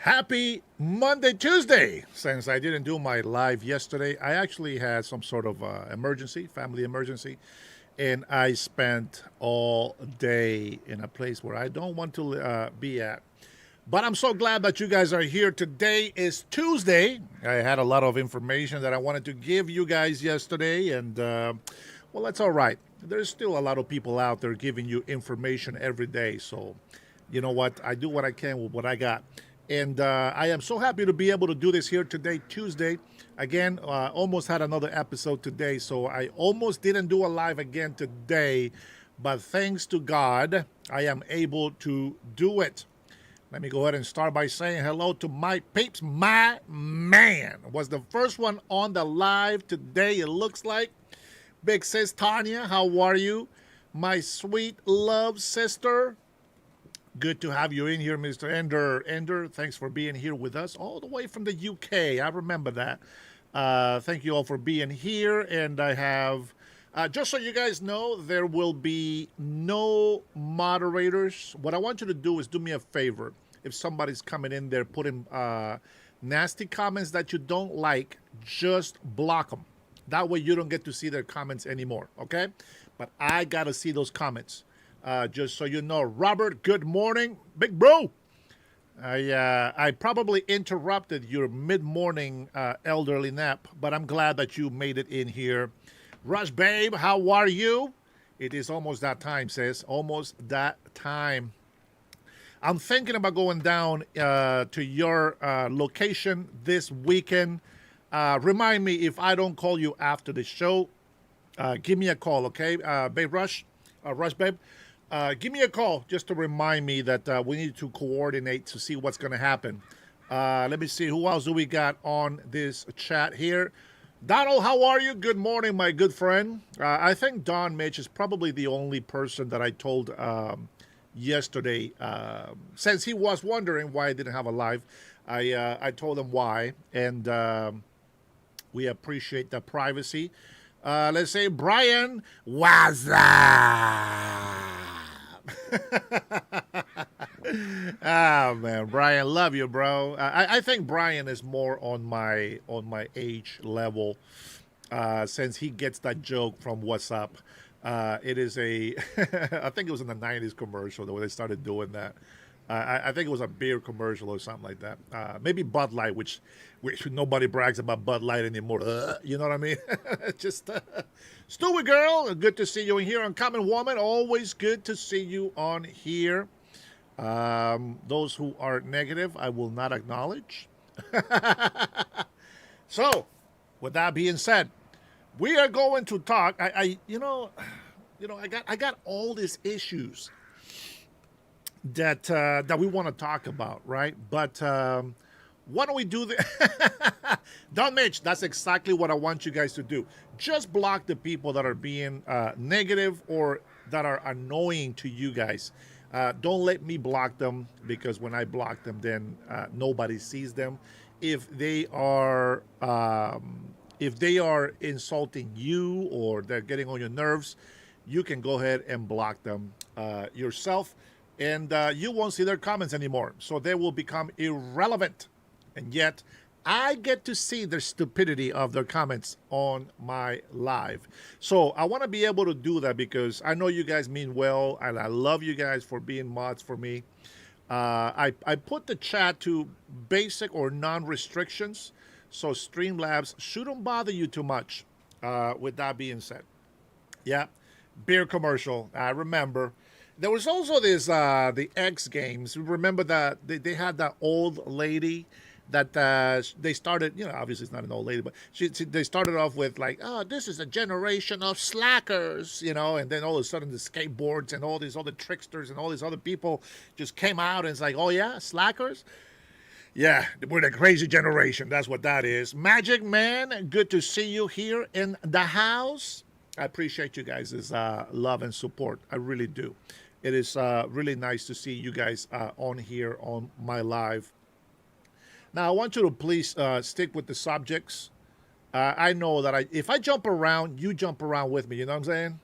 Happy Monday, Tuesday. Since I didn't do my live yesterday, I actually had some sort of emergency, family emergency, and I spent all day in a place where I don't want to be at. But I'm so glad that you guys are here. Today is Tuesday. I had a lot of information that I wanted to give you guys yesterday, and well, that's all right. There's still a lot of people out there giving you information every day. So, you know what? I do what I can with what I got. And I am so happy to be able to do this here today, Tuesday. Again, almost had another episode today, so I almost didn't do a live again today. But thanks to God, I am able to do it. Let me go ahead and start by saying hello to my peeps. My man was the first one on the live today, it looks like. Big sis Tanya, how are you? My sweet love sister. Good to have you in here, Mr. Ender. Ender, thanks for being here with us all the way from the UK. I remember that. Thank you all for being here. And I have, just so you guys know, there will be no moderators. What I want you to do is do me a favor. If somebody's coming in there putting nasty comments that you don't like, just block them. That way you don't get to see their comments anymore, okay? But I got to see those comments. Just so you know, Robert, good morning, big bro. I probably interrupted your mid-morning elderly nap, but I'm glad that you made it in here. Rush, babe, how are you? It is almost that time, sis. Almost that time. I'm thinking about going down to your location this weekend. Remind me if I don't call you after the show. Give me a call, okay, babe, Rush, babe. Give me a call just to remind me that we need to coordinate to see what's going to happen. Let me see. Who else do we got on this chat here? Donald, how are you? Good morning, my good friend. I think Don Mitch is probably the only person that I told yesterday, since he was wondering why I didn't have a live. I told him why, and we appreciate the privacy. Let's say Brian, what's up? Ah man, Brian, love you, bro. I think Brian is more on my age level, since he gets that joke from What's Up. It is a, I think it was in the '90s commercial the way they started doing that. I think it was a beer commercial or something like that. Maybe Bud Light, which nobody brags about Bud Light anymore. You know what I mean? Just Stewie girl, good to see you in here. Uncommon Woman, always good to see you on here. Those who are negative, I will not acknowledge. So, with that being said, we are going to talk. I got all these issues that we want to talk about, right? But why don't we do the Don Mitch, that's exactly what I want you guys to do. Just block the people that are being negative or that are annoying to you guys. Don't let me block them, because when I block them, then nobody sees them. If they are insulting you or they're getting on your nerves, you can go ahead and block them yourself. And you won't see their comments anymore. So they will become irrelevant. And yet, I get to see the stupidity of their comments on my live. So I want to be able to do that, because I know you guys mean well, and I love you guys for being mods for me. I put the chat to basic or non-restrictions, so Streamlabs shouldn't bother you too much. With that being said, yeah, beer commercial, I remember. There was also this, the X Games. Remember that they had that old lady that they started, obviously it's not an old lady, but they started off with like, oh, this is a generation of slackers, and then all of a sudden the skateboards and all these other tricksters and all these other people just came out, and it's like, oh yeah, slackers? Yeah, we're the crazy generation. That's what that is. Magic Man, good to see you here in the house. I appreciate you guys' love and support. I really do. It is really nice to see you guys on here on my live. Now, I want you to please stick with the subjects. I know that if I jump around, you jump around with me. You know what I'm saying?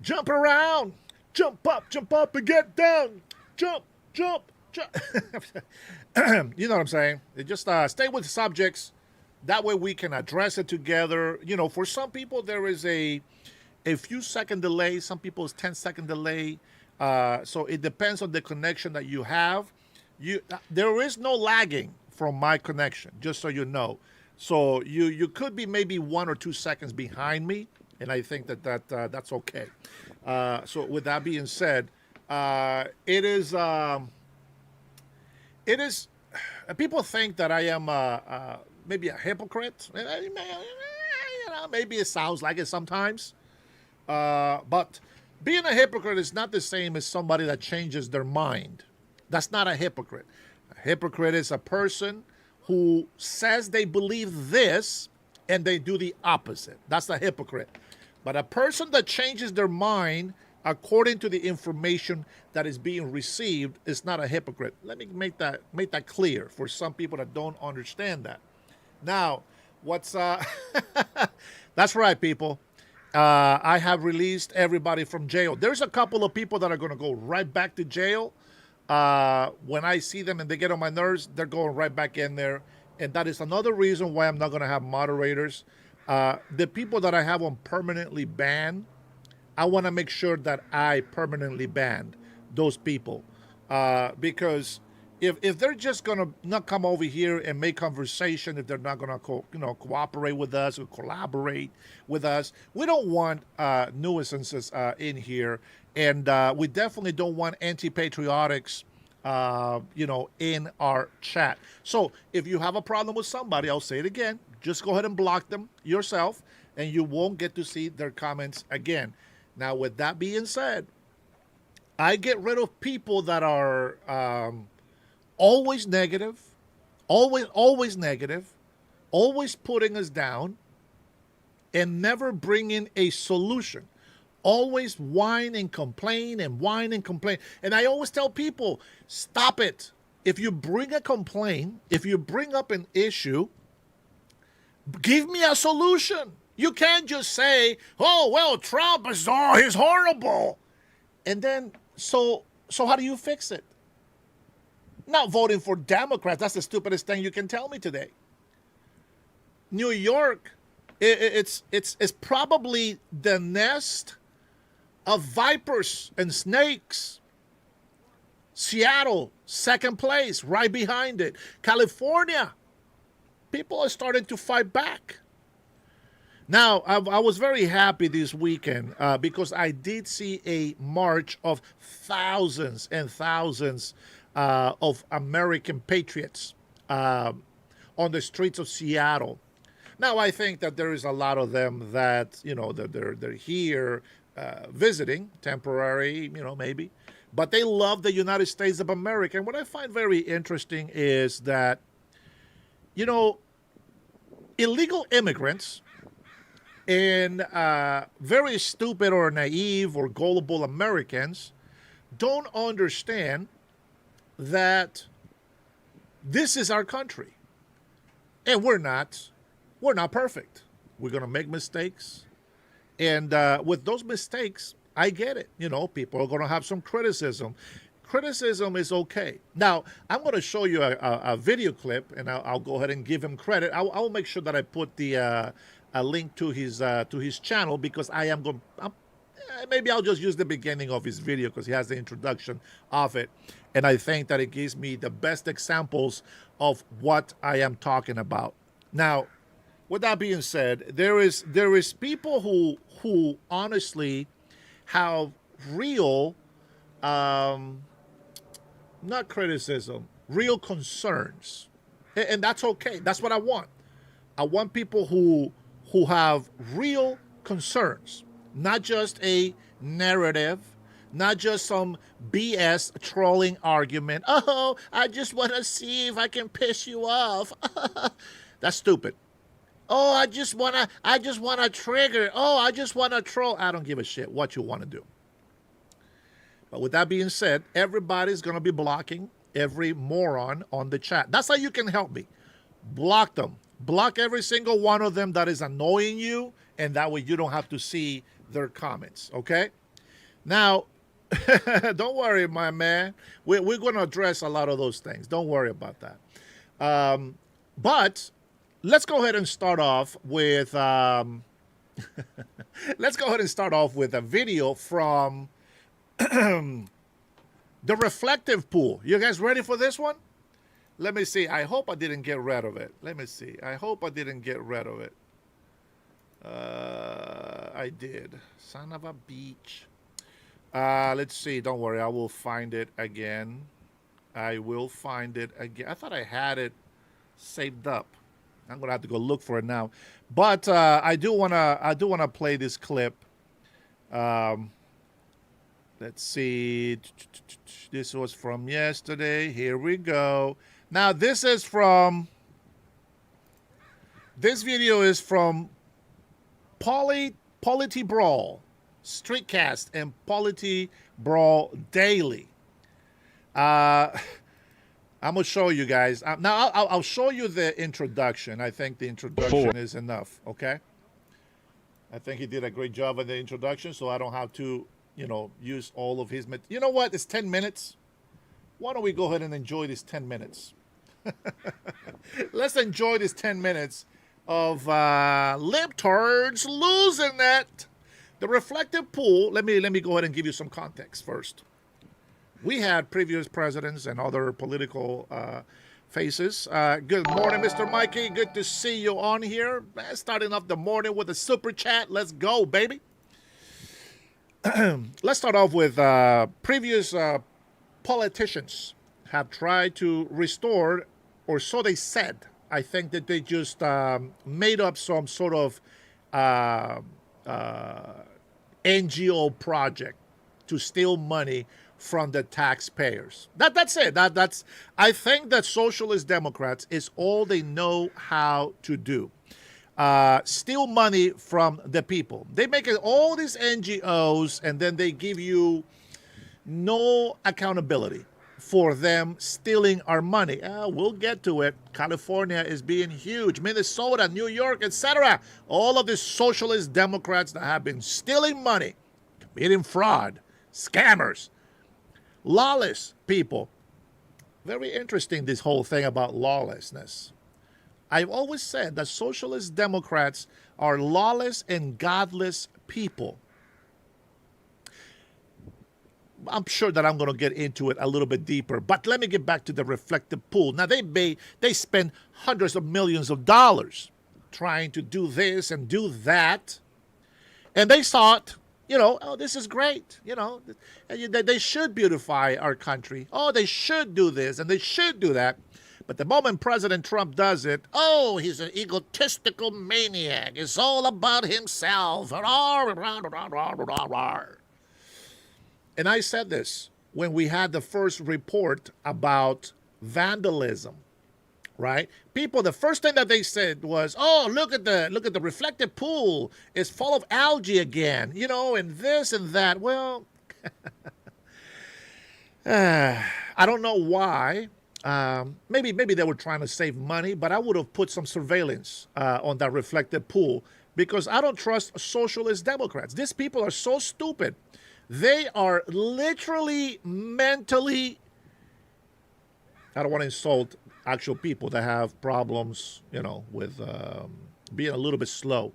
Jump around. Jump up and get down. Jump, jump, You know what I'm saying? Just stay with the subjects. That way we can address it together. You know, for some people there is a few second delay. Some people is 10-second delay. So it depends on the connection that you have. There is no lagging from my connection, just so you know. So you could be maybe 1 or 2 seconds behind me, and I think that's okay. So with that being said, it is. It is. People think that I am maybe a hypocrite. Maybe it sounds like it sometimes. But being a hypocrite is not the same as somebody that changes their mind. That's not a hypocrite. A hypocrite is a person who says they believe this and they do the opposite. That's a hypocrite. But a person that changes their mind according to the information that is being received is not a hypocrite. Let me make that clear for some people that don't understand that. Now, that's right, people. I have released everybody from jail. There's a couple of people that are going to go right back to jail. When I see them and they get on my nerves, they're going right back in there. And that is another reason why I'm not going to have moderators. The people that I have on permanently banned, I want to make sure that I permanently ban those people. Because if they're just going to not come over here and make conversation, if they're not going to cooperate with us or collaborate with us, we don't want nuisances in here. And we definitely don't want anti-patriotics in our chat. So if you have a problem with somebody, I'll say it again, just go ahead and block them yourself and you won't get to see their comments again. Now, with that being said, I get rid of people that are always negative, always negative, always putting us down, and never bringing a solution. Always whine and complain and whine and complain. And I always tell people, stop it. If you bring a complaint, if you bring up an issue, give me a solution. You can't just say, oh, well, Trump is he's horrible. And then, so how do you fix it? Not voting for Democrats. That's the stupidest thing you can tell me today. New York, it's probably the nest of vipers and snakes. Seattle, second place, right behind it. California, people are starting to fight back. Now, I was very happy this weekend because I did see a march of thousands and thousands of American patriots on the streets of Seattle. Now, I think that there is a lot of them that, they're here visiting, temporary, maybe. But they love the United States of America. And what I find very interesting is that, illegal immigrants and very stupid or naive or gullible Americans don't understand that this is our country. And we're not perfect. We're going to make mistakes. And with those mistakes, I get it. People are going to have some criticism. Criticism is okay. Now, I'm going to show you a video clip, and I'll go ahead and give him credit. I'll make sure that I put a link to his channel because maybe I'll just use the beginning of his video because he has the introduction of it. And I think that it gives me the best examples of what I am talking about. Now, with that being said, there is people who honestly have real, not criticism, real concerns. And that's okay. That's what I want. I want people who have real concerns, not just a narrative, not just some BS trolling argument. Oh, I just want to see if I can piss you off. That's stupid. Oh, I just want to trigger. Oh, I just want to troll. I don't give a shit what you want to do. But with that being said, everybody's going to be blocking every moron on the chat. That's how you can help me. Block them. Block every single one of them that is annoying you, and that way you don't have to see their comments, okay? Now, Don't worry, my man. We're going to address a lot of those things. Don't worry about that. But let's go ahead and start off with let's go ahead and start off with a video from the reflective pool. You guys ready for this one? Let me see. I hope I didn't get rid of it. Let me see. I hope I didn't get rid of it. I did. Son of a beach. Let's see. Don't worry. I will find it again. I will find it again. I thought I had it saved up. I'm gonna have to go look for it now. But I do wanna play this clip. Let's see. This was from yesterday. Here we go. Now this video is from politibrawl, Streetcast, and politibrawl daily. I'm gonna show you guys. Now I'll show you the introduction. I think the introduction is enough. Okay. I think he did a great job of the introduction, so I don't have to, use all of his. You know what? It's 10 minutes. Why don't we go ahead and enjoy these 10 minutes? Let's enjoy this 10 minutes of libtards losing it. The reflective pool. Let me go ahead and give you some context first. We had previous presidents and other political faces. Good morning, Mr. Mikey. Good to see you on here. Starting off the morning with a super chat. Let's go, baby. Let's start off with previous politicians have tried to restore, or so they said. I think that they just made up some sort of NGO project to steal money from the taxpayers. That's it. I think that socialist Democrats is all they know how to do. Steal money from the people. They make it all these NGOs, and then they give you no accountability for them stealing our money. We'll get to it. California is being huge. Minnesota, New York, etc. All of these socialist Democrats that have been stealing money, committing fraud, scammers, lawless people. Very interesting, this whole thing about lawlessness. I've always said that socialist Democrats are lawless and godless people. I'm sure that I'm going to get into it a little bit deeper, but let me get back to the reflective pool. Now, they spend hundreds of millions of dollars trying to do this and do that, and they thought, oh, this is great. They should beautify our country. Oh, they should do this and they should do that. But the moment President Trump does it, oh, he's an egotistical maniac. It's all about himself. And I said this when we had the first report about vandalism, right? People, the first thing that they said was, "Oh, look at the reflective pool. It's full of algae again, and this and that." Well, I don't know why. Maybe they were trying to save money, but I would have put some surveillance on that reflective pool, because I don't trust socialist Democrats. These people are so stupid. They are literally mentally, I don't want to insult actual people that have problems, with being a little bit slow,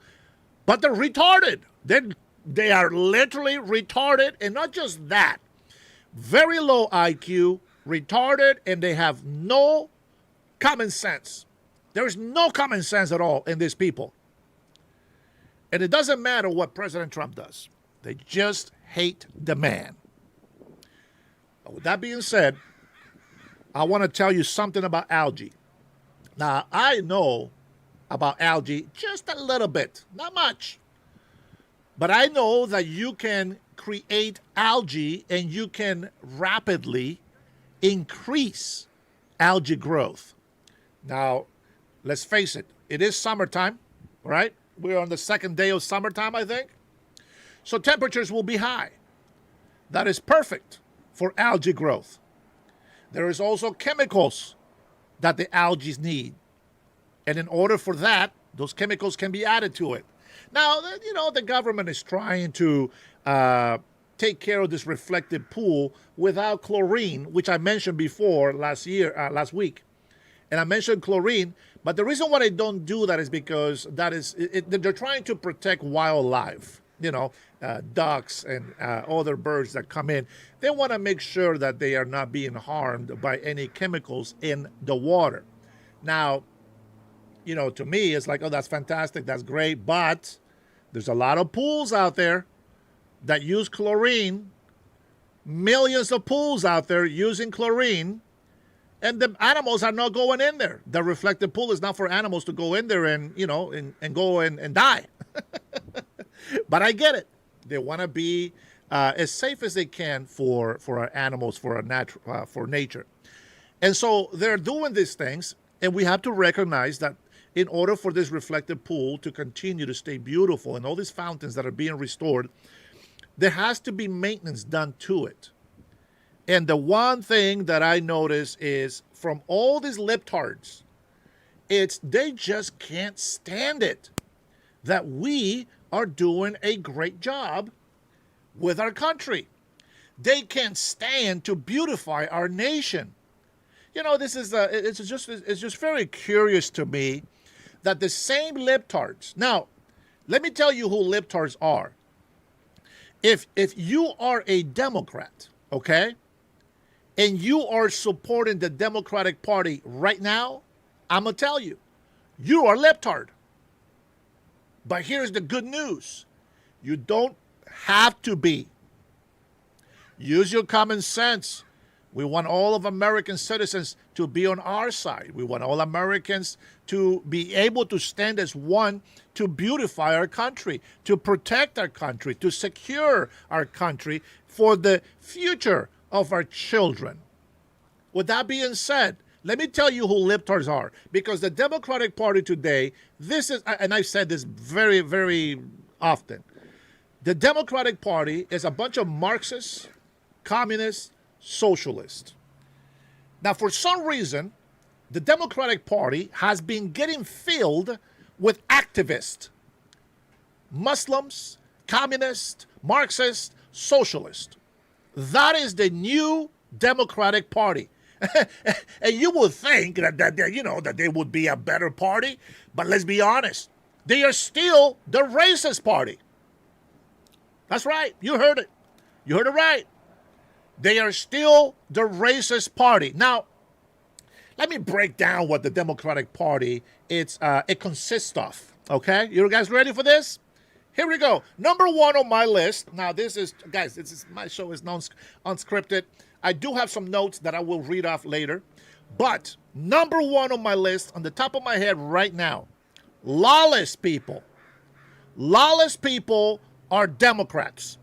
but they're retarded. They are literally retarded, and not just that, very low IQ, retarded, and they have no common sense. There is no common sense at all in these people. And it doesn't matter what President Trump does. They just hate the man. With that being said, I want to tell you something about algae. Now, I know about algae just a little bit, not much. But I know that you can create algae and you can rapidly increase algae growth. Now, let's face it, it is summertime, right? We're on the second day of summertime, I think. So temperatures will be high. That is perfect for algae growth. There is also chemicals that the algae need. And in order for that, those chemicals can be added to it. Now, the government is trying to take care of this reflective pool without chlorine, which I mentioned before last week. And I mentioned chlorine, but the reason why they don't do that is because they're trying to protect wildlife, ducks and other birds that come in. They want to make sure that they are not being harmed by any chemicals in the water. Now, to me, it's like, oh, that's fantastic, that's great, but there's a lot of pools out there that use chlorine, millions of pools out there using chlorine, and the animals are not going in there. The reflective pool is not for animals to go in there and, and go and die. But I get it. They want to be as safe as they can for our animals, for nature. And so they're doing these things, and we have to recognize that in order for this reflective pool to continue to stay beautiful and all these fountains that are being restored, there has to be maintenance done to it. And the one thing that I notice is from all these libtards, they just can't stand it that we are doing a great job with our country. They can't stand to beautify our nation. This is it's just very curious to me that the same libtards. Now, let me tell you who libtards are. If you are a Democrat, okay, and you are supporting the Democratic Party right now, I'm going to tell you, you are libtard. But here's the good news. You don't have to be. Use your common sense. We want all of American citizens to be on our side. We want all Americans to be able to stand as one to beautify our country, to protect our country, to secure our country for the future of our children. With that being said, let me tell you who libtards are. Because the Democratic Party today, and I've said this very, very often, the Democratic Party is a bunch of Marxists, communists, socialists. Now, for some reason, the Democratic Party has been getting filled with activists, Muslims, communists, Marxists, socialists. That is the new Democratic Party. And you would think that they would be a better party, but let's be honest, they are still the racist party. That's right. You heard it. You heard it right. They are still the racist party. Now, let me break down what the Democratic Party it consists of. Okay, you guys ready for this? Here we go. Number one on my list. Now, this is my show is unscripted. I do have some notes that I will read off later. But number one on my list, on the top of my head right now, lawless people. Lawless people are Democrats.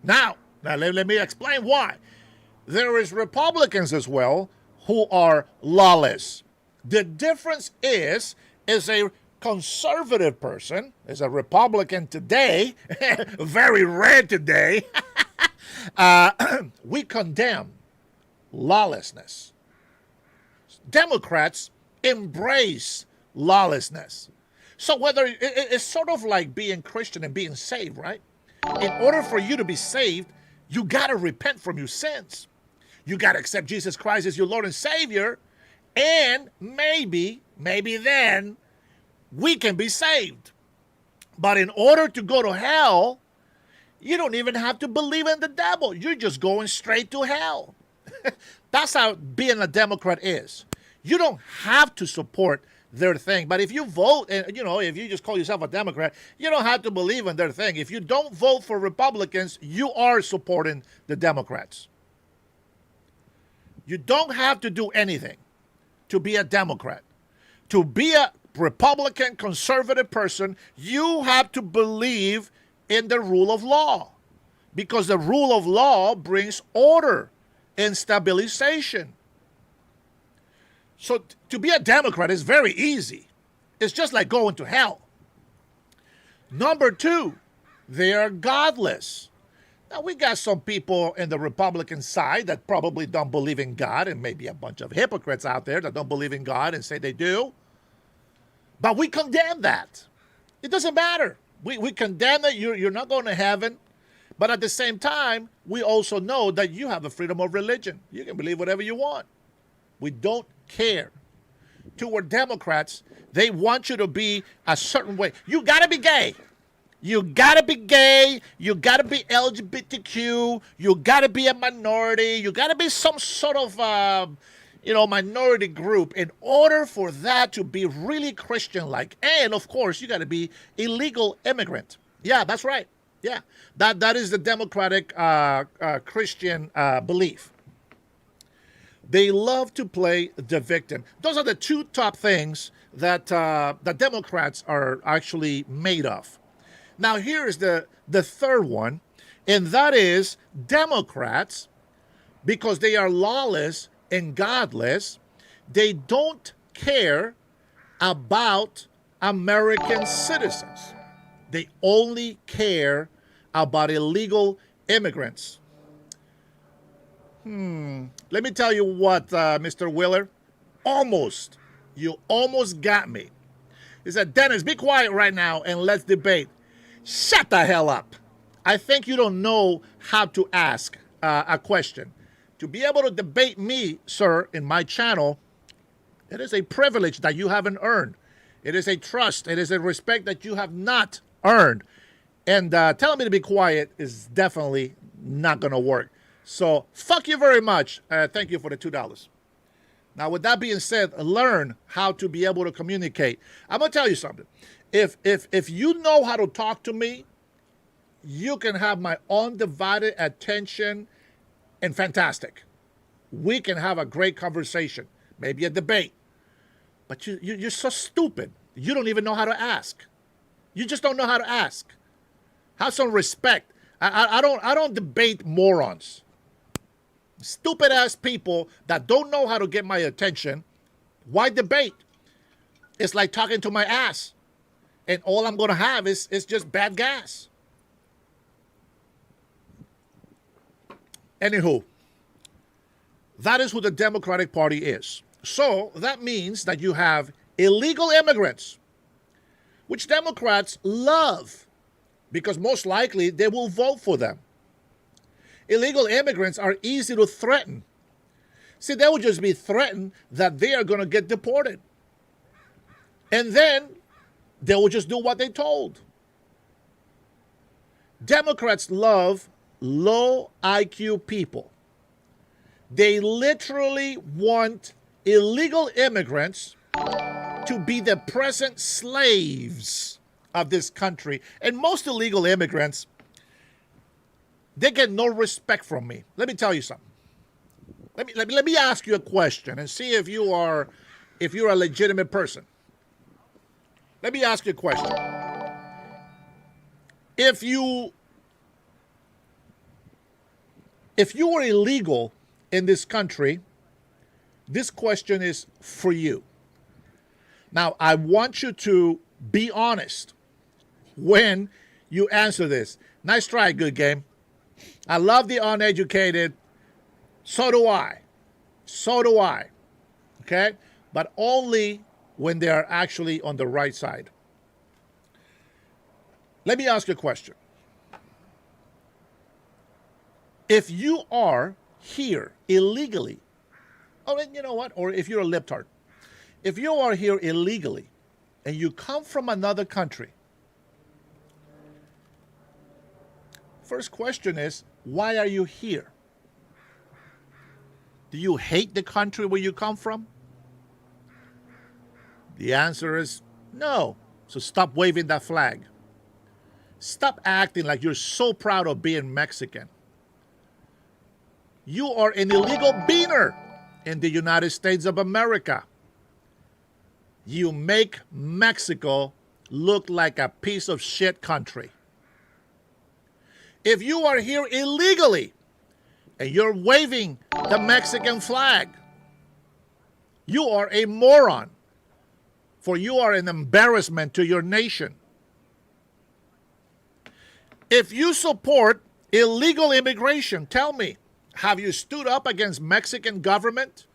Now let me explain why. There is Republicans as well who are lawless. The difference is a conservative person, is a Republican today, very red today, we condemn lawlessness. Democrats embrace lawlessness. So whether it's sort of like being Christian and being saved, right? In order for you to be saved, you got to repent from your sins. You got to accept Jesus Christ as your Lord and Savior, and maybe then we can be saved. But in order to go to hell, you don't even have to believe in the devil. You're just going straight to hell. That's how being a Democrat is. You don't have to support their thing. But if you vote, and if you just call yourself a Democrat, you don't have to believe in their thing. If you don't vote for Republicans, you are supporting the Democrats. You don't have to do anything to be a Democrat. To be a Republican, conservative person, you have to believe in the rule of law. Because the rule of law brings order and stabilization. So to be a Democrat is very easy. It's just like going to hell. Number two, they are godless. Now, we got some people in the Republican side that probably don't believe in God, and maybe a bunch of hypocrites out there that don't believe in God and say they do. But we condemn that. It doesn't matter. We condemn that you're not going to heaven But at the same time, we also know that you have the freedom of religion. You can believe whatever you want. We don't care. Toward Democrats, they want you to be a certain way. You got to be gay. You got to be gay. You got to be LGBTQ. You got to be a minority. You got to be some sort of, minority group in order for that to be really Christian-like. And, of course, you got to be illegal immigrant. Yeah, that's right. Yeah, that is the Democratic Christian belief. They love to play the victim. Those are the two top things that the Democrats are actually made of. Now, here is the third one, and that is Democrats, because they are lawless and godless, they don't care about American citizens. They only care about illegal immigrants. Let me tell you what, Mr. Willer. You almost got me. He said, Dennis, be quiet right now and let's debate. Shut the hell up. I think you don't know how to ask a question. To be able to debate me, sir, in my channel, it is a privilege that you haven't earned. It is a trust. It is a respect that you have not earned. And telling me to be quiet is definitely not going to work. So, fuck you very much. Thank you for the $2. Now, with that being said, learn how to be able to communicate. I'm going to tell you something. If you know how to talk to me, you can have my undivided attention and fantastic. We can have a great conversation, maybe a debate. But you're so stupid. You don't even know how to ask. You just don't know how to ask. Have some respect. I don't debate morons. Stupid ass people that don't know how to get my attention. Why debate? It's like talking to my ass. And all I'm going to have is just bad gas. Anywho, that is who the Democratic Party is. So that means that you have illegal immigrants, which Democrats love because most likely they will vote for them. Illegal immigrants are easy to threaten. See, they will just be threatened that they are going to get deported. And then they will just do what they told. Democrats love low IQ people. They literally want illegal immigrants to be the present slaves of this country. And most illegal immigrants, they get no respect from me. Let me tell you something. Let me ask you a question and see if you're a legitimate person. Let me ask you a question. If you were illegal in this country, this question is for you. Now, I want you to be honest when you answer this. Nice try, good game. I love the uneducated. So do I. So do I. Okay? But only when they are actually on the right side. Let me ask you a question. If you are here illegally, oh, you know what? Or if you're a libtard. If you are here illegally and you come from another country, first question is, why are you here? Do you hate the country where you come from? The answer is no. So stop waving that flag. Stop acting like you're so proud of being Mexican. You are an illegal beaner in the United States of America. You make Mexico look like a piece of shit country. If you are here illegally and you're waving the Mexican flag, you are a moron, for you are an embarrassment to your nation. If you support illegal immigration, tell me, have you stood up against Mexican government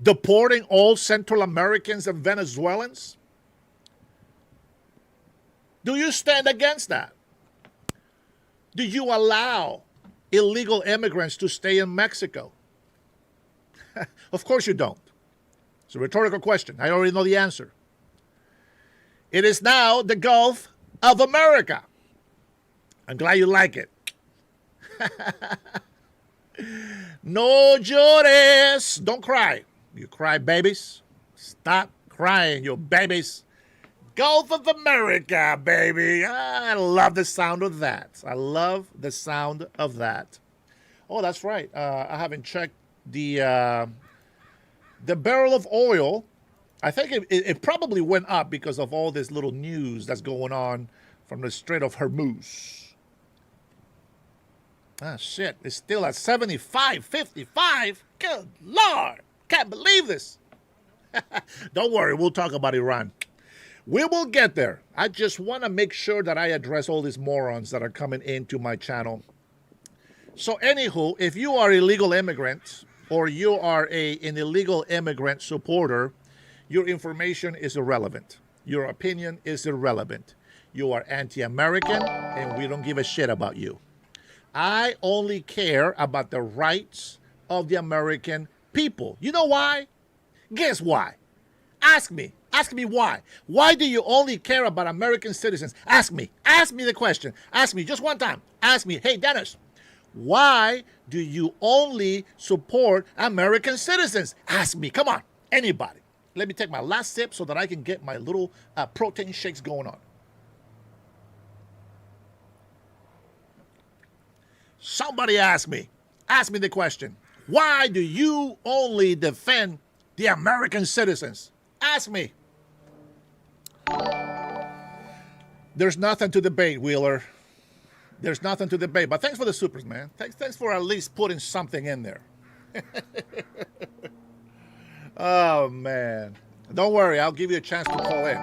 deporting all Central Americans and Venezuelans? Do you stand against that? do you allow illegal immigrants to stay in Mexico? Of course you don't. It's a rhetorical question. I already know the answer. It is now the Gulf of America. I'm glad you like it. No llores. Don't cry. You cry babies. Stop crying, you babies. Gulf of America, baby. I love the sound of that. I love the sound of that. Oh, that's right. I haven't checked the barrel of oil. I think it probably went up because of all this little news that's going on from the Strait of Hormuz. Ah, shit. It's still at 75.55. Good Lord. Can't believe this. Don't worry. We'll talk about Iran. We will get there. I just want to make sure that I address all these morons that are coming into my channel. So anywho, if you are illegal immigrants or you are an illegal immigrant supporter, your information is irrelevant. Your opinion is irrelevant. You are anti-American and we don't give a shit about you. I only care about the rights of the American people. You know why? Guess why? Ask me. Ask me why. Why do you only care about American citizens? Ask me. Ask me the question. Ask me just one time. Ask me, hey, Dennis, why do you only support American citizens? Ask me. Come on. Anybody. Let me take my last sip so that I can get my little protein shakes going on. Somebody ask me the question. Why do you only defend the American citizens? Ask me. There's nothing to debate, Wheeler. There's nothing to debate. But thanks for the supers, man. Thanks for at least putting something in there. Oh, man. Don't worry. I'll give you a chance to call in.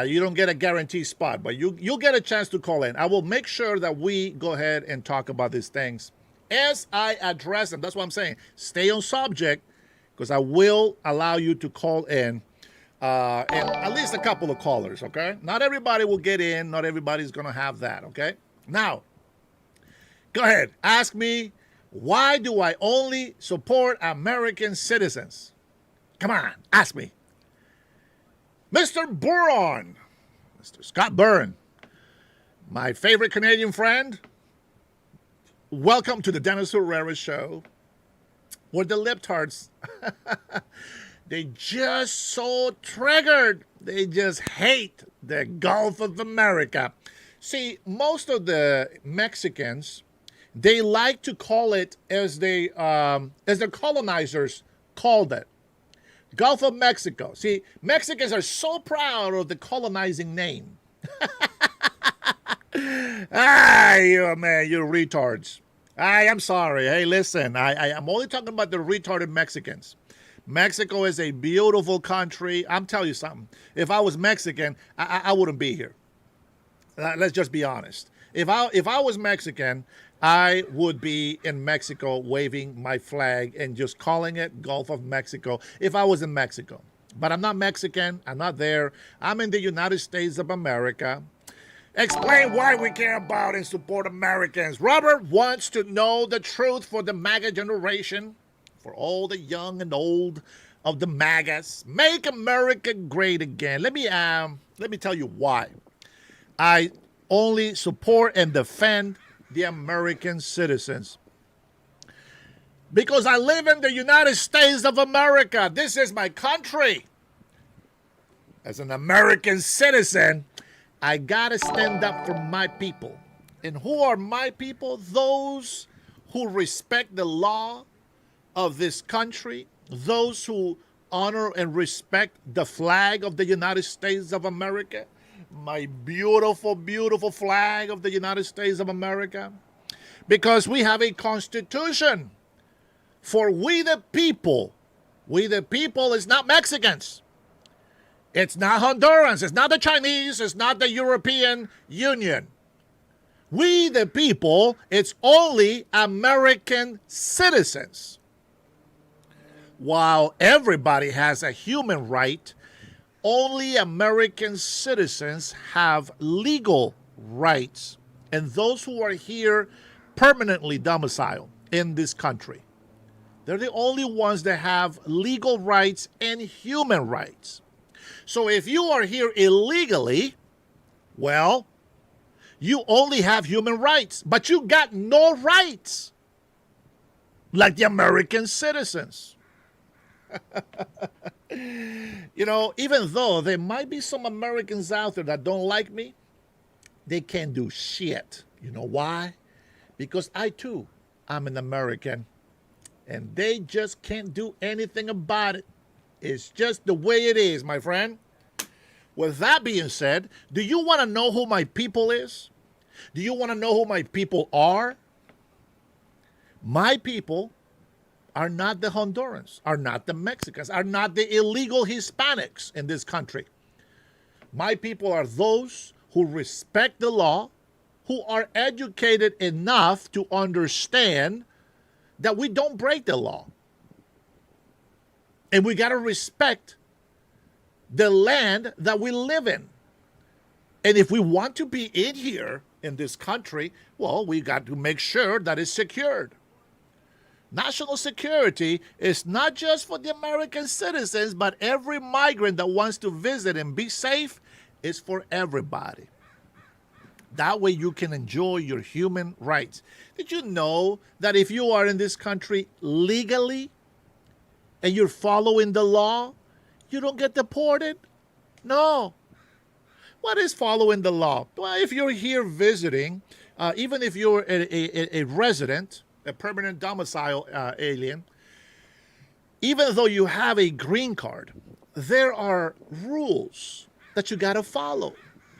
You don't get a guaranteed spot, but you'll get a chance to call in. I will make sure that we go ahead and talk about these things as I address them. That's what I'm saying. Stay on subject because I will allow you to call in and at least a couple of callers, okay? Not everybody will get in. Not everybody's going to have that, okay? Now, go ahead. Ask me, why do I only support American citizens? Come on, ask me. Mr. Buron, Mr. Scott Byrne, my favorite Canadian friend, welcome to the Dennis Herrera Show, where the libtards, they just so triggered. They just hate the Gulf of America. See, most of the Mexicans, they like to call it as their colonizers called it. Gulf of Mexico. See, Mexicans are so proud of the colonizing name. You retards. I'm sorry. Hey, listen, I'm only talking about the retarded Mexicans. Mexico is a beautiful country. I'm telling you something. If I was Mexican, I wouldn't be here. Let's just be honest. If I was Mexican, I would be in Mexico waving my flag and just calling it Gulf of Mexico if I was in Mexico. But I'm not Mexican. I'm not there. I'm in the United States of America. Explain why we care about and support Americans. Robert wants to know the truth for the MAGA generation, for all the young and old of the MAGAs. Make America great again. Let me tell you why. I only support and defend the American citizens. Because I live in the United States of America. This is my country. As an American citizen, I gotta stand up for my people. And who are my people? Those who respect the law of this country, those who honor and respect the flag of the United States of America, my beautiful, beautiful flag of the United States of America, because we have a constitution for we the people. We the people is not Mexicans. It's not Hondurans. It's not the Chinese. It's not the European Union. We the people, it's only American citizens. While everybody has a human right, only American citizens have legal rights. and those who are here permanently domiciled in this country. They're the only ones that have legal rights and human rights. So if you are here illegally, well, you only have human rights, but you got no rights like the American citizens. You know, even though there might be some Americans out there that don't like me, they can't do shit. You know why? Because I too, I'm an American, and they just can't do anything about it. It's just the way it is, my friend. With that being said, do you want to know who my people is? Do you want to know who my people are? My people are not the Hondurans, are not the Mexicans, are not the illegal Hispanics in this country. My people are those who respect the law, who are educated enough to understand that we don't break the law. And we got to respect the land that we live in. And if we want to be in here in this country, well, we got to make sure that it's secured. National security is not just for the American citizens, but every migrant that wants to visit and be safe is for everybody. That way you can enjoy your human rights. Did you know that if you are in this country legally and you're following the law, you don't get deported? No. What is following the law? Well, if you're here visiting, even if you're a resident, a permanent domicile alien, even though you have a green card, there are rules that you got to follow.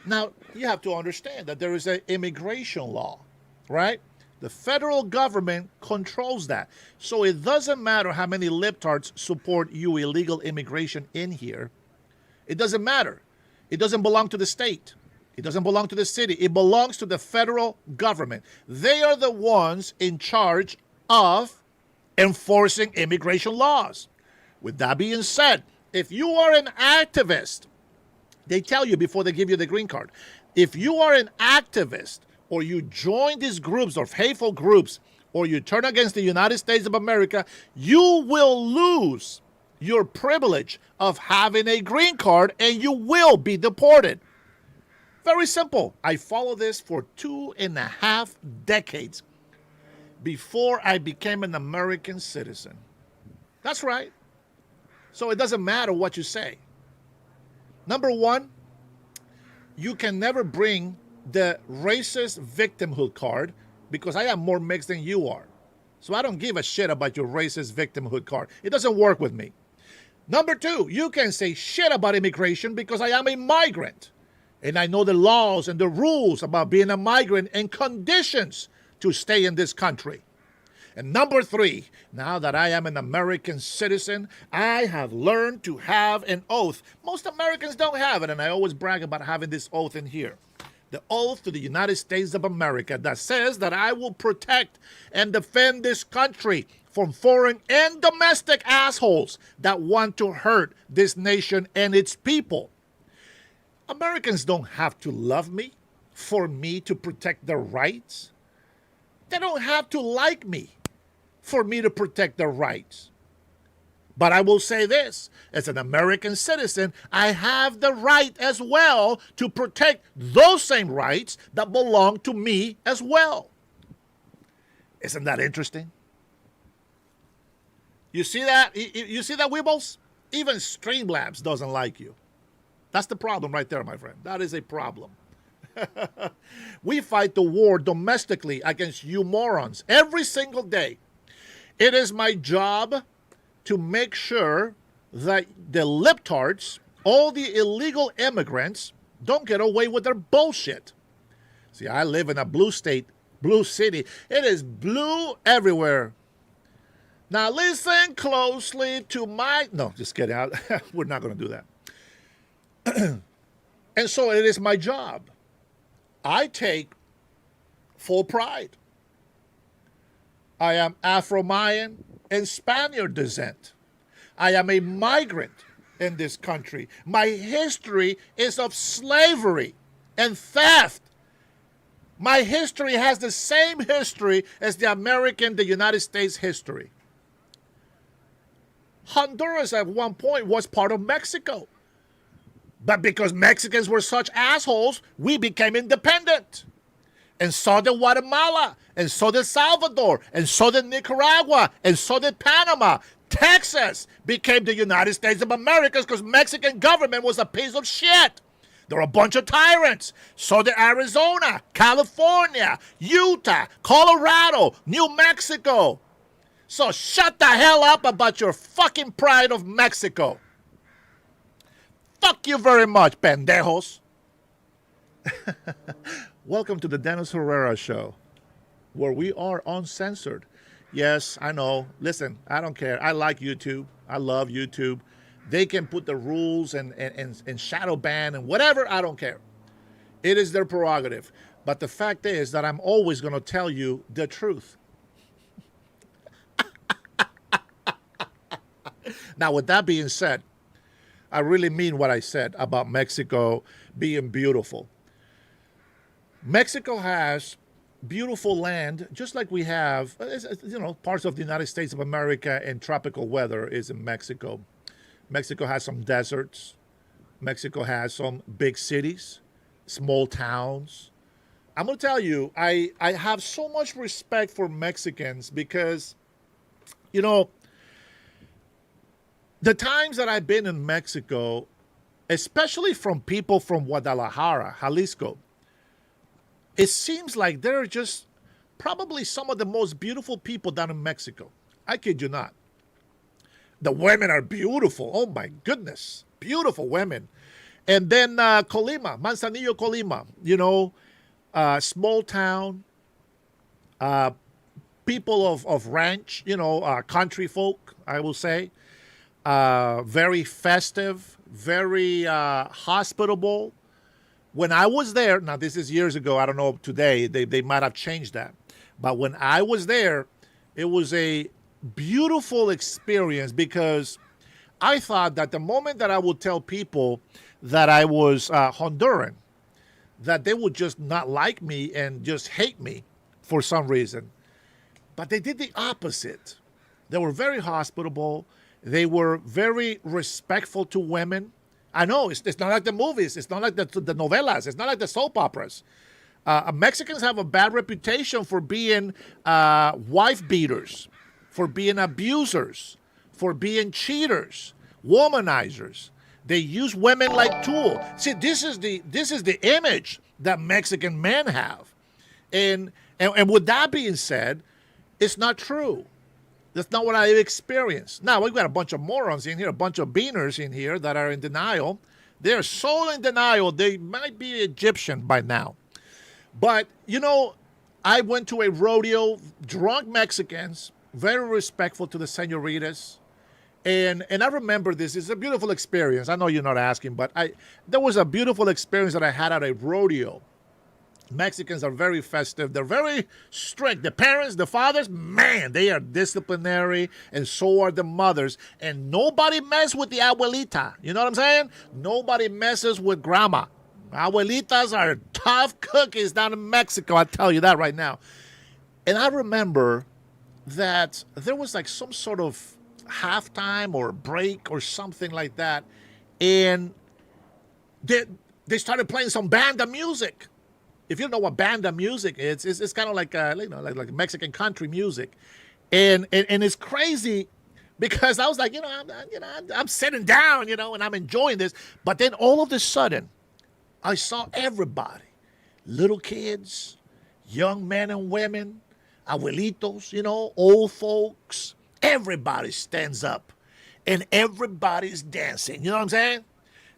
Now, you have to understand that there is an immigration law, right? The federal government controls that. So it doesn't matter how many libtards support you illegal immigration in here. It doesn't matter. It doesn't belong to the state. It doesn't belong to the city. It belongs to the federal government. They are the ones in charge of enforcing immigration laws. With that being said, if you are an activist, they tell you before they give you the green card, if you are an activist or you join these groups or hateful groups or you turn against the United States of America, you will lose your privilege of having a green card and you will be deported. Very simple. I followed this for 2.5 decades before I became an American citizen. That's right. So it doesn't matter what you say. Number one, you can never bring the racist victimhood card because I am more mixed than you are. So I don't give a shit about your racist victimhood card. It doesn't work with me. Number two, you can say shit about immigration because I am a migrant. And I know the laws and the rules about being a migrant and conditions to stay in this country. And number three, now that I am an American citizen, I have learned to have an oath. Most Americans don't have it, and I always brag about having this oath in here. The oath to the United States of America that says that I will protect and defend this country from foreign and domestic assholes that want to hurt this nation and its people. Americans don't have to love me for me to protect their rights. They don't have to like me for me to protect their rights. But I will say this, as an American citizen, I have the right as well to protect those same rights that belong to me as well. Isn't that interesting? You see that? You see that, Weebles? Even Streamlabs doesn't like you. That's the problem right there, my friend. That is a problem. We fight the war domestically against you morons every single day. It is my job to make sure that the libtards, all the illegal immigrants, don't get away with their bullshit. See, I live in a blue state, blue city. It is blue everywhere. Now listen closely to my... No, just kidding. We're not going to do that. And so it is my job. I take full pride. I am Afro-Mayan and Spaniard descent. I am a migrant in this country. My history is of slavery and theft My history has the same history as the United States history. Honduras at one point was part of Mexico. But because Mexicans were such assholes, we became independent. And so did Guatemala, and so did Salvador, and so did Nicaragua, and so did Panama. Texas became the United States of America because Mexican government was a piece of shit. There were a bunch of tyrants. So did Arizona, California, Utah, Colorado, New Mexico. So shut the hell up about your fucking pride of Mexico. Fuck you very much, pendejos. Welcome to the Dennis Herrera Show, where we are uncensored. Yes, I know. Listen, I don't care. I like YouTube. I love YouTube. They can put the rules and shadow ban and whatever. I don't care. It is their prerogative. But the fact is that I'm always going to tell you the truth. Now, with that being said, I really mean what I said about Mexico being beautiful. Mexico has beautiful land, just like we have, parts of the United States of America, and tropical weather is in Mexico. Mexico has some deserts. Mexico has some big cities, small towns. I'm going to tell you, I have so much respect for Mexicans because, the times that I've been in Mexico, especially from people from Guadalajara, Jalisco, it seems like they're just probably some of the most beautiful people down in Mexico. I kid you not. The women are beautiful. Oh, my goodness. Beautiful women. And then Colima, Manzanillo, Colima, small town, people of ranch, country folk, I will say. Very festive, very hospitable. When I was there, now this is years ago, I don't know today, they might have changed that. But when I was there, it was a beautiful experience because I thought that the moment that I would tell people that I was Honduran, that they would just not like me and just hate me for some reason. But they did the opposite. They were very hospitable. They were very respectful to women. I know, it's not like the movies. It's not like the novelas. It's not like the soap operas. Mexicans have a bad reputation for being wife beaters, for being abusers, for being cheaters, womanizers. They use women like tool. See, this is the image that Mexican men have. And with that being said, it's not true. That's not what I've experienced. Now, we've got a bunch of morons in here, a bunch of beaners in here that are in denial. They're so in denial, they might be Egyptian by now. But, I went to a rodeo, drunk Mexicans, very respectful to the senoritas. And I remember this. It's a beautiful experience. I know you're not asking, but there was a beautiful experience that I had at a rodeo. Mexicans are very festive. They're very strict. The parents, the fathers, man, they are disciplinary, and so are the mothers. And nobody messes with the abuelita. You know what I'm saying? Nobody messes with grandma. Abuelitas are tough cookies down in Mexico. I'll tell you that right now. And I remember that there was like some sort of halftime or break or something like that. And they started playing some banda music. If you don't know what banda music is, it's kind of like like Mexican country music, and it's crazy because I was like, I'm sitting down, and I'm enjoying this, but then all of a sudden, I saw everybody, little kids, young men and women, abuelitos, old folks, everybody stands up, and everybody's dancing. You know what I'm saying?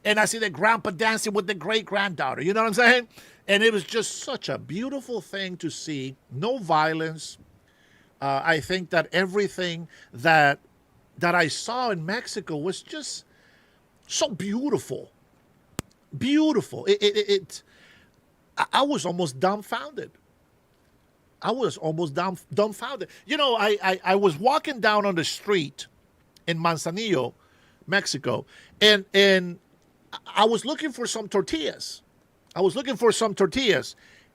And I see the grandpa dancing with the great granddaughter. You know what I'm saying? And it was just such a beautiful thing to see. No violence. I think that everything that I saw in Mexico was just so beautiful. Beautiful. I was almost dumbfounded. I was almost dumbfounded. I was walking down on the street in Manzanillo, Mexico, and I was looking for some tortillas.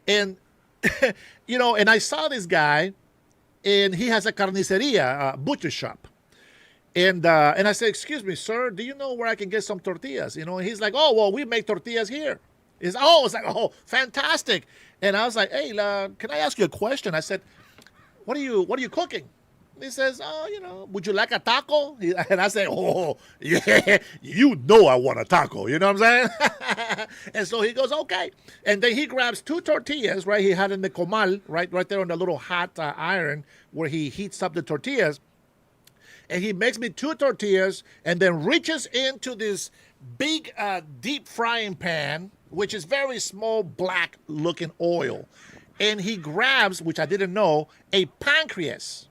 And And I saw this guy, and he has a carniceria, a butcher shop. And I said, "Excuse me, sir, do you know where I can get some tortillas?" And he's like, "Oh, well, we make tortillas here." It's like, "Oh, fantastic." And I was like, "Hey, can I ask you a question?" I said, "What are you cooking?" He says, "Oh, would you like a taco?" And I say, "Oh, yeah, I want a taco." You know what I'm saying? And so he goes, "Okay." And then he grabs two tortillas, right? He had in the comal, right there on the little hot iron where he heats up the tortillas. And he makes me two tortillas and then reaches into this big deep frying pan, which is very small, black looking oil. And he grabs, which I didn't know, a pancreas.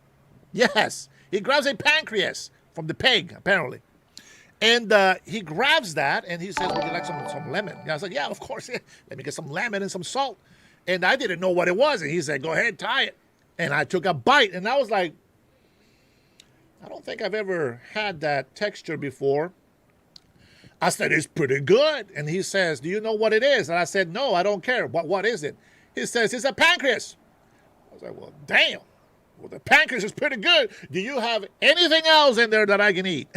Yes, he grabs a pancreas from the pig, apparently. And he grabs that and he says, "Would you like some lemon?" And I was like, "Yeah, of course. Yeah. Let me get some lemon and some salt." And I didn't know what it was. And he said, "Go ahead, try it." And I took a bite and I was like, I don't think I've ever had that texture before. I said, "It's pretty good." And he says, "Do you know what it is?" And I said, "No, I don't care. What is it?" He says, "It's a pancreas." I was like, "Well, damn. Well, the pancreas is pretty good. Do you have anything else in there that I can eat?"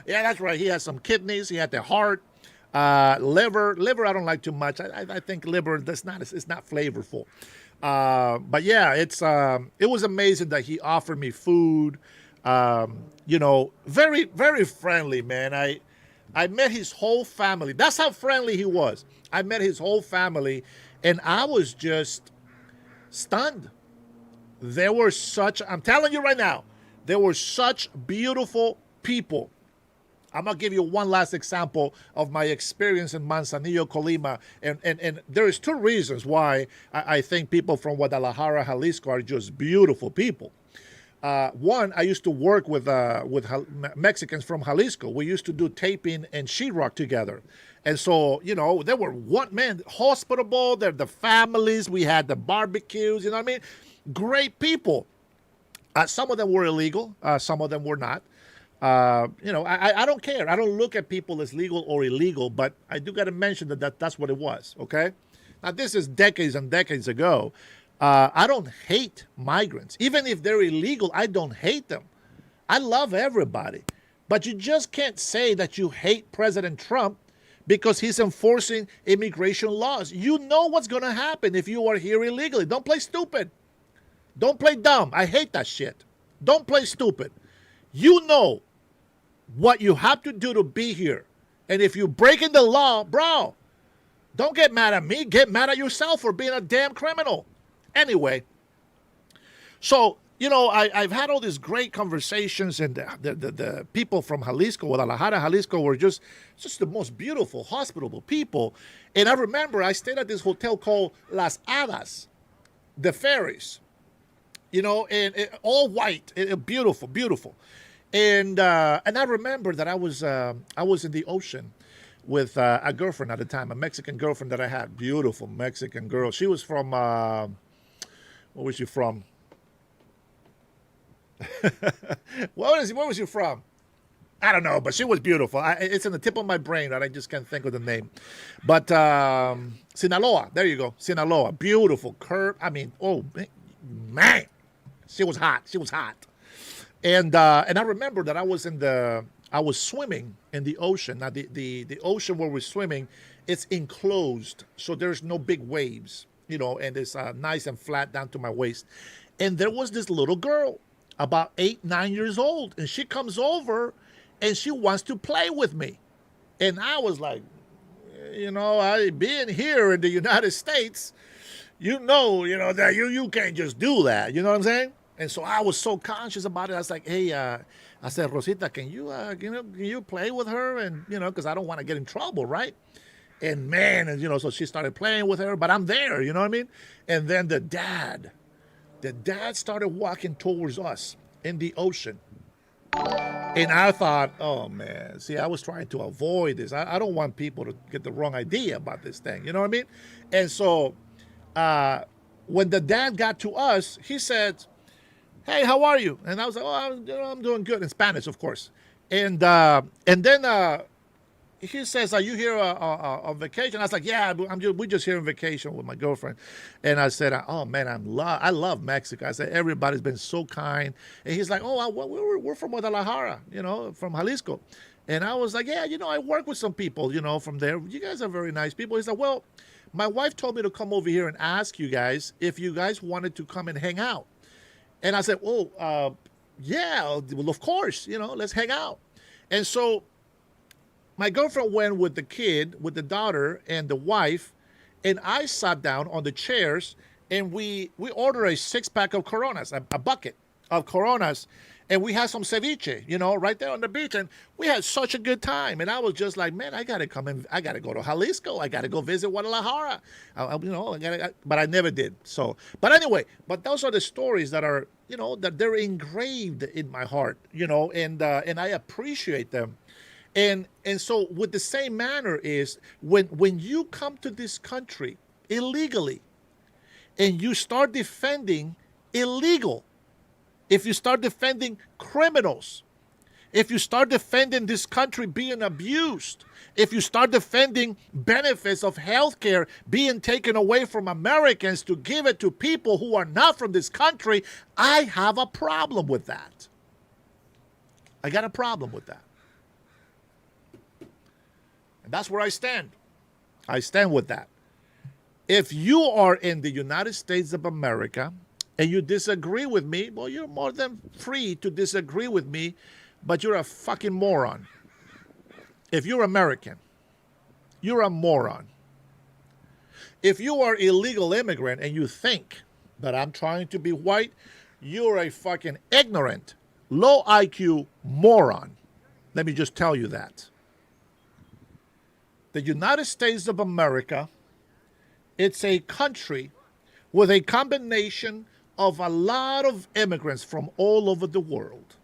Yeah, that's right. He has some kidneys. He had the heart, liver. Liver I don't like too much. I think liver, it's not flavorful. But yeah, it was amazing that he offered me food. Very, very friendly, man. I met his whole family. That's how friendly he was. I met his whole family, and I was just stunned. I'm telling you right now, there were such beautiful people. I'm going to give you one last example of my experience in Manzanillo, Colima. And there is two reasons why I think people from Guadalajara, Jalisco are just beautiful people. One, I used to work with Mexicans from Jalisco. We used to do taping and sheetrock together. And so, they were hospitable. They're the families. We had the barbecues, you know what I mean? Great people. Some of them were illegal. Some of them were not. I don't care. I don't look at people as legal or illegal, but I do got to mention that's what it was, okay? Now, this is decades and decades ago. I don't hate migrants. Even if they're illegal, I don't hate them. I love everybody. But you just can't say that you hate President Trump because he's enforcing immigration laws. You know what's going to happen if you are here illegally. Don't play stupid. Don't play dumb. I hate that shit. Don't play stupid. You know what you have to do to be here. And if you're breaking the law, bro, don't get mad at me. Get mad at yourself for being a damn criminal. Anyway, so, I've had all these great conversations, and the people from Jalisco, Guadalajara, Jalisco, were just the most beautiful, hospitable people. And I remember I stayed at this hotel called Las Hadas, the Ferries, and all white, beautiful, beautiful. And I remember that I was in the ocean with a girlfriend at the time, a Mexican girlfriend that I had, beautiful Mexican girl. She was from, where was she from? Where was she from? I don't know, but she was beautiful. It's in the tip of my brain that I just can't think of the name. But Sinaloa, there you go, Sinaloa, beautiful curve. I mean, oh man, she was hot. She was hot. And I remember that I was swimming in the ocean. Now the ocean where we're swimming, it's enclosed, so there's no big waves, and it's nice and flat down to my waist. And there was this little girl, about 8, 9 years old, and she comes over and she wants to play with me. And I was like, I being here in the United States, that you can't just do that. You know what I'm saying? And so I was so conscious about it. I was like, hey, I said, Rosita, can you play with her? And, because I don't want to get in trouble, right? And man, so she started playing with her, but I'm there, you know what I mean? And then the dad started walking towards us in the ocean. And I thought, oh man, see, I was trying to avoid this. I don't want people to get the wrong idea about this thing, you know what I mean? And so when the dad got to us, he said, hey, how are you? And I was like, oh, I'm doing good, in Spanish, of course. And then he says, "Are you here on vacation?" I was like, "Yeah, we're just here on vacation with my girlfriend." And I said, "Oh man, I love Mexico." I said, "Everybody's been so kind." And he's like, "Oh, we're from Guadalajara, from Jalisco." And I was like, "Yeah, I work with some people, from there. You guys are very nice people." He's like, "Well, my wife told me to come over here and ask you guys if you guys wanted to come and hang out." And I said, "Oh, yeah, well, of course, let's hang out." And so my girlfriend went with the kid, with the daughter and the wife, and I sat down on the chairs, and we ordered a 6-pack of Coronas, a bucket of Coronas, and we had some ceviche, right there on the beach, and we had such a good time. And I was just like, man, I gotta go to Jalisco, I gotta go visit Guadalajara, but I never did. So, but anyway, those are the stories that are, that they're engraved in my heart, and I appreciate them. And so with the same manner is when you come to this country illegally and you start defending illegal, if you start defending criminals, if you start defending this country being abused, if you start defending benefits of healthcare being taken away from Americans to give it to people who are not from this country, I have a problem with that. I got a problem with that. And that's where I stand. I stand with that. If you are in the United States of America and you disagree with me, well, you're more than free to disagree with me, but you're a fucking moron. If you're American, you're a moron. If you are illegal immigrant and you think that I'm trying to be white, you're a fucking ignorant, low IQ moron. Let me just tell you that. The United States of America, it's a country with a combination of a lot of immigrants from all over the world.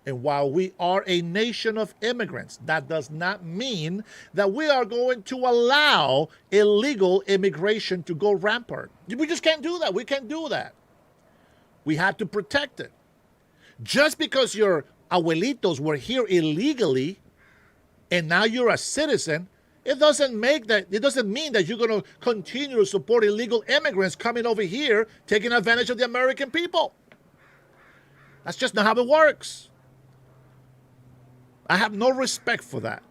And while we are a nation of immigrants, that does not mean that we are going to allow illegal immigration to go rampant. We just can't do that. We can't do that. We have to protect it. Just because your abuelitos were here illegally and now you're a citizen, it doesn't mean that you're going to continue to support illegal immigrants coming over here, taking advantage of the American people. That's just not how it works. I have no respect for that.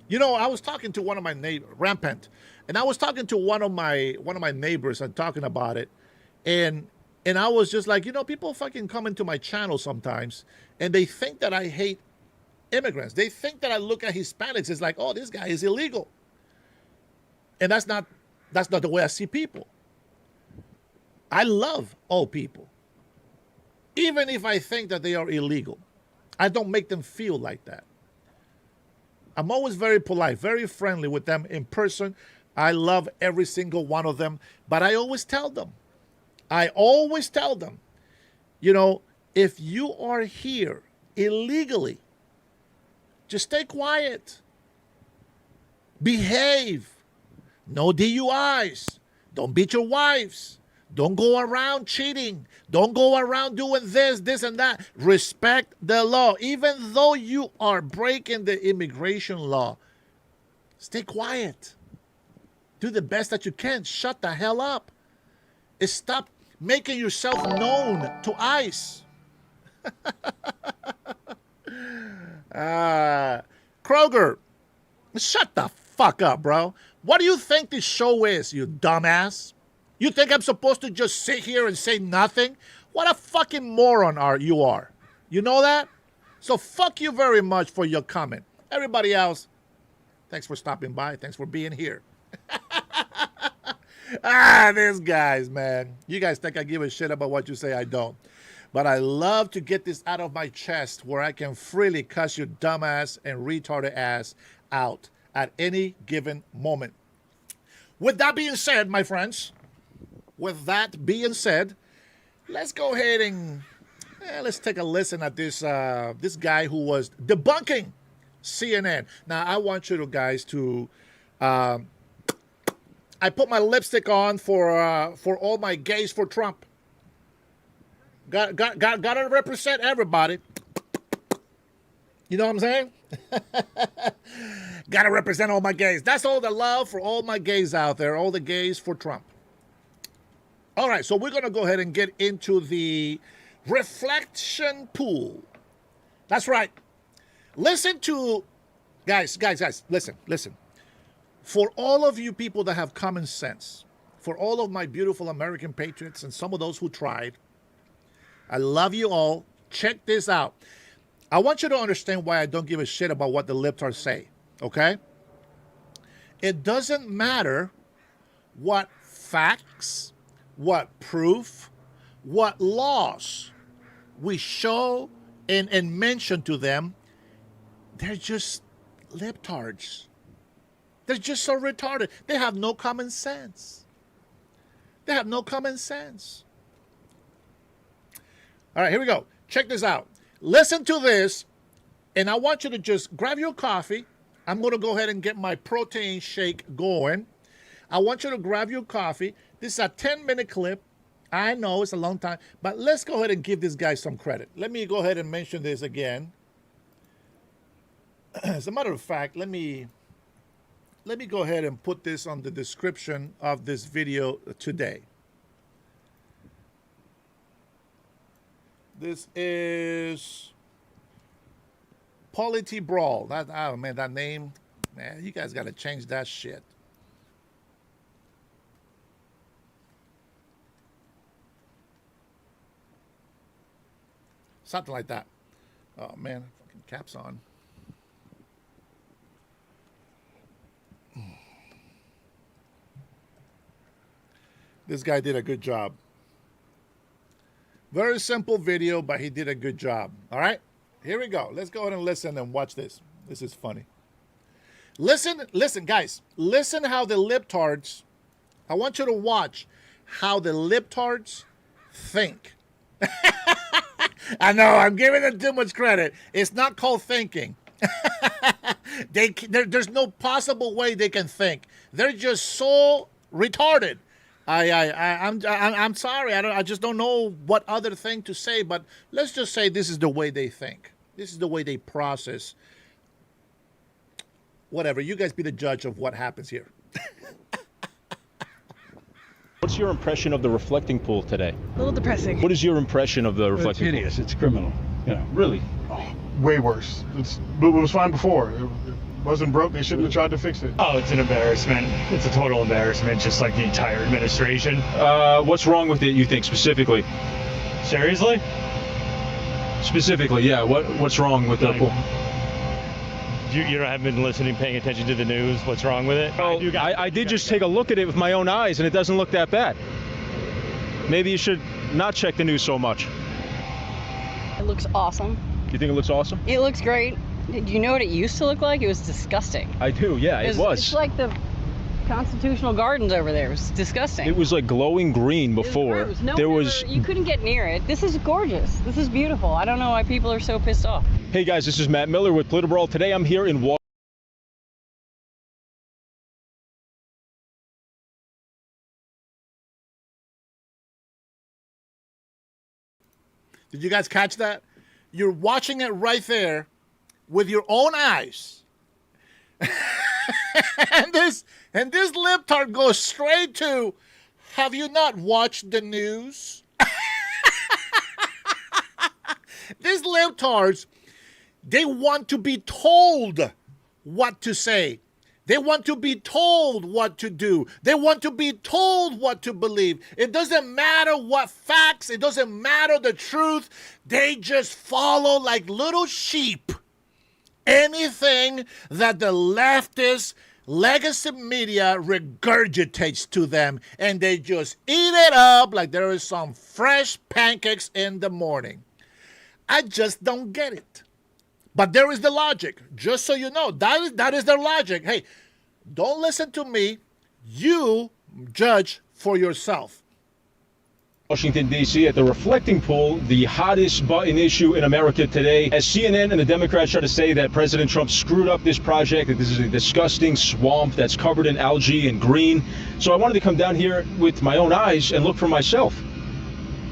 I was talking to one of my neighbors, Rampant, and I was talking to one of my neighbors and talking about it, and I was just like, people fucking come into my channel sometimes, and they think that I hate immigrants. They think that I look at Hispanics as like, oh, this guy is illegal. And that's not the way I see people. I love all people. Even if I think that they are illegal, I don't make them feel like that. I'm always very polite, very friendly with them in person. I love every single one of them, but I always tell them, if you are here illegally, just stay quiet. Behave. No DUIs. Don't beat your wives. Don't go around cheating. Don't go around doing this and that. Respect the law. Even though you are breaking the immigration law, stay quiet. Do the best that you can. Shut the hell up. Stop making yourself known to ICE. Kroger, shut the fuck up, bro. What do you think this show is, you dumbass? You think I'm supposed to just sit here and say nothing? What a fucking moron you are. You know that? So fuck you very much for your comment. Everybody else, thanks for stopping by. Thanks for being here. These guys, man. You guys think I give a shit about what you say? I don't. But I love to get this out of my chest where I can freely cuss your dumbass and retarded ass out at any given moment. With that being said, my friends, let's go ahead and let's take a listen at this guy who was debunking CNN. Now, I want you guys to... I put my lipstick on for all my gays for Trump. Gotta represent everybody. You know what I'm saying? Gotta represent all my gays. That's all the love for all my gays out there, all the gays for Trump. All right, so we're going to go ahead and get into the reflection pool. That's right. Listen to, guys, listen. For all of you people that have common sense, for all of my beautiful American patriots and some of those who tried, I love you all. Check this out. I want you to understand why I don't give a shit about what the libtards say, okay? It doesn't matter what facts, what proof, what laws we show and mention to them. They're just libtards. They're just so retarded. They have no common sense. They have no common sense. All right, here we go. Check this out. Listen to this, and I want you to just grab your coffee. I'm going to go ahead and get my protein shake going. I want you to grab your coffee. This is a 10-minute clip. I know it's a long time, but let's go ahead and give this guy some credit. Let me go ahead and mention this again. As a matter of fact, let me go ahead and put this on the description of this video today. This is politibrawl. Oh man, that name, man, you guys got to change that shit. Something like that. Oh man, fucking caps on. This guy did a good job. Very simple video, but he did a good job. All right, here we go. Let's go ahead and listen and watch this. This is funny. Listen, guys. Listen how the libtards, I want you to watch how the libtards think. I know, I'm giving them too much credit. It's not called thinking. There's no possible way they can think. They're just so retarded. I'm sorry. I just don't know what other thing to say. But let's just say this is the way they think. This is the way they process. Whatever. You guys be the judge of what happens here. What's your impression of the reflecting pool today? A little depressing. What is your impression of the reflecting It's hideous. It's criminal. You know. Really? Oh, way worse. But it was fine before. It wasn't broke. They shouldn't have tried to fix it. Oh, it's an embarrassment. It's a total embarrassment, just like the entire administration. What's wrong with it, you think, specifically? Seriously? Specifically, yeah. What's wrong with the pool? You haven't been listening, paying attention to the news. What's wrong with it? Well, I did just take a look at it with my own eyes, and it doesn't look that bad. Maybe you should not check the news so much. It looks awesome. You think it looks awesome? It looks great. Did you know what it used to look like? It was disgusting. I do, yeah, it was. It's like the Constitutional Gardens over there. It was disgusting. It was like glowing green before. It was you couldn't get near it. This is gorgeous. This is beautiful. I don't know why people are so pissed off. Hey guys, this is Matt Miller with politibrawl. Today I'm here in Washington. Did you guys catch that? You're watching it right there with your own eyes. and this libtard goes straight to, have you not watched the news? These libtards, they want to be told what to say. They want to be told what to do. They want to be told what to believe. It doesn't matter what facts. It doesn't matter the truth. They just follow like little sheep anything that the leftist legacy media regurgitates to them, and they just eat it up like there is some fresh pancakes in the morning. I just don't get it. But there is the logic. Just so you know, that is their logic. Hey, don't listen to me. You judge for yourself. Washington, D.C. at the reflecting pool, the hottest button issue in America today. As CNN and the Democrats try to say that President Trump screwed up this project, that this is a disgusting swamp that's covered in algae and green. So I wanted to come down here with my own eyes and look for myself.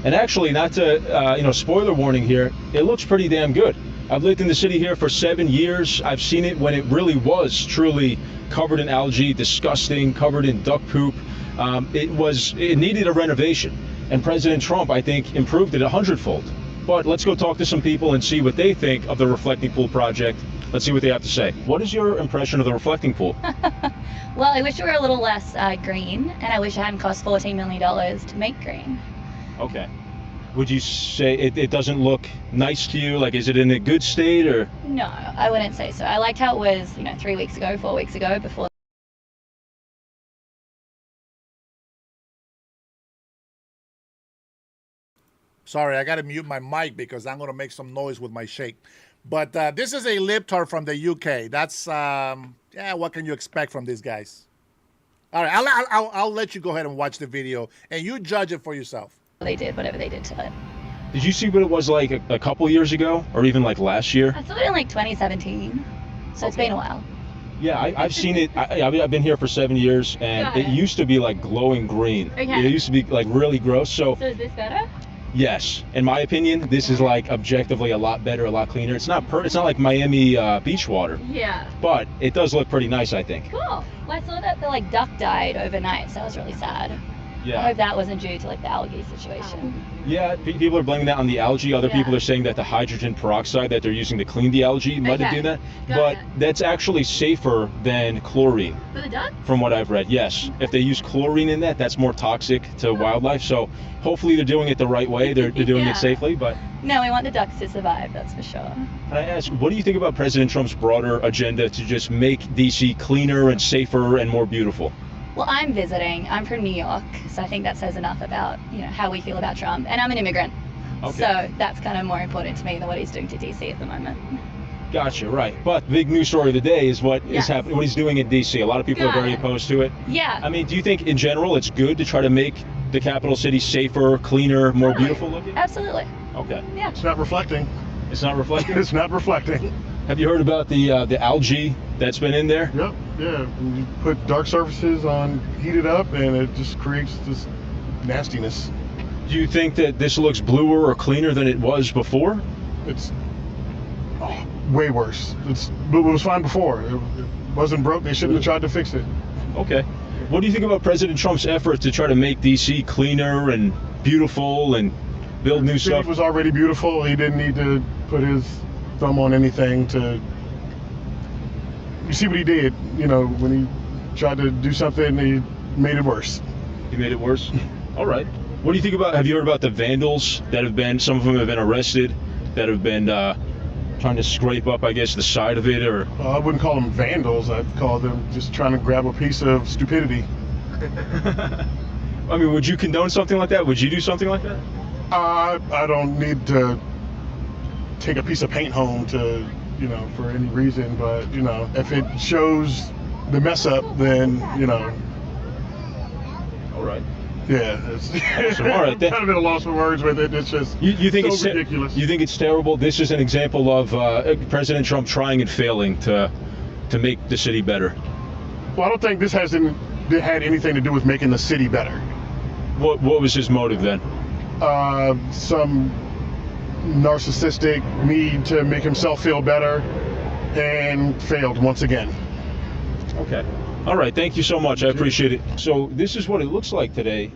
And actually, not to, spoiler warning here, it looks pretty damn good. I've lived in the city here for 7 years. I've seen it when it really was truly covered in algae, disgusting, covered in duck poop. It needed a renovation, and President Trump, I think, improved it 100-fold. But let's go talk to some people and see what they think of the reflecting pool project. Let's see what they have to say. What is your impression of the reflecting pool? Well, I wish it were a little less green, and I wish it hadn't cost $14 million to make green. Okay. Would you say it doesn't look nice to you? Like, is it in a good state, or? No, I wouldn't say so. I liked how it was, 3 weeks ago, 4 weeks ago, before. Sorry, I got to mute my mic because I'm going to make some noise with my shake. But this is a libtard from the UK. That's, what can you expect from these guys? All right, I'll let you go ahead and watch the video, and you judge it for yourself. They did whatever they did to it. Did you see what it was like a couple years ago, or even like last year? I saw it in 2017, so it's been a while. Yeah, I've seen it. I've been here for 7 years, and it used to be like glowing green. Okay. It used to be like really gross. So is this better? yes, in my opinion, this is like objectively a lot better, a lot cleaner. It's not it's not like Miami beach water, Yeah. but it does look pretty nice, I think. Cool. Well, I saw that the duck died overnight, so that was really sad. I Yeah. hope that wasn't due to the algae situation. Yeah, people are blaming that on the algae. Other Yeah. people are saying that the hydrogen peroxide that they're using to clean the algae might have Okay. done that. Got But it. that's actually safer than chlorine, For the duck? from what I've read. Yes, if they use chlorine in that, that's more toxic to wildlife. So hopefully they're doing it the right way. They're doing Yeah. it safely. But No, we want the ducks to survive, that's for sure. can I ask, what do you think about President Trump's broader agenda to just make DC cleaner and safer and more beautiful? Well, I'm visiting. I'm from New York, so I think that says enough about how we feel about Trump. And I'm an immigrant, Okay. so that's kind of more important to me than what he's doing to DC at the moment. Gotcha, right. But the big news story of the day is what is Yes. happening, what he's doing in DC. A lot of people are Got very it. opposed to it. Yeah. I mean, do you think in general it's good to try to make the capital city safer, cleaner, more Totally. beautiful looking? Absolutely. Okay. Yeah. It's not reflecting. It's not reflecting? It's not reflecting. Have you heard about the algae that's been in there? Yep. Yeah. You put dark surfaces on, heat it up, and it just creates this nastiness. Do you think that this looks bluer or cleaner than it was before? It's way worse. But it was fine before. It wasn't broke. They shouldn't have tried to fix it. Okay. What do you think about President Trump's effort to try to make DC cleaner and beautiful and build new The city stuff? was already beautiful. He didn't need to put his thumb on anything to. You see what he did, when he tried to do something, he made it worse. He made it worse? All right. What do you think about, have you heard about the vandals that have been, some of them have been arrested, that have been trying to scrape up, I guess, the side of it, or? I wouldn't call them vandals. I'd call them just trying to grab a piece of stupidity. I mean, would you condone something like that? Would you do something like that? I don't need to take a piece of paint home to, for any reason, but, if it shows the mess up, then, All right. yeah. It's, Awesome. All right, then. kind of at a loss for words with it. It's just You think so it's ridiculous. You think it's terrible? This is an example of President Trump trying and failing to make the city better. Well, I don't think this had anything to do with making the city better. What was his motive then? Some narcissistic need to make himself feel better, and failed once again. Okay. All right. Thank you so much. I appreciate it. So this is what it looks like today.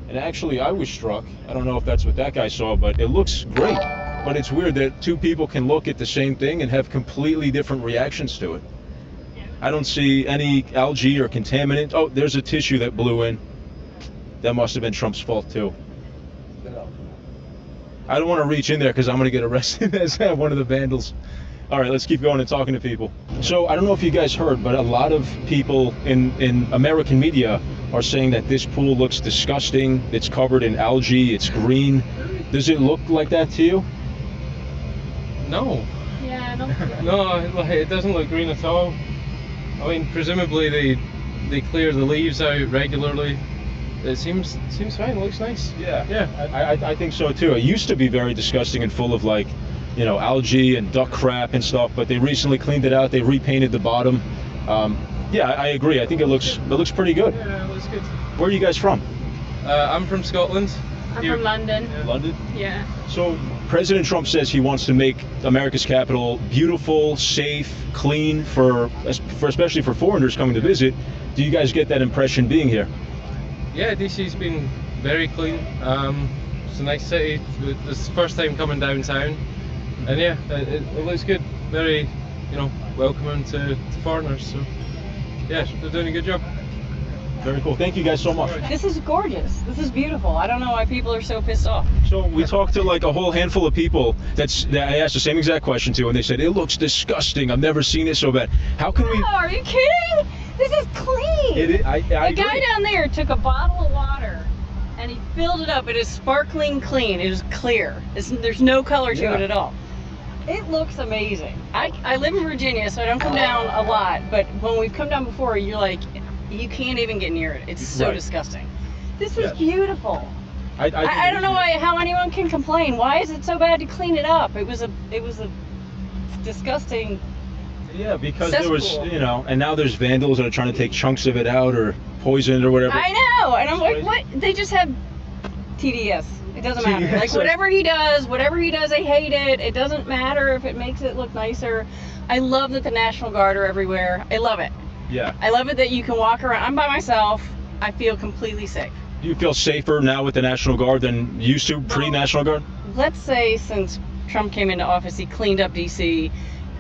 And actually, I was struck. I don't know if that's what that guy saw, but it looks great. But it's weird that two people can look at the same thing and have completely different reactions to it. I don't see any algae or contaminant. Oh, there's a tissue that blew in. That must have been Trump's fault too. I don't want to reach in there because I'm going to get arrested as one of the vandals. All right, let's keep going and talking to people. So I don't know if you guys heard, but a lot of people in American media are saying that this pool looks disgusting. It's covered in algae. It's green. Does it look like that to you? No. Yeah, No, it doesn't look green at all. I mean, presumably they clear the leaves out regularly. It seems fine. It looks nice. Yeah. I think so too. It used to be very disgusting and full of algae and duck crap and stuff, but they recently cleaned it out. They repainted the bottom. Yeah, I agree. I think it looks pretty good. Yeah, it looks good. Where are you guys from? I'm from Scotland. I'm Here- from London. London? Yeah. So President Trump says he wants to make America's capital beautiful, safe, clean for especially for foreigners coming to visit. Do you guys get that impression being here? Yeah, DC's been very clean. It's a nice city. This is the first time coming downtown, and yeah, it looks good. Very, welcoming to foreigners. So yeah, they're doing a good job. Very cool. Thank you guys so much. This is gorgeous. This is beautiful. I don't know why people are so pissed off. So we talked to like a whole handful of people that I asked the same exact question to, and they said it looks disgusting. I've never seen it so bad. How can we? Oh, are you kidding? This is clean. I The agree. guy down there took a bottle of water and he filled it up. It is sparkling clean. It is clear. There's no color to it at all. It looks amazing. I live in Virginia, so I don't come down a lot. But when we've come down before, you're like, you can't even get near it. It's so Right. disgusting. This is Yes. beautiful. I I don't know how anyone can complain. Why is it so bad to clean it up? It was a disgusting. Yeah, because there was, Cesspool. and now there's vandals that are trying to take chunks of it out or poison it or whatever. I know, and I'm like, Right. what? They just have TDS. It doesn't matter. TDS. Like whatever he does, I hate it. It doesn't matter if it makes it look nicer. I love that the National Guard are everywhere. I love it. Yeah. I love it that you can walk around. I'm by myself. I feel completely safe. Do you feel safer now with the National Guard than you used to pre-National Guard? Let's say since Trump came into office, he cleaned up DC,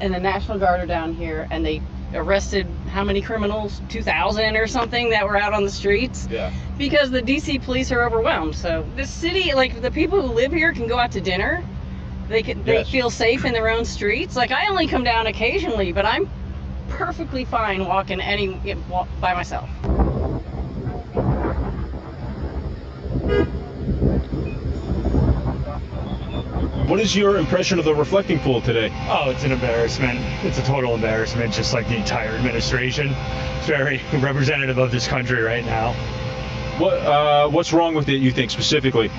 and the National Guard are down here, and they arrested how many criminals? 2,000 or something that were out on the streets. Yeah. Because the DC police are overwhelmed. So this city, like the people who live here, can go out to dinner. They Yes. feel safe in their own streets. Like I only come down occasionally, but I'm perfectly fine walking by myself. What is your impression of the reflecting pool today? Oh, it's an embarrassment. It's a total embarrassment, just like the entire administration. It's very representative of this country right now. What's wrong with it, you think, specifically?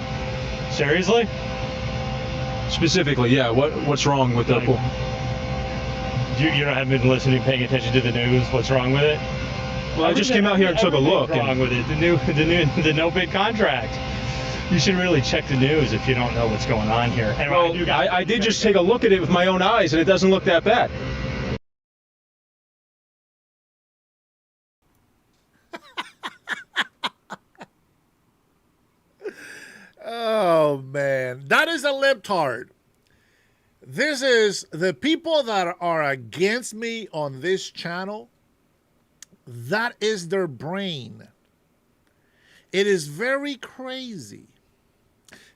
Seriously? Specifically, yeah. What's wrong with the Like, pool? You haven't been listening, paying attention to the news. What's wrong with it? Well, I just came out here and took a look. What's wrong with it? The no bid contract. You should really check the news if you don't know what's going on here. And Well, I did just take a look at it with my own eyes, and it doesn't look that bad. Oh man, that is a libtard. This is the people that are against me on this channel. That is their brain. It is very crazy.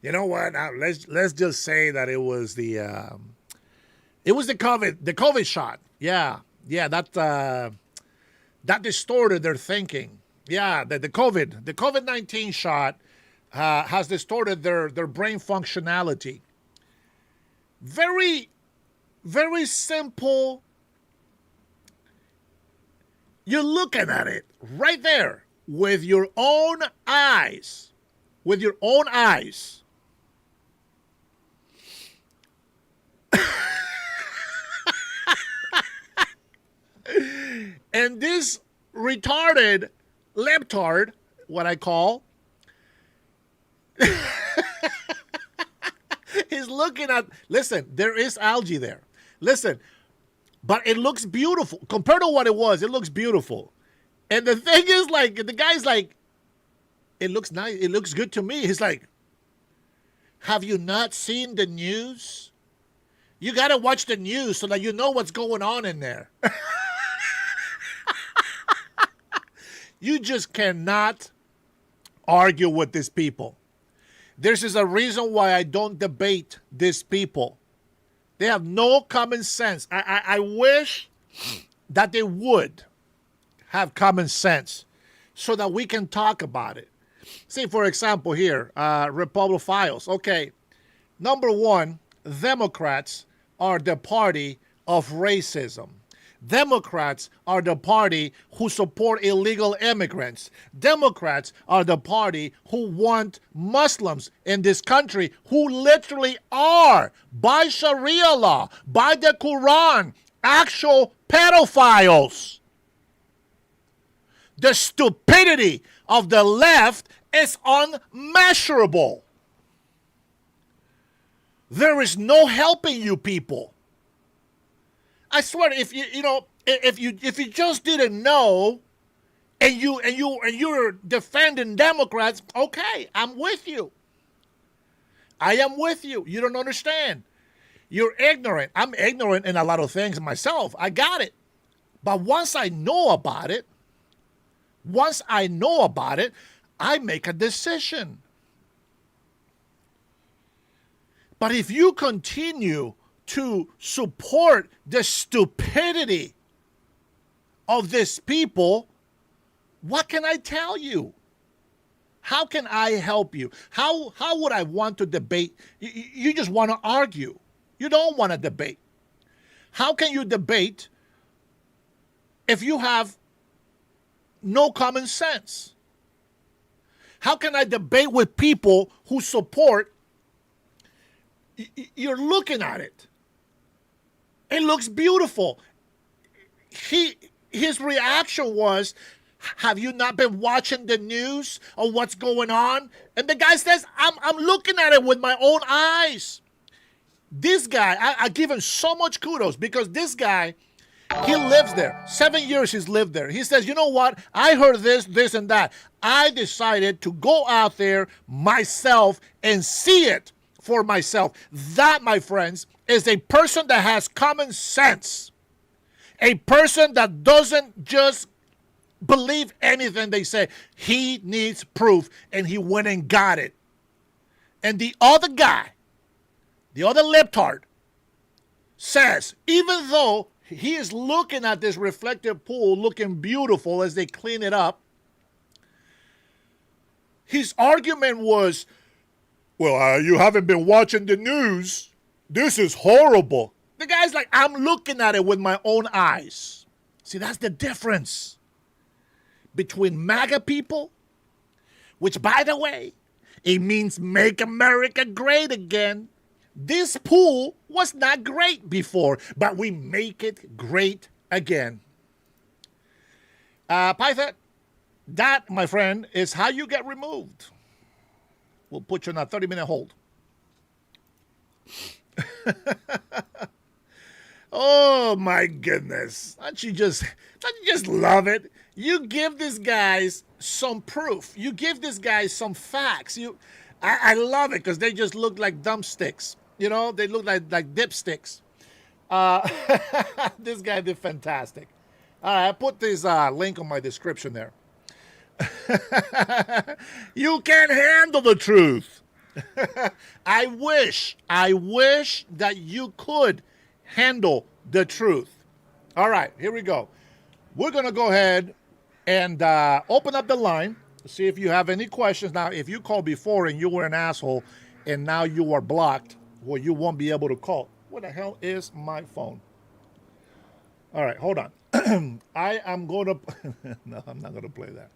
You know what? Now, let's just say that it was the COVID shot. Yeah, that distorted their thinking. Yeah, the COVID-19 shot has distorted their brain functionality. Very, very simple. You're looking at it right there with your own eyes. With your own eyes. And this retarded leptard, what I call, is looking at, listen, there is algae there. Listen, but it looks beautiful. Compared to what it was, it looks beautiful. And the thing is, like, the guy's like, it looks nice. It looks good to me. He's like, have you not seen the news? You got to watch the news so that you know what's going on in there. You just cannot argue with these people. This is a reason why I don't debate these people. They have no common sense. I wish that they would have common sense so that we can talk about it. See, for example, here, Republiphiles. Okay, number one, Democrats are the party of racism. Democrats are the party who support illegal immigrants. Democrats are the party who want Muslims in this country who literally are, by Sharia law, by the Quran, actual pedophiles. The stupidity of the left is unmeasurable. There is no helping you people. I swear, if you just didn't know, and you're defending Democrats, okay, I'm with you. I am with you. You don't understand. You're ignorant. I'm ignorant in a lot of things myself. I got it. But once I know about it, I make a decision. But if you continue to support the stupidity of these people, what can I tell you? How can I help you? How would I want to debate? You just want to argue. You don't want to debate. How can you debate if you have no common sense? How can I debate with people who support? You're looking at it. It looks beautiful. His reaction was, have you not been watching the news of what's going on? And the guy says, I'm looking at it with my own eyes. This guy, I give him so much kudos because this guy, he lives there. 7 years he's lived there. He says, you know what? I heard this, and that. I decided to go out there myself and see it for myself. That, my friends, is a person that has common sense. A person that doesn't just believe anything they say. He needs proof, and he went and got it. And the other guy, the other libtard, says, even though he is looking at this reflective pool looking beautiful as they clean it up, his argument was, well, you haven't been watching the news. This is horrible. The guy's like, I'm looking at it with my own eyes. See, that's the difference between MAGA people, which, by the way, it means make America great again. This pool was not great before, but we make it great again. Python, that, my friend, is how you get removed. We'll put you on a 30-minute hold. Oh, my goodness. Don't you just love it? You give these guys some proof. You give these guys some facts. I love it because they just look like dumb sticks. You know, they look like dipsticks. This guy did fantastic. All right, I put this link on my description there. You can't handle the truth. I wish that you could handle the truth. All right, here we go. We're going to go ahead and open up the line to see if you have any questions. Now, if you called before and you were an asshole and now you are blocked, well, you won't be able to call. Where the hell is my phone? All right, hold on. I am going to... No, I'm not going to play that.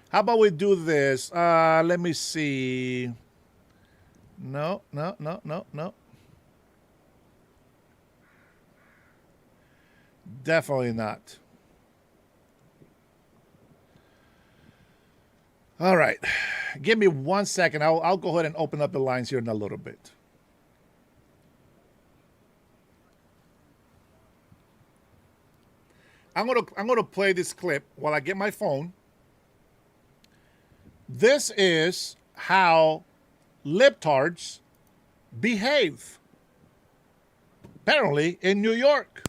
How about we do this? Let me see. No. Definitely not. All right. Give me 1 second. I'll go ahead and open up the lines here in a little bit. I'm gonna play this clip while I get my phone. This is how libtards behave. Apparently in New York.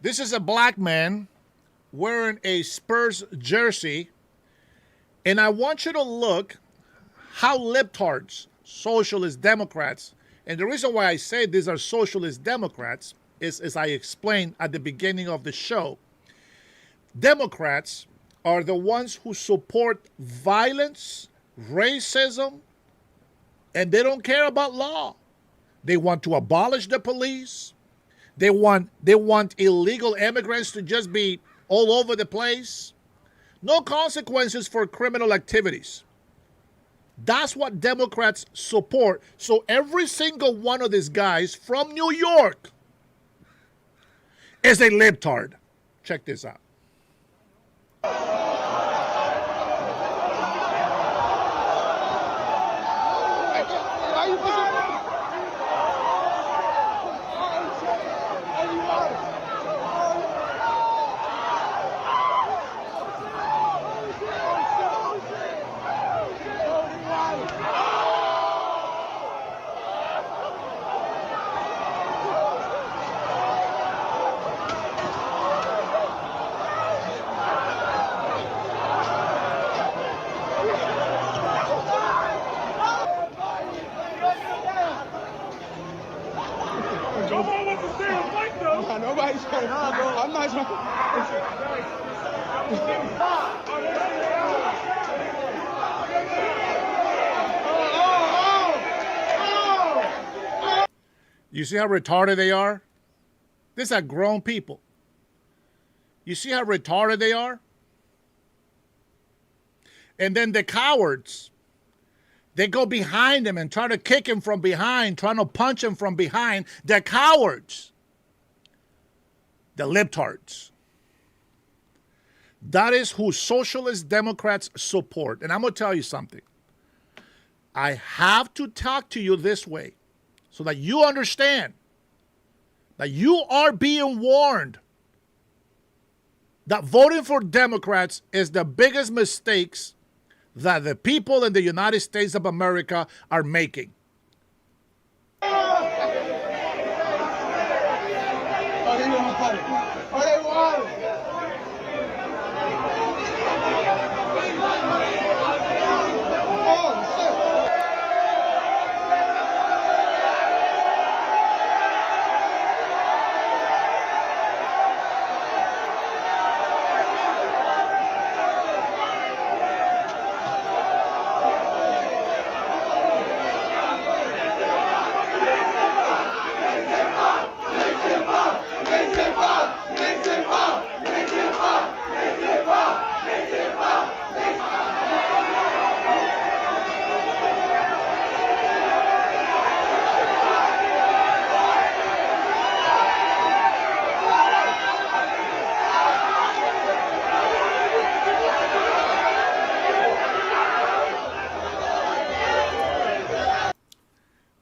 This is a black man wearing a Spurs jersey, and I want you to look how libtards, socialist Democrats, and the reason why I say these are socialist Democrats is, as I explained at the beginning of the show, Democrats are the ones who support violence, racism, and they don't care about law. They want to abolish the police. They want illegal immigrants to just be all over the place. No consequences for criminal activities. That's what Democrats support. So every single one of these guys from New York is a libtard. Check this out. on with the stand fight, though. Nah, nobody's trying to. I'm not You see how retarded they are? These are grown people. You see how retarded they are? And then the cowards, they go behind him and try to kick him from behind, trying to punch him from behind. They're cowards. The libtards. That is who socialist Democrats support. And I'm going to tell you something. I have to talk to you this way so that you understand that you are being warned that voting for Democrats is the biggest mistakes that the people in the United States of America are making.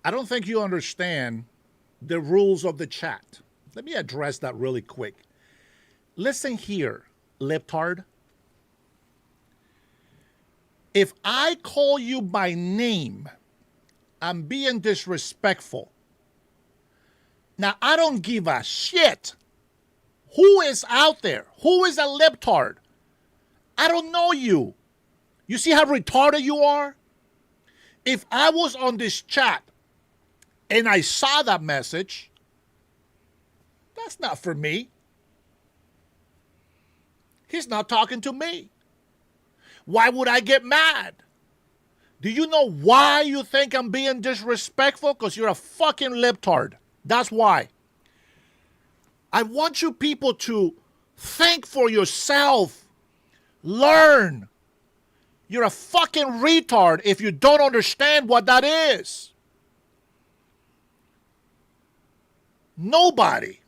I don't think you understand the rules of the chat. Let me address that really quick. Listen here, libtard. If I call you by name, I'm being disrespectful. Now, I don't give a shit who is out there, who is a libtard. I don't know you. You see how retarded you are? If I was on this chat and I saw that message, that's not for me. He's not talking to me. Why would I get mad? Do you know why you think I'm being disrespectful? Because you're a fucking libtard. That's why. I want you people to think for yourself. Learn. You're a fucking retard if you don't understand what that is. Nobody.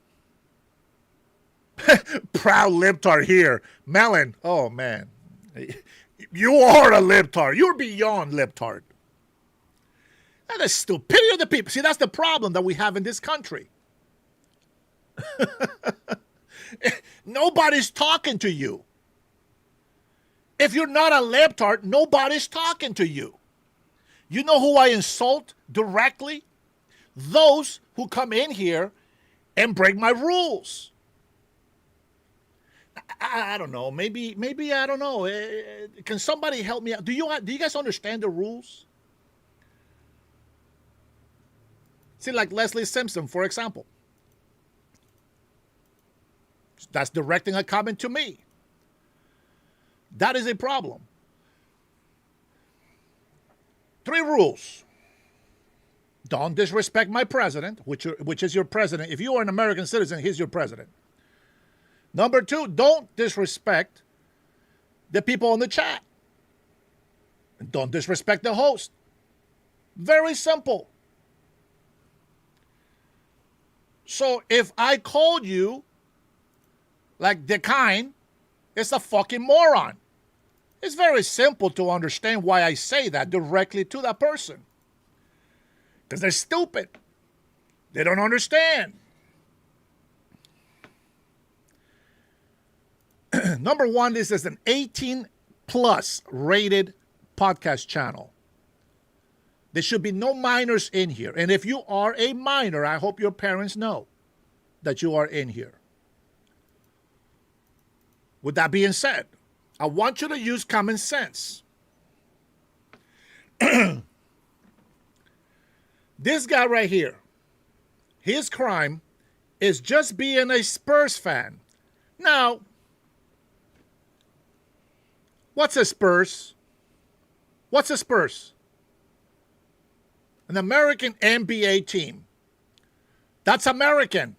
Proud libtard here. Melon. Oh, man. You are a libtard. You're beyond libtard. That is stupidity of the people. See, that's the problem that we have in this country. Nobody's talking to you. If you're not a libtard, nobody's talking to you. You know who I insult directly? Those who come in here and break my rules. I don't know. Maybe I don't know. Can somebody help me out? Do you guys understand the rules? See, like Leslie Simpson, for example. That's directing a comment to me. That is a problem. 3 rules. Don't disrespect my president, which is your president. If you are an American citizen, he's your president. Number 2, don't disrespect the people in the chat. And don't disrespect the host. Very simple. So if I called you like the kind, it's a fucking moron. It's very simple to understand why I say that directly to that person. Because they're stupid. They don't understand. Number 1, this is an 18 plus rated podcast channel. There should be no minors in here. And if you are a minor, I hope your parents know that you are in here. With that being said, I want you to use common sense. This guy right here, His crime is just being a Spurs fan. Now, what's a Spurs? What's a Spurs? An American NBA team. That's American.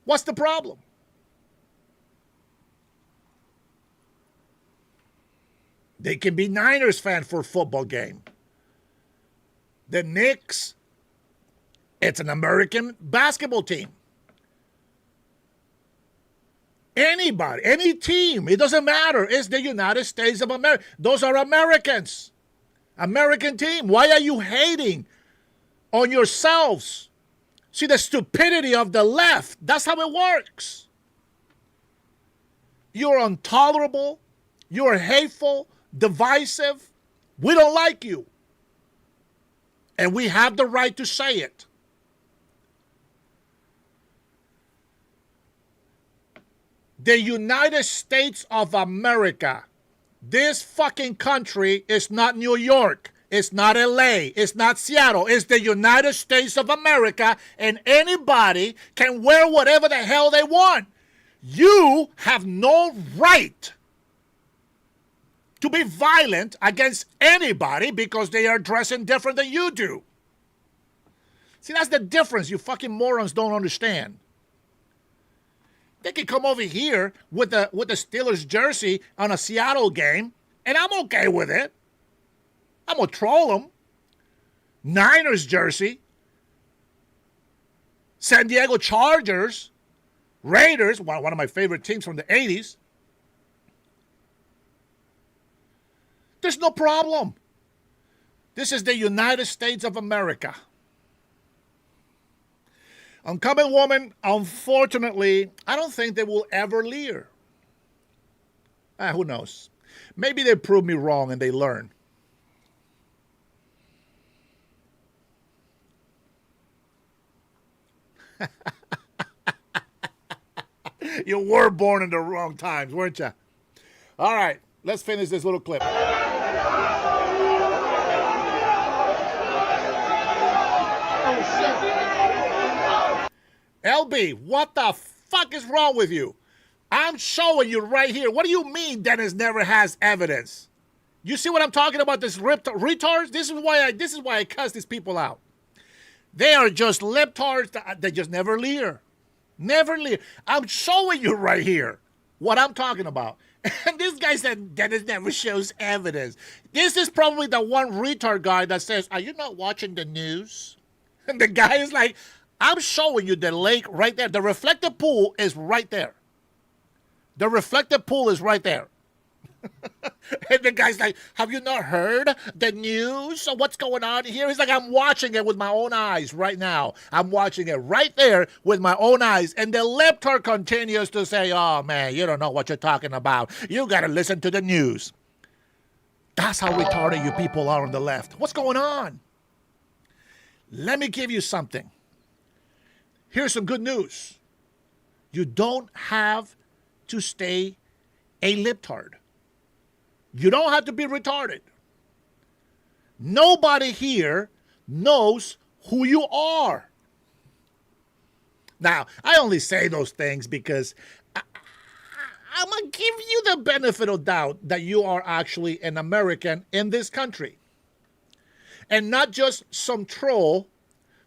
What's the problem? They can be Niners fan for a football game. The Knicks, it's an American basketball team. Anybody, any team, it doesn't matter. It's the United States of America. Those are Americans. American team. Why are you hating on yourselves? See the stupidity of the left. That's how it works. You're intolerable. You're hateful, divisive. We don't like you. And we have the right to say it. The United States of America. This fucking country is not New York. It's not LA. It's not Seattle. It's the United States of America, and anybody can wear whatever the hell they want. You have no right to be violent against anybody because they are dressing different than you do. See, that's the difference you fucking morons don't understand. They can come over here with the Steelers jersey on a Seattle game, and I'm okay with it. I'm going to troll them. Niners jersey, San Diego Chargers, Raiders, one of my favorite teams from the 80s. There's no problem. This is the United States of America. Uncommon woman, unfortunately, I don't think they will ever leer. Who knows? Maybe they prove me wrong and they learn. You were born in the wrong times, weren't you? All right, let's finish this little clip. LB, what the fuck is wrong with you? I'm showing you right here. What do you mean Dennis never has evidence? You see what I'm talking about, this retards? This is why I cuss these people out. They are just libtards that just never leer. Never leer. I'm showing you right here what I'm talking about. And this guy said Dennis never shows evidence. This is probably the one retard guy that says, are you not watching the news? And the guy is like, I'm showing you the lake right there. The reflective pool is right there. The reflective pool is right there. And the guy's like, have you not heard the news? So what's going on here? He's like, I'm watching it with my own eyes right now. I'm watching it right there with my own eyes. And the libtard continues to say, oh, man, you don't know what you're talking about. You got to listen to the news. That's how retarded you people are on the left. What's going on? Let me give you something. Here's some good news. You don't have to stay a libtard. You don't have to be retarded. Nobody here knows who you are. Now, I only say those things because I'm going to give you the benefit of doubt that you are actually an American in this country. And not just some troll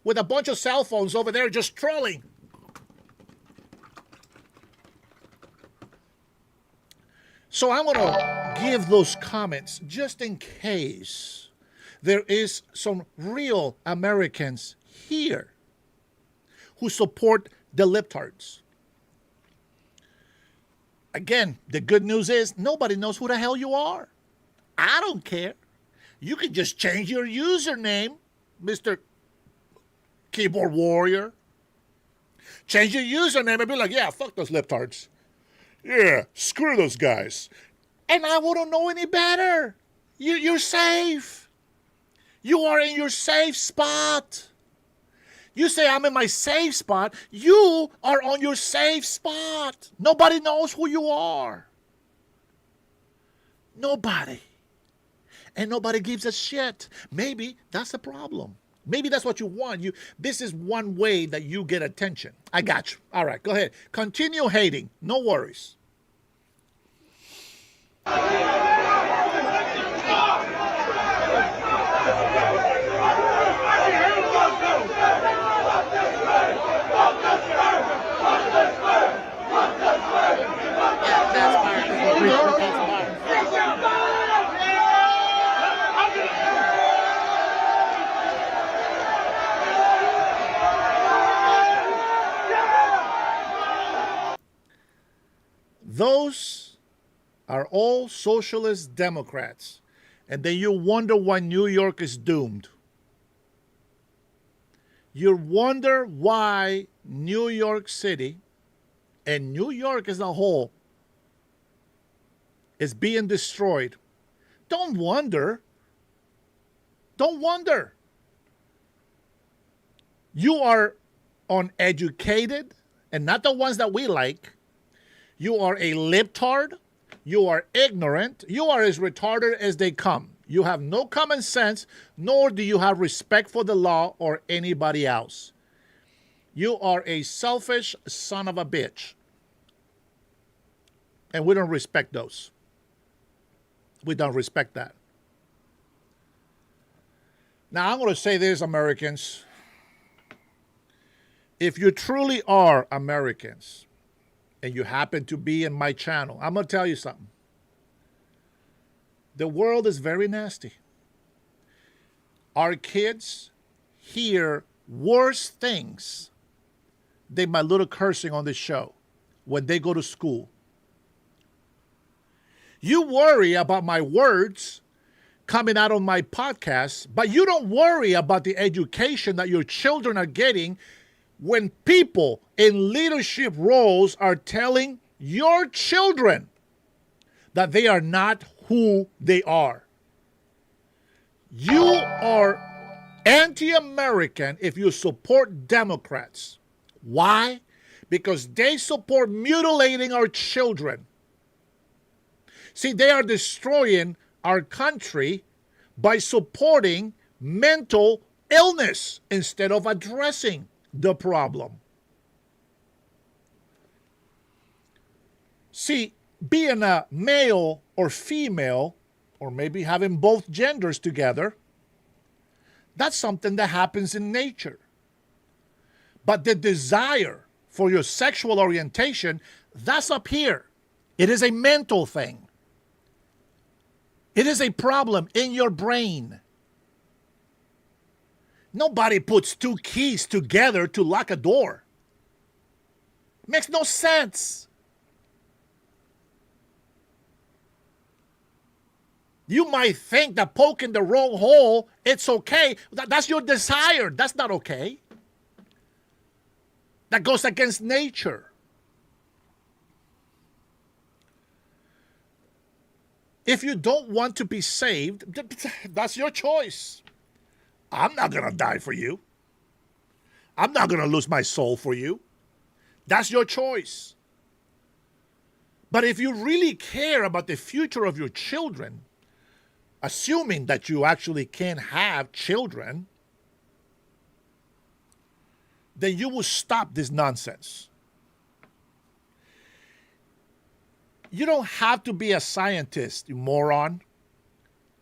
with a bunch of cell phones over there just trolling. So I'm going to give those comments just in case there is some real Americans here who support the libtards. Again, the good news is nobody knows who the hell you are. I don't care. You can just change your username, Mr. Keyboard Warrior. Change your username and be like, yeah, fuck those libtards. Yeah, screw those guys. And I wouldn't know any better. You're safe. You are in your safe spot. You say, I'm in my safe spot. You are on your safe spot. Nobody knows who you are. Nobody. And nobody gives a shit. Maybe that's the problem. Maybe that's what you want. This is one way that you get attention. I got you. All right, go ahead. Continue hating. No worries. Those are all socialist Democrats. And then you wonder why New York is doomed. You wonder why New York City and New York as a whole is being destroyed. Don't wonder. Don't wonder. You are uneducated, and not the ones that we like. You are a libtard. You are ignorant. You are as retarded as they come. You have no common sense, nor do you have respect for the law or anybody else. You are a selfish son of a bitch. And we don't respect those. We don't respect that. Now, I'm going to say this, Americans. If you truly are Americans, and you happen to be in my channel, I'm going to tell you something. The world is very nasty. Our kids hear worse things than my little cursing on this show when they go to school. You worry about my words coming out on my podcast, but you don't worry about the education that your children are getting when people in leadership roles are telling your children that they are not who they are. You are anti-American if you support Democrats. Why? Because they support mutilating our children. See, they are destroying our country by supporting mental illness instead of addressing the problem. See, being a male or female, or maybe having both genders together, that's something that happens in nature. But the desire for your sexual orientation, that's up here. It is a mental thing. It is a problem in your brain. Nobody puts two keys together to lock a door. It makes no sense. You might think that poking the wrong hole, it's okay. That's your desire. That's not okay. That goes against nature. If you don't want to be saved, that's your choice. I'm not going to die for you. I'm not going to lose my soul for you. That's your choice. But if you really care about the future of your children, assuming that you actually can have children, then you will stop this nonsense. You don't have to be a scientist, you moron.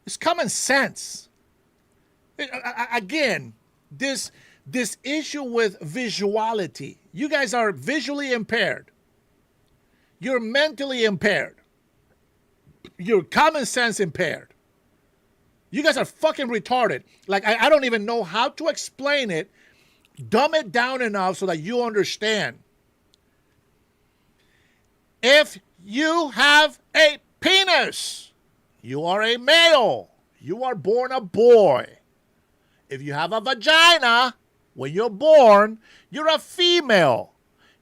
It's common sense. Again, this issue with visuality. You guys are visually impaired. You're mentally impaired. You're common sense impaired. You guys are fucking retarded. Like, I don't even know how to explain it. Dumb it down enough so that you understand. If you have a penis, you are a male. You are born a boy. If you have a vagina, when you're born, you're a female.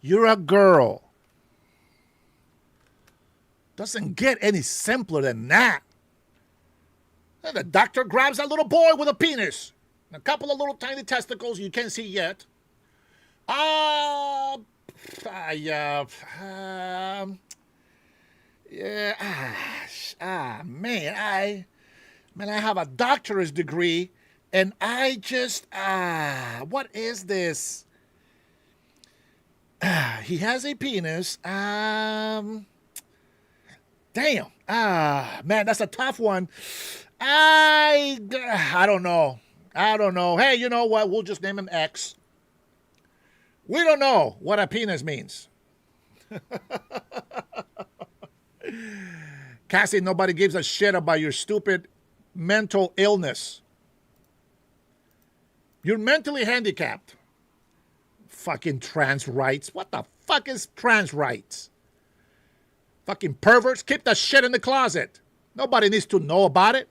You're a girl. Doesn't get any simpler than that. And the doctor grabs that little boy with a penis. And a couple of little tiny testicles you can't see yet. Man, I have a doctorate degree And I just, what is this? He has a penis. Damn. Man, that's a tough one. I don't know. I don't know. Hey, you know what? We'll just name him X. We don't know what a penis means. Cassie, nobody gives a shit about your stupid mental illness. You're mentally handicapped. Fucking trans rights. What the fuck is trans rights? Fucking perverts. Keep that shit in the closet. Nobody needs to know about it.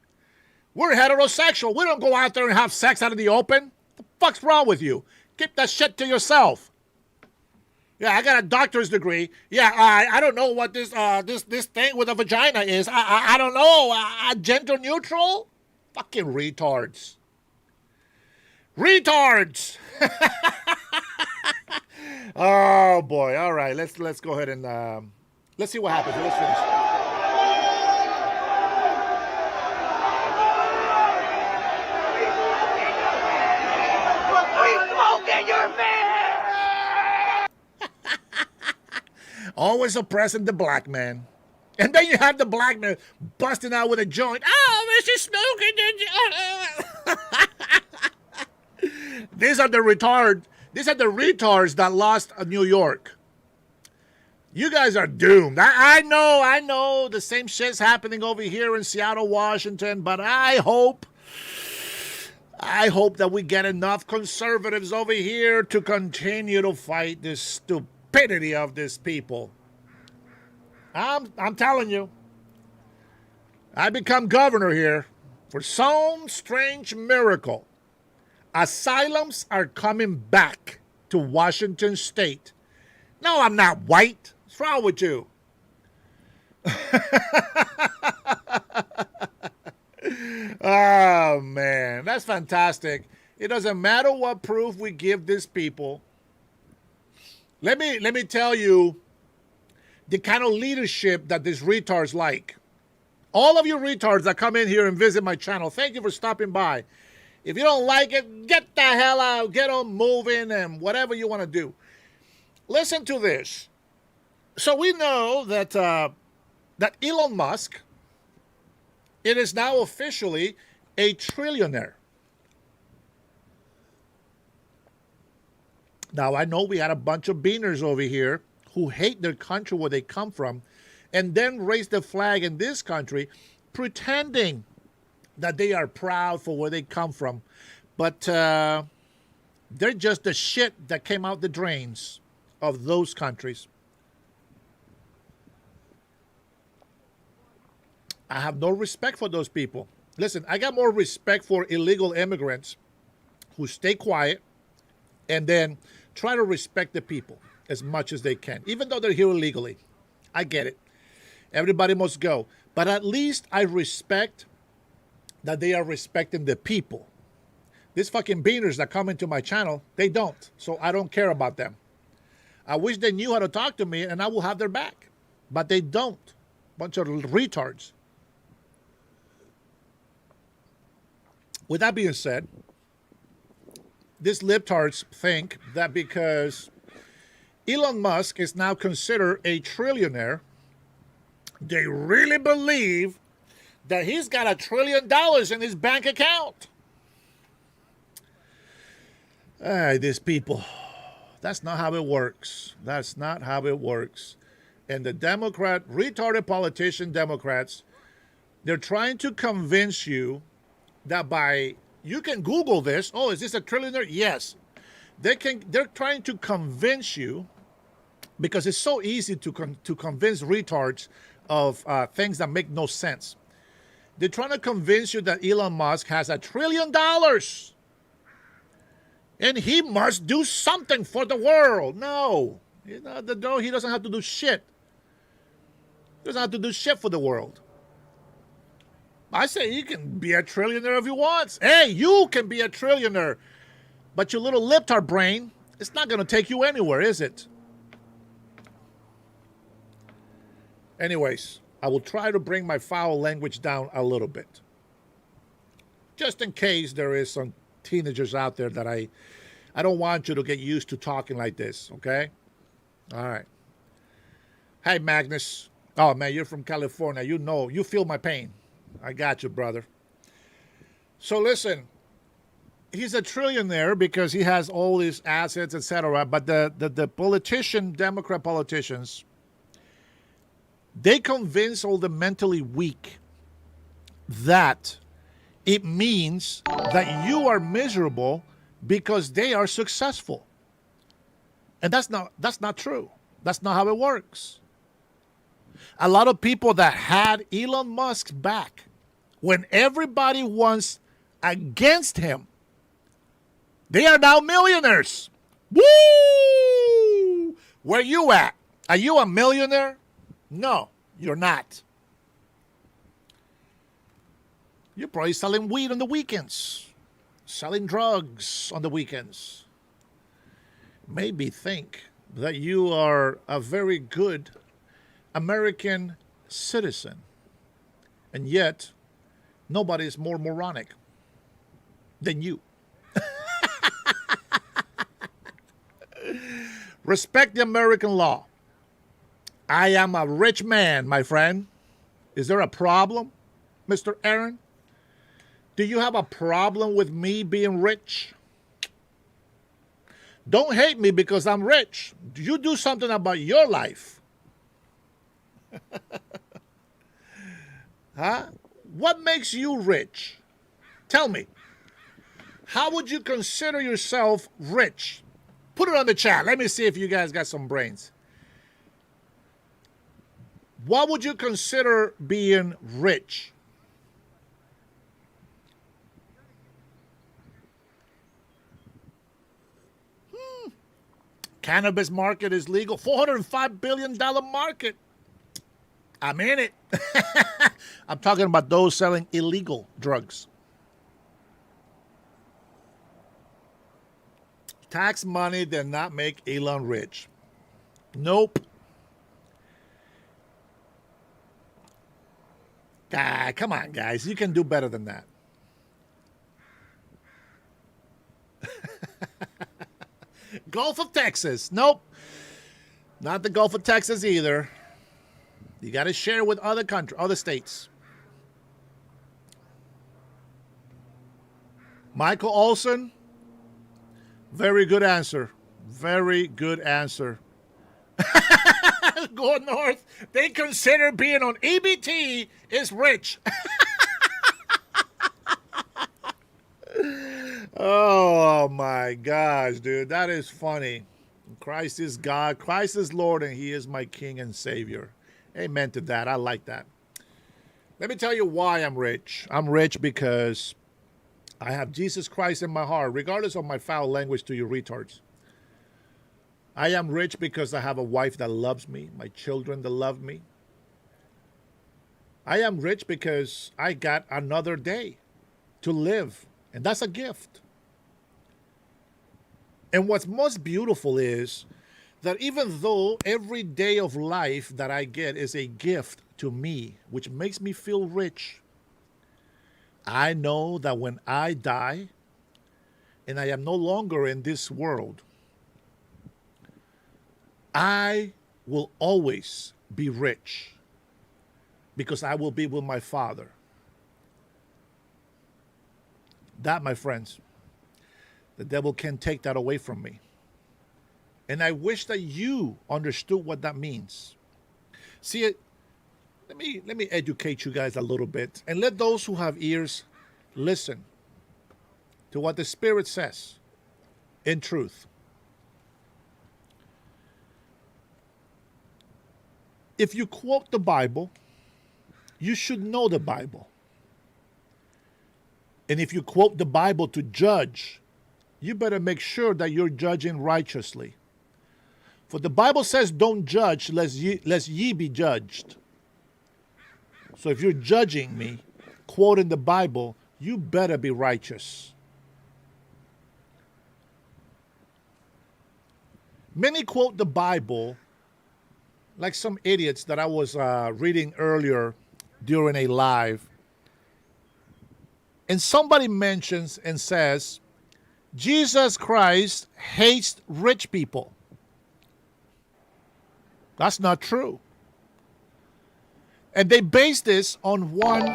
We're heterosexual. We don't go out there and have sex out in the open. What the fuck's wrong with you? Keep that shit to yourself. Yeah, I got a doctor's degree. Yeah, I don't know what this thing with a vagina is. I don't know. Gender neutral? Fucking retards. Retards. Oh boy. All right. Let's go ahead and let's see what happens. Let's finish. Always oppressing the black man. And then you have the black man busting out with a joint. Oh, she's smoking. These are the retards that lost New York. You guys are doomed. I know the same shit's happening over here in Seattle, Washington, but I hope that we get enough conservatives over here to continue to fight this stupidity of these people. I'm telling you, I become governor here for some strange miracle. Asylums are coming back to Washington State. No, I'm not white. What's wrong with you? Oh, man. That's fantastic. It doesn't matter what proof we give these people. Let me tell you the kind of leadership that these retards like. All of you retards that come in here and visit my channel, thank you for stopping by. If you don't like it, get the hell out, get on moving, and whatever you want to do. Listen to this. So we know that that Elon Musk, it is now officially a trillionaire. Now, I know we had a bunch of beaners over here who hate their country where they come from and then raise the flag in this country pretending that they are proud for where they come from. But they're just the shit that came out the drains of those countries. I have no respect for those people. Listen, I got more respect for illegal immigrants who stay quiet and then try to respect the people as much as they can, even though they're here illegally. I get it. Everybody must go. But at least I respect that they are respecting the people. These fucking beaners that come into my channel, they don't. So I don't care about them. I wish they knew how to talk to me and I will have their back. But they don't. Bunch of retards. With that being said, these libtards think that because Elon Musk is now considered a trillionaire, they really believe that he's got $1 trillion in his bank account. These people, that's not how it works. That's not how it works. And the retarded politician Democrats, they're trying to convince you that you can Google this. Oh, is this a trillionaire? Yes. They're trying to convince you, because it's so easy to convince retards of things that make no sense. They're trying to convince you that Elon Musk has $1 trillion and he must do something for the world. No, he doesn't have to do shit. He doesn't have to do shit for the world. I say he can be a trillionaire if he wants. Hey, you can be a trillionaire, but your little libtard brain, it's not going to take you anywhere, is it? Anyways, I will try to bring my foul language down a little bit. just in case there is some teenagers out there that I don't want you to get used to talking like this, okay? All right. Hey, Magnus. Oh, man, you're from California. You know, you feel my pain. I got you, brother. So listen, he's a trillionaire because he has all these assets, etc. But the Democrat politicians, they convince all the mentally weak that it means that you are miserable because they are successful. And that's not true. That's not how it works. A lot of people that had Elon Musk's back when everybody was against him, they are now millionaires. Woo! Where you at? Are you a millionaire? No, you're not. You're probably selling weed on the weekends, selling drugs on the weekends. Maybe think that you are a very good American citizen, and yet nobody is more moronic than you. Respect the American law. I am a rich man, my friend. Is there a problem, Mr. Aaron? Do you have a problem with me being rich? Don't hate me because I'm rich. You do something about your life. Huh? What makes you rich? Tell me. How would you consider yourself rich? Put it on the chat. Let me see if you guys got some brains. What would you consider being rich? Cannabis market is legal. $405 billion market. I'm in it. I'm talking about those selling illegal drugs. Tax money did not make Elon rich. Nope. Come on, guys. You can do better than that. Gulf of Texas. Nope. Not the Gulf of Texas either. You got to share with other other states. Michael Olson. Very good answer. Very good answer. Go north. They consider being on EBT is rich. Oh my gosh, dude. That is funny. Christ is God. Christ is Lord, and he is my King and Savior. Amen to that. I like that. Let me tell you why I'm rich. I'm rich because I have Jesus Christ in my heart, regardless of my foul language to you retards. I am rich because I have a wife that loves me, my children that love me. I am rich because I got another day to live, and that's a gift. And what's most beautiful is that even though every day of life that I get is a gift to me, which makes me feel rich, I know that when I die and I am no longer in this world, I will always be rich because I will be with my Father. That, my friends, the devil can't take that away from me. And I wish that you understood what that means. See, let me educate you guys a little bit, and let those who have ears listen to what the Spirit says in truth. If you quote the Bible, you should know the Bible. And if you quote the Bible to judge, you better make sure that you're judging righteously. For the Bible says, don't judge lest ye be judged. So if you're judging me, quoting the Bible, you better be righteous. Many quote the Bible like some idiots that I was reading earlier during a live. and somebody mentions and says, Jesus Christ hates rich people. That's not true. And they base this on one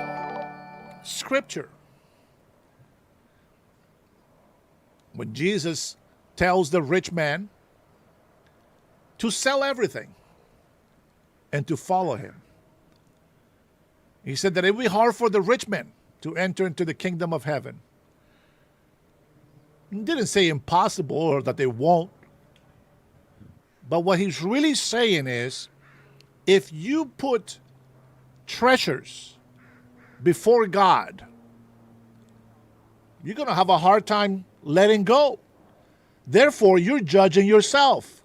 scripture. When Jesus tells the rich man to sell everything and to follow him. He said that it would be hard for the rich man to enter into the kingdom of heaven. He didn't say impossible or that they won't. But what he's really saying is, if you put treasures before God, you're going to have a hard time letting go. Therefore, you're judging yourself.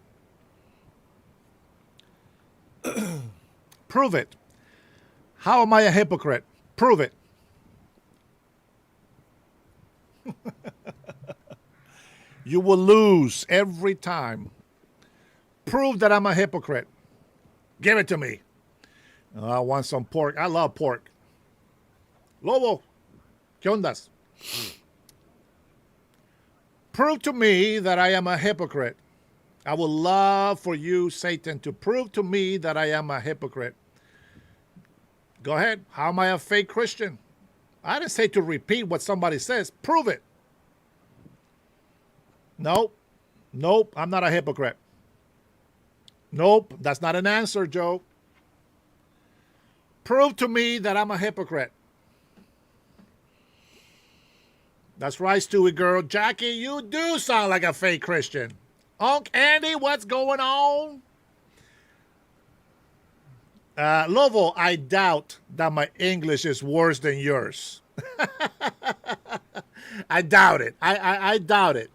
Prove it. How am I a hypocrite? Prove it. You will lose every time. Prove that I'm a hypocrite. Give it to me. Oh, I want some pork. I love pork. Lobo, ¿qué ondas? Prove to me that I am a hypocrite. I would love for you, Satan, to prove to me that I am a hypocrite. Go ahead. How am I a fake Christian? I didn't say to repeat what somebody says. Prove it. Nope. Nope. I'm not a hypocrite. Nope. That's not an answer, Joe. Prove to me that I'm a hypocrite. That's right, Stewie girl. Jackie, you do sound like a fake Christian. Unc Andy, what's going on? Lovo, I doubt that my English is worse than yours. I doubt it. I doubt it.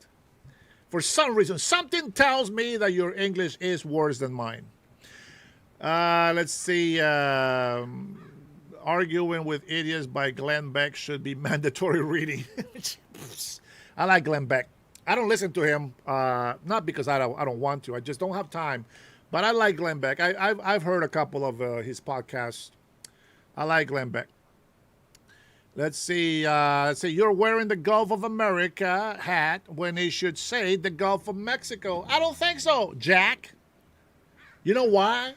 For some reason, something tells me that your English is worse than mine. Let's see. Arguing with Idiots by Glenn Beck should be mandatory reading. I like Glenn Beck. I don't listen to him, not because I don't want to. I just don't have time. But I like Glenn Beck. I've heard a couple of his podcasts. I like Glenn Beck. Let's see. You're wearing the Gulf of America hat when it should say the Gulf of Mexico. I don't think so, Jack. You know why?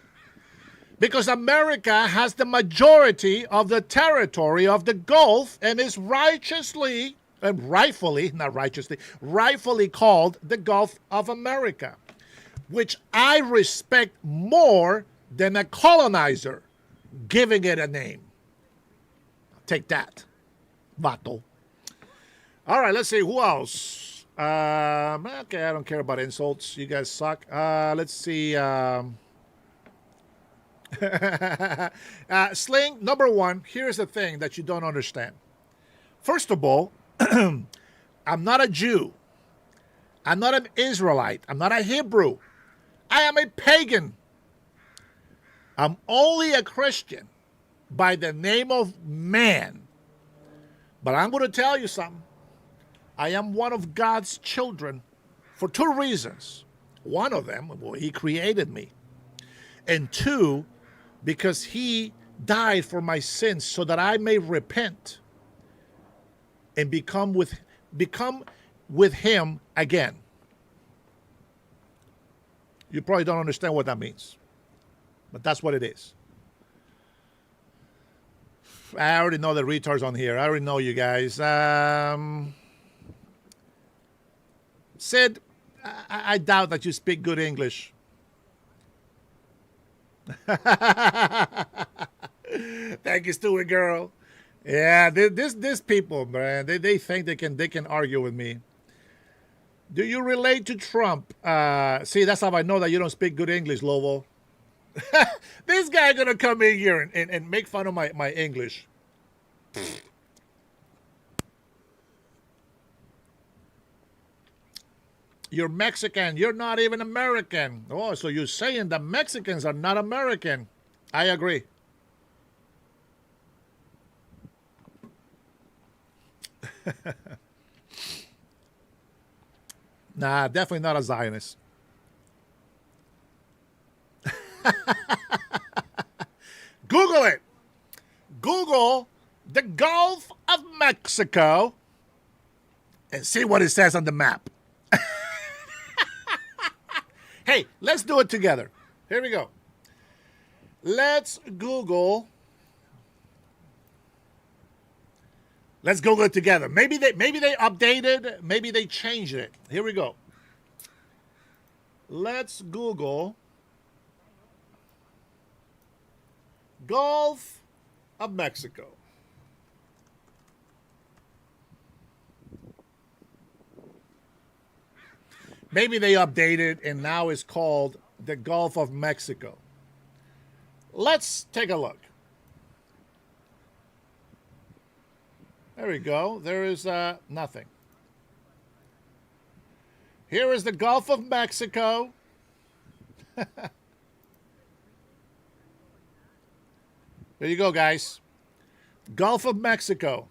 Because America has the majority of the territory of the Gulf and is rightfully called the Gulf of America, which I respect more than a colonizer giving it a name. Take that, vato. All right, let's see. Who else? Okay, I don't care about insults. You guys suck. Let's see. Sling, number one, here's the thing that you don't understand. First of all, I'm not a Jew. I'm not an Israelite. I'm not a Hebrew. I am a pagan. I'm only a Christian by the name of man. But I'm going to tell you something. I am one of God's children for two reasons. One of them, well, he created me. And two, because he died for my sins so that I may repent and become with him again. You probably don't understand what that means, but that's what it is. I already know the retards on here. I already know you guys. Sid, I doubt that you speak good English. Thank you, Stewie girl. Yeah, this people, man, they think they can argue with me. Do you relate to Trump? See, that's how I know that you don't speak good English, Lobo. This guy gonna come in here and make fun of my English. You're Mexican. You're not even American. Oh, so you're saying that Mexicans are not American. I agree. Nah, definitely not a Zionist. Google it. Google the Gulf of Mexico and see what it says on the map. Hey, let's do it together. Here we go. Let's Google. Let's Google it together. Maybe they updated, maybe they changed it. Here we go. Let's Google Gulf of Mexico. Maybe they updated and now it's called the Gulf of Mexico. Let's take a look. There we go. There is nothing. Here is the Gulf of Mexico. There you go, guys. Gulf of Mexico.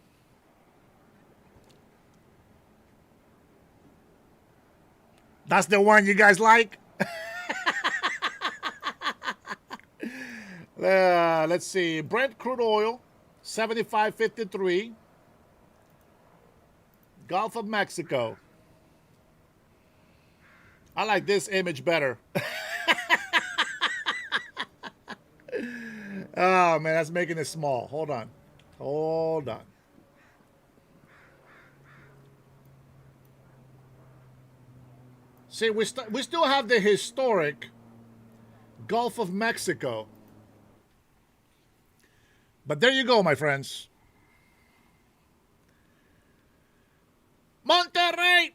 That's the one you guys like? Let's see. Brent crude oil, 75.53. Gulf of Mexico. I like this image better. Oh, man, that's making it small. Hold on. Hold on. See, we still have the historic Gulf of Mexico. But there you go, my friends. Monterrey!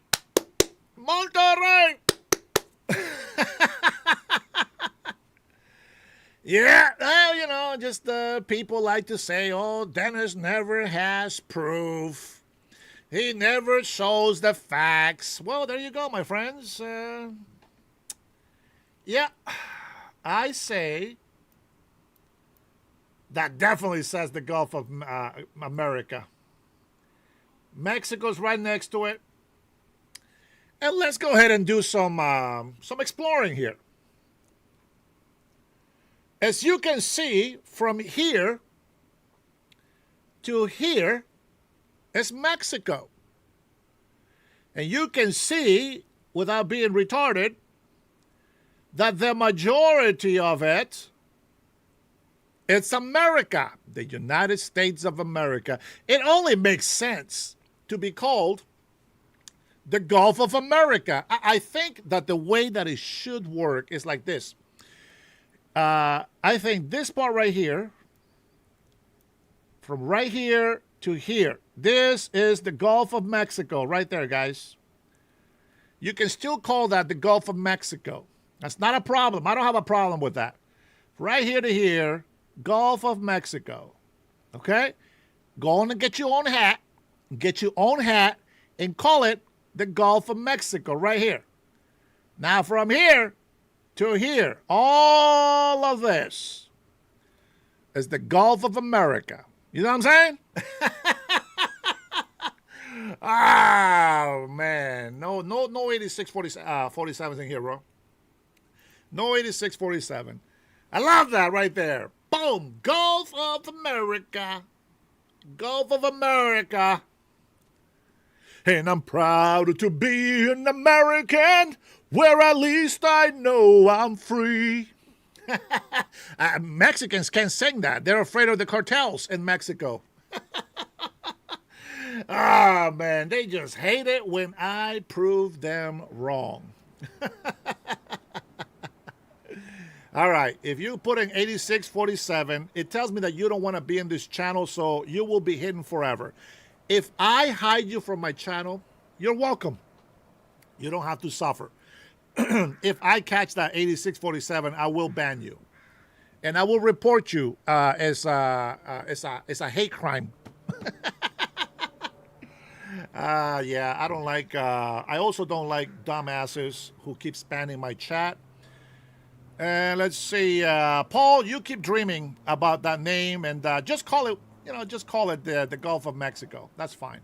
Monterrey! Yeah, well, you know, just people like to say, oh, Dennis never has proof. He never shows the facts. Well, there you go, my friends. Yeah, I say that definitely says the Gulf of America. Mexico's right next to it. And let's go ahead and do some exploring here. As you can see, from here to here is Mexico. And you can see, without being retarded, that the majority of it's America, the United States of America. It only makes sense to be called the Gulf of America. I think that the way that it should work is like this. I think this part right here, from right here to here, this is the Gulf of Mexico right there, guys. You can still call that the Gulf of Mexico. That's not a problem. I don't have a problem with that. Right here to here, Gulf of Mexico. Okay? Go on and get your own hat. Get your own hat and call it the Gulf of Mexico right here. Now from here to here, all of this is the Gulf of America. You know what I'm saying? Oh, man. No 8647s in here, bro. No 8647. I love that right there. Boom. Gulf of America. Gulf of America. And I'm proud to be an American, where at least I know I'm free. Mexicans can't sing that. They're afraid of the cartels in Mexico. Ah, man, they just hate it when I prove them wrong. All right, if you put in 8647, it tells me that you don't want to be in this channel, so you will be hidden forever. If I hide you from my channel, you're welcome. You don't have to suffer. If I catch that 8647, I will ban you. And I will report you as a hate crime. Yeah, I don't like, I also don't like dumbasses who keep spamming my chat. And let's see, Paul, you keep dreaming about that name and just call it, you know, just call it the Gulf of Mexico. That's fine.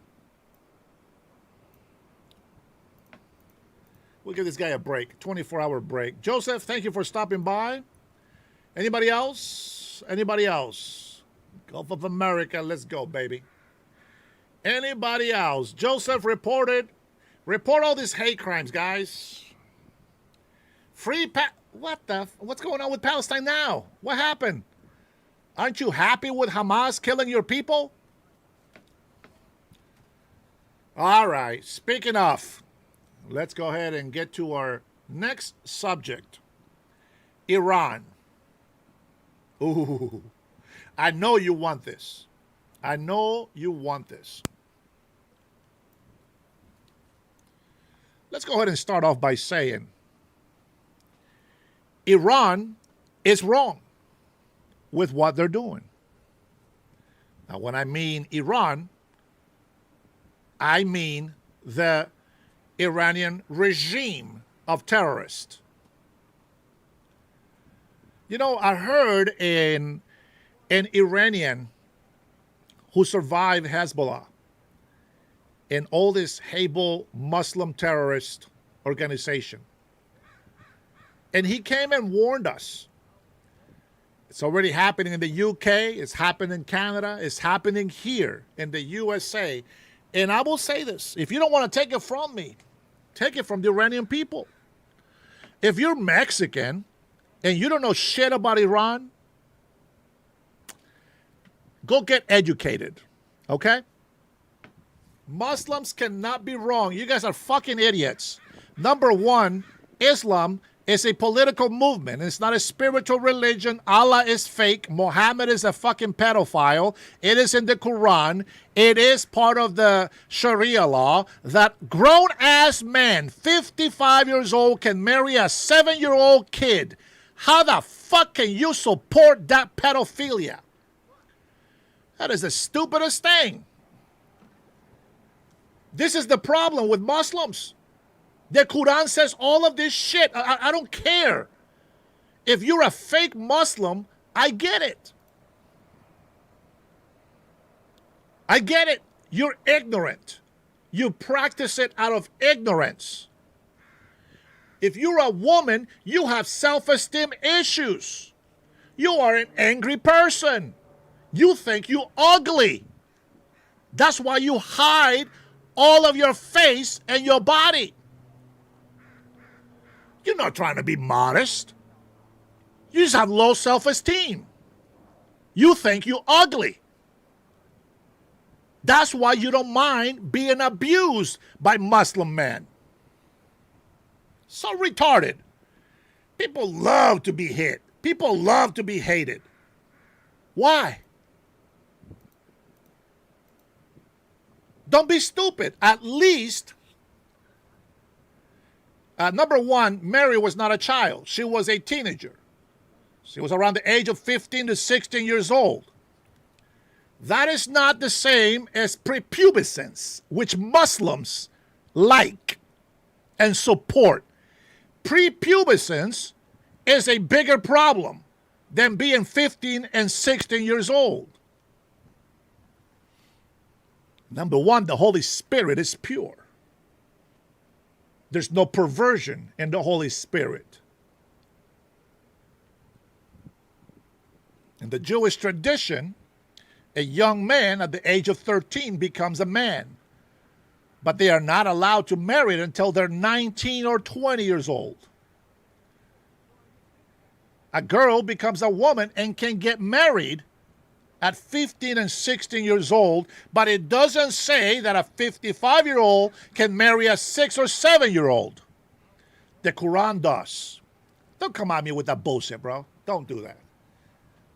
We'll give this guy a break, 24-hour break. Joseph, thank you for stopping by. Anybody else? Anybody else? Gulf of America, let's go, baby. Anybody else? Joseph report all these hate crimes, guys. What's going on with Palestine now? What happened? Aren't you happy with Hamas killing your people? All right, speaking of, let's go ahead and get to our next subject. Iran. Ooh, I know you want this. I know you want this. Let's go ahead and start off by saying Iran is wrong with what they're doing. Now, when I mean Iran, I mean the Iranian regime of terrorists. You know, I heard an Iranian who survived Hezbollah, an oldest Hebrew Muslim terrorist organization. And he came and warned us. It's already happening in the UK, it's happening in Canada, it's happening here in the USA. And I will say this, if you don't want to take it from me, take it from the Iranian people. If you're Mexican and you don't know shit about Iran, go get educated, okay? Muslims cannot be wrong. You guys are fucking idiots. Number one, Islam is a political movement. It's not a spiritual religion. Allah is fake. Muhammad is a fucking pedophile. It is in the Quran. It is part of the Sharia law that grown-ass men, 55 years old, can marry a 7-year-old kid. How the fuck can you support that pedophilia? That is the stupidest thing. This is the problem with Muslims. The Quran says all of this shit. I don't care. If you're a fake Muslim, I get it. I get it. You're ignorant. You practice it out of ignorance. If you're a woman, you have self-esteem issues. You are an angry person. You think you're ugly. That's why you hide all of your face and your body. You're not trying to be modest. You just have low self-esteem. You think you're ugly. That's why you don't mind being abused by Muslim men. So retarded. People love to be hit. People love to be hated. Why? Don't be stupid. At least, number one, Mary was not a child. She was a teenager. She was around the age of 15 to 16 years old. That is not the same as prepubescence, which Muslims like and support. Prepubescence is a bigger problem than being 15 and 16 years old. Number one, the Holy Spirit is pure. There's no perversion in the Holy Spirit. In the Jewish tradition, a young man at the age of 13 becomes a man. But they are not allowed to marry until they're 19 or 20 years old. A girl becomes a woman and can get married at 15 and 16 years old, but it doesn't say that a 55-year-old can marry a 6 or 7-year-old. The Quran does. Don't come at me with that bullshit, bro. Don't do that.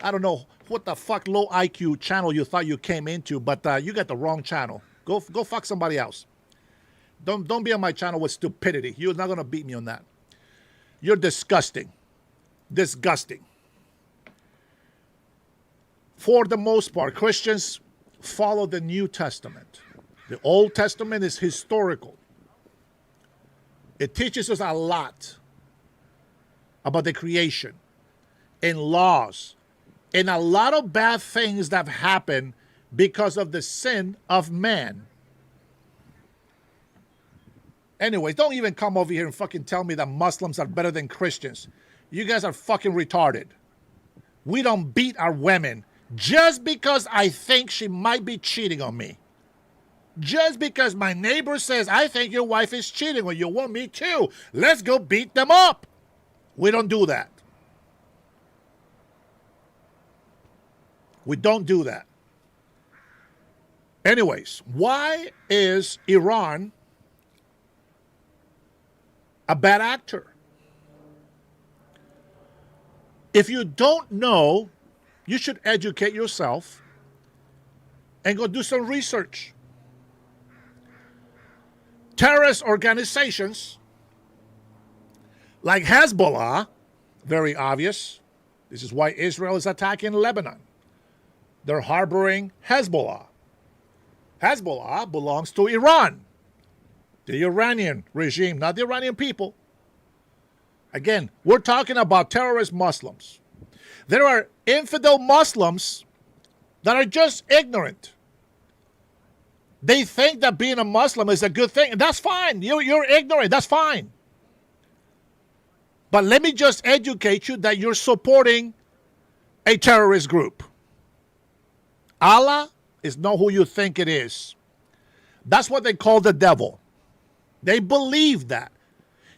I don't know what the fuck low IQ channel you thought you came into, but you got the wrong channel. Go fuck somebody else. Don't be on my channel with stupidity. You're not going to beat me on that. You're disgusting. Disgusting. For the most part, Christians follow the New Testament. The Old Testament is historical. It teaches us a lot about the creation and laws and a lot of bad things that have happened because of the sin of man. Anyways, don't even come over here and fucking tell me that Muslims are better than Christians. You guys are fucking retarded. We don't beat our women just because I think she might be cheating on me. Just because my neighbor says, I think your wife is cheating or you want me too. Let's go beat them up. We don't do that. We don't do that. Anyways, why is Iran a bad actor? If you don't know, you should educate yourself and go do some research. Terrorist organizations like Hezbollah, very obvious. This is why Israel is attacking Lebanon. They're harboring Hezbollah. Hezbollah belongs to Iran, the Iranian regime, not the Iranian people. Again, we're talking about terrorist Muslims. There are infidel Muslims that are just ignorant. They think that being a Muslim is a good thing, and that's fine. You're ignorant, that's fine. But let me just educate you that you're supporting a terrorist group. Allah is not who you think it is. That's what they call the devil. They believe that.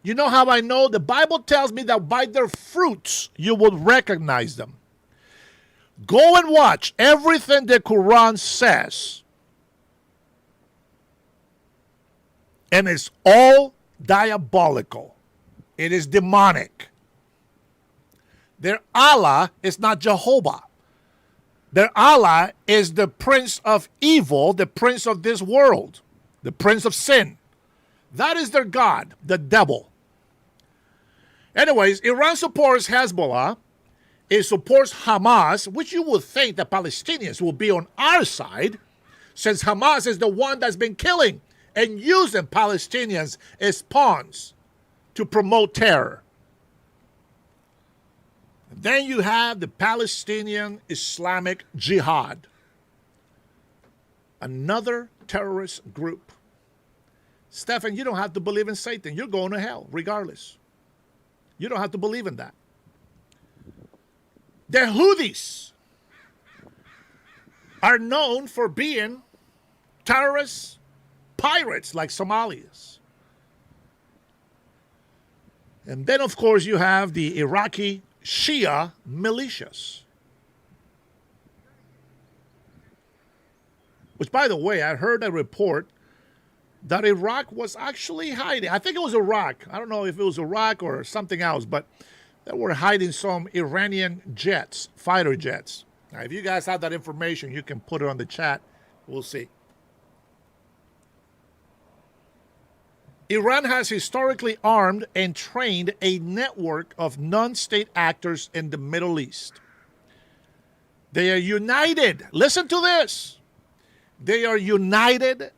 You know how I know? The Bible tells me that by their fruits you will recognize them. Go and watch everything the Quran says. And it's all diabolical. It is demonic. Their Allah is not Jehovah. Their Allah is the prince of evil, the prince of this world, the prince of sin. That is their God, the devil. Anyways, Iran supports Hezbollah. It supports Hamas, which you would think the Palestinians will be on our side, since Hamas is the one that's been killing and using Palestinians as pawns to promote terror. Then you have the Palestinian Islamic Jihad, another terrorist group. Stephan, you don't have to believe in Satan. You're going to hell regardless. You don't have to believe in that. The Houthis are known for being terrorists, pirates like Somalis. And then, of course, you have the Iraqi Shia militias. Which, by the way, I heard a report that Iraq was actually hiding. I think it was Iraq. I don't know if it was Iraq or something else, but they were hiding some Iranian jets, fighter jets. Now, if you guys have that information, you can put it on the chat. We'll see. Iran has historically armed and trained a network of non-state actors in the Middle East. They are united. Listen to this. They are united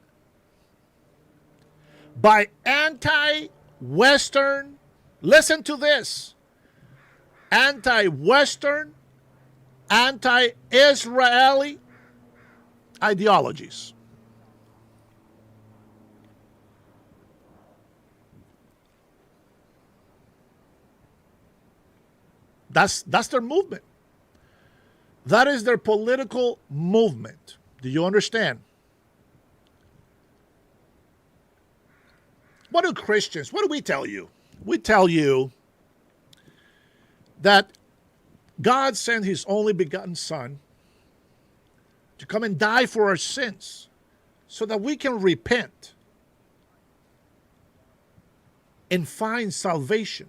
by anti-Western, listen to this, anti-Western, anti-Israeli ideologies. That's their movement. That is their political movement. Do you understand? What do Christians, what do we tell you? We tell you that God sent his only begotten Son to come and die for our sins so that we can repent and find salvation.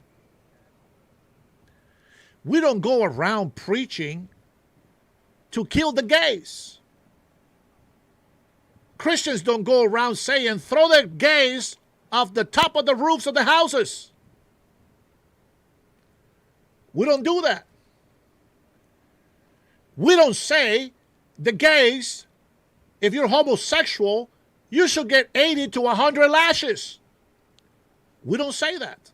We don't go around preaching to kill the gays. Christians don't go around saying, throw the gays off the top of the roofs of the houses. We don't do that. We don't say the gays, if you're homosexual, you should get 80 to 100 lashes. We don't say that.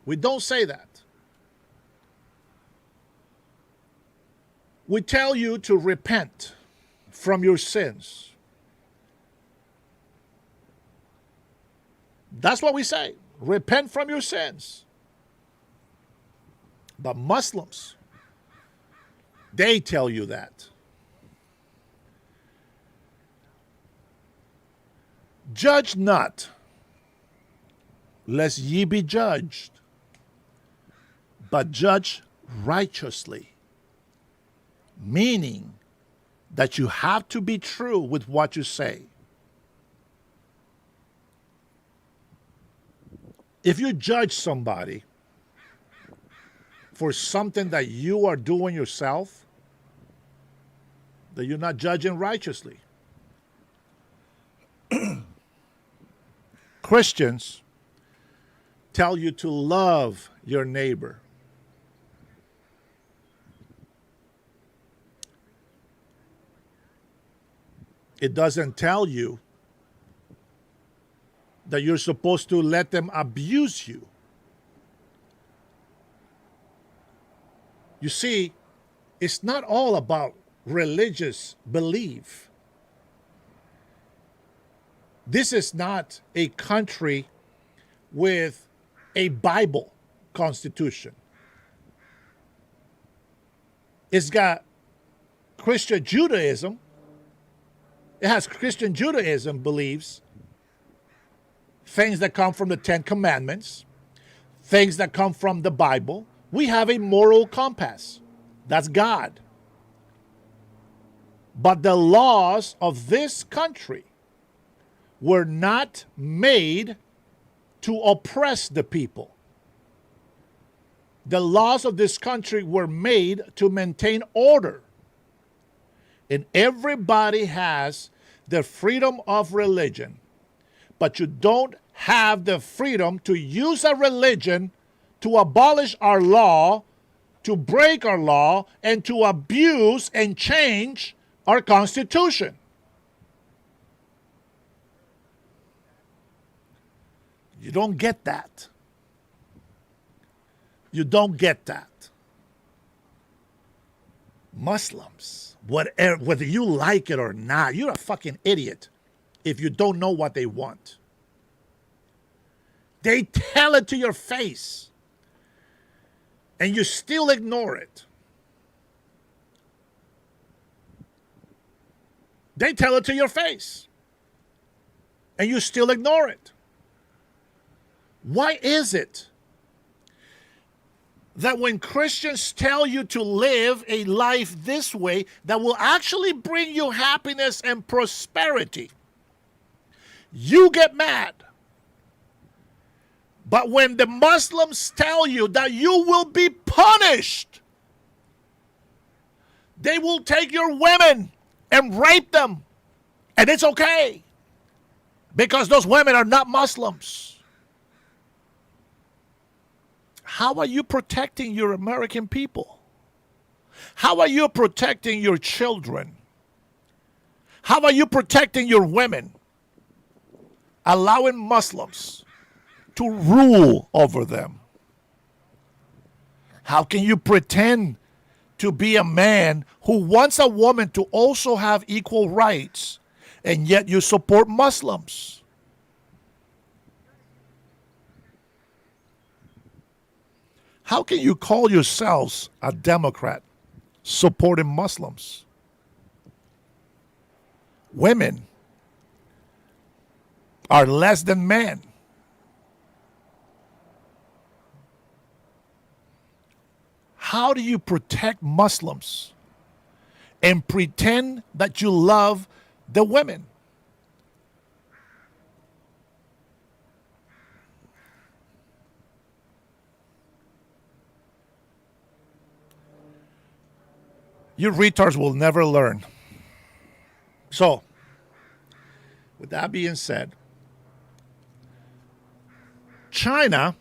We don't say that. We tell you to repent from your sins. That's what we say. Repent from your sins. But Muslims, They tell you that. Judge not, lest ye be judged, but judge righteously. Meaning that you have to be true with what you say. If you judge somebody for something that you are doing yourself, then you're not judging righteously. Christians tell you to love your neighbor. It doesn't tell you that you're supposed to let them abuse you. You see, it's not all about religious belief. This is not a country with a Bible constitution. It's got Christian Judaism. It has Christian Judaism beliefs, things that come from the Ten Commandments, things that come from the Bible. We have a moral compass. That's God. But the laws of this country were not made to oppress the people. The laws of this country were made to maintain order. And everybody has the freedom of religion. But you don't have the freedom to use a religion to abolish our law, to break our law, and to abuse and change our Constitution. You don't get that. You don't get that. Muslims, whether you like it or not, you're a fucking idiot if you don't know what they want. They tell it to your face, and you still ignore it. They tell it to your face, and you still ignore it. Why is it that when Christians tell you to live a life this way that will actually bring you happiness and prosperity, you get mad? But when the Muslims tell you that you will be punished, they will take your women and rape them, and it's okay because those women are not Muslims. How are you protecting your American people? How are you protecting your children? How are you protecting your women? Allowing Muslims to rule over them. How can you pretend to be a man who wants a woman to also have equal rights, and yet you support Muslims? How can you call yourselves a Democrat supporting Muslims? Women are less than men. How do you protect Muslims and pretend that you love the women? You retards will never learn. So, with that being said, China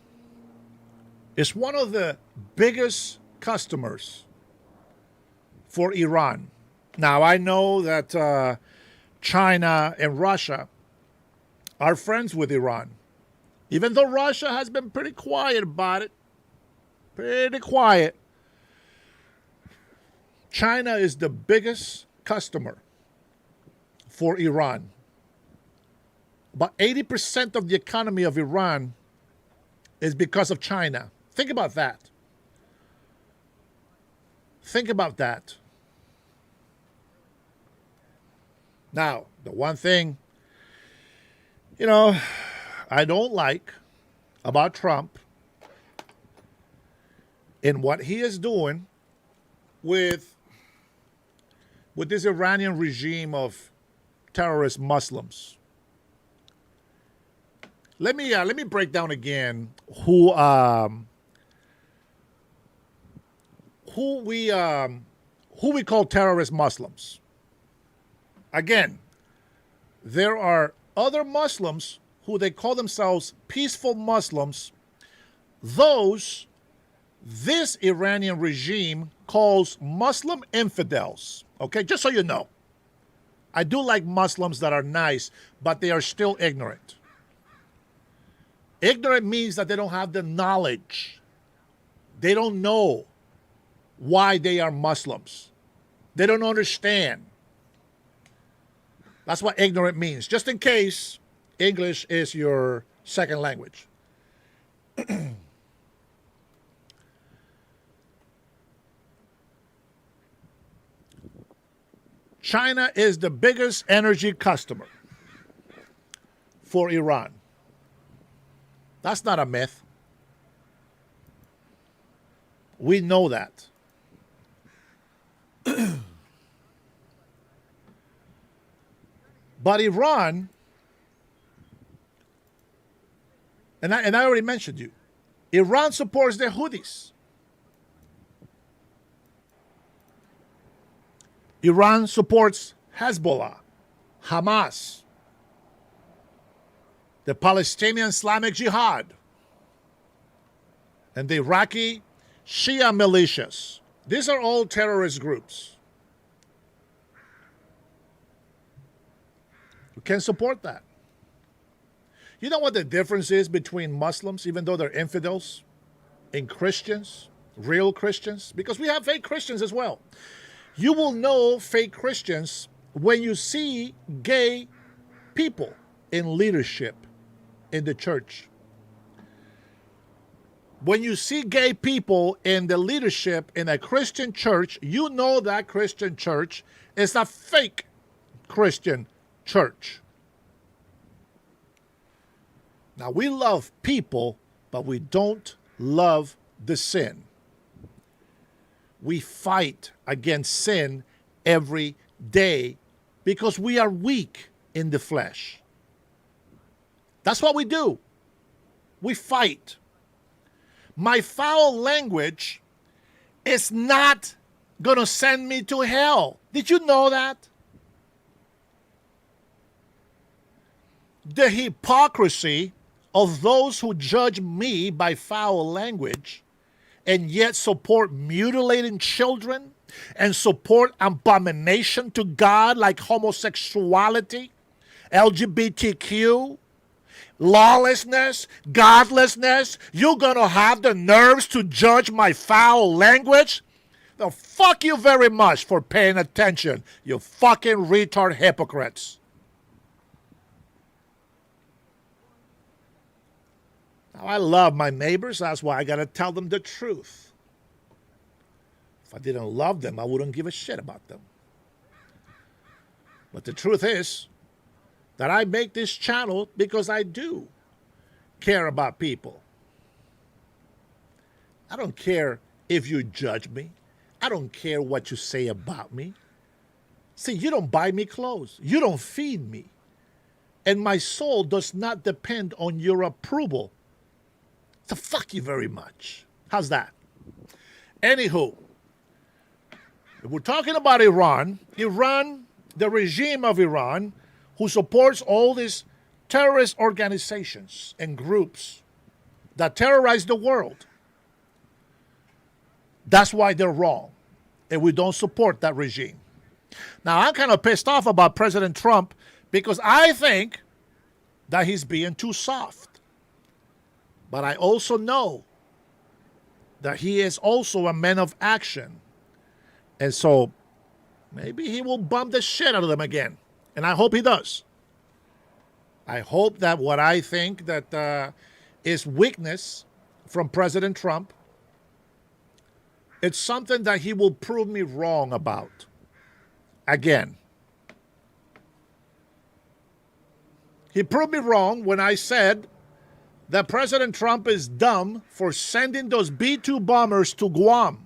is one of the biggest customers for Iran. Now, I know that China and Russia are friends with Iran, even though Russia has been pretty quiet about it. Pretty quiet. China is the biggest customer for Iran. About 80% of the economy of Iran is because of China. Think about that. Think about that. Now, the one thing, you know, I don't like about Trump and what he is doing with this Iranian regime of terrorist Muslims. Let me break down again who we call terrorist Muslims. Again, there are other Muslims who they call themselves peaceful Muslims. Those this Iranian regime calls Muslim infidels. Okay, just so you know. I do like Muslims that are nice, but they are still ignorant. Ignorant means that they don't have the knowledge. They don't know why they are Muslims. They don't understand. That's what ignorant means. Just in case English is your second language. China is the biggest energy customer for Iran. That's not a myth. We know that. But Iran, and I already mentioned you, Iran supports the Houthis. Iran supports Hezbollah, Hamas, the Palestinian Islamic Jihad, and the Iraqi Shia militias. These are all terrorist groups. We can support that. You know what the difference is between Muslims, even though they're infidels, and Christians, real Christians? Because we have fake Christians as well. You will know fake Christians when you see gay people in leadership in the church. When you see gay people in the leadership in a Christian church, you know that Christian church is a fake Christian church. Now, we love people, but we don't love the sin. We fight against sin every day because we are weak in the flesh. That's what we do. We fight. My foul language is not going to send me to hell. Did you know that? The hypocrisy of those who judge me by foul language and yet support mutilating children and support abomination to God like homosexuality, LGBTQ, lawlessness, godlessness, you're going to have the nerves to judge my foul language? Now, fuck you very much for paying attention, you fucking retard hypocrites. Now, I love my neighbors. That's why I got to tell them the truth. If I didn't love them, I wouldn't give a shit about them. But the truth is that I make this channel because I do care about people. I don't care if you judge me. I don't care what you say about me. See, you don't buy me clothes. You don't feed me. And my soul does not depend on your approval. So fuck you very much. How's that? Anywho, if we're talking about Iran, the regime of Iran, who supports all these terrorist organizations and groups that terrorize the world, that's why they're wrong. And we don't support that regime. Now, I'm kind of pissed off about President Trump because I think that he's being too soft. But I also know that he is also a man of action. And so maybe he will bump the shit out of them again. And I hope he does. I hope that what I think that is weakness from President Trump, it's something that he will prove me wrong about. Again. He proved me wrong when I said that President Trump is dumb for sending those B-2 bombers to Guam,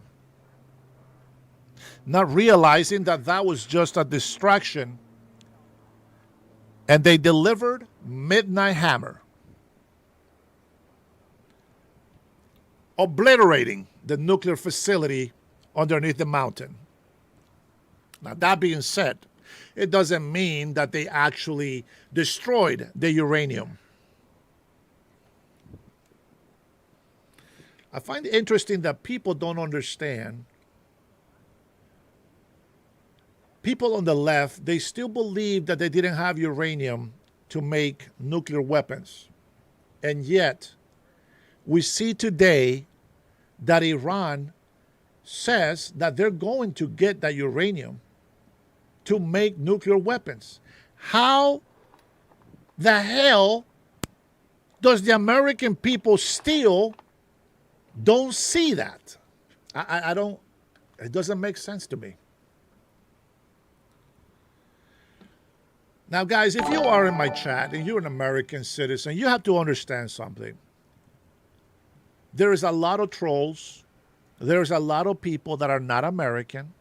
not realizing that that was just a distraction, and they delivered Midnight Hammer, obliterating the nuclear facility underneath the mountain. Now, that being said, it doesn't mean that they actually destroyed the uranium. I find it interesting that people don't understand. People on the left, they still believe that they didn't have uranium to make nuclear weapons. And yet, we see today that Iran says that they're going to get that uranium to make nuclear weapons. How the hell does the American people still don't see that? I don't, it doesn't make sense to me. Now, guys, if you are in my chat and you're an American citizen, you have to understand something. There is a lot of trolls. There's a lot of people that are not American.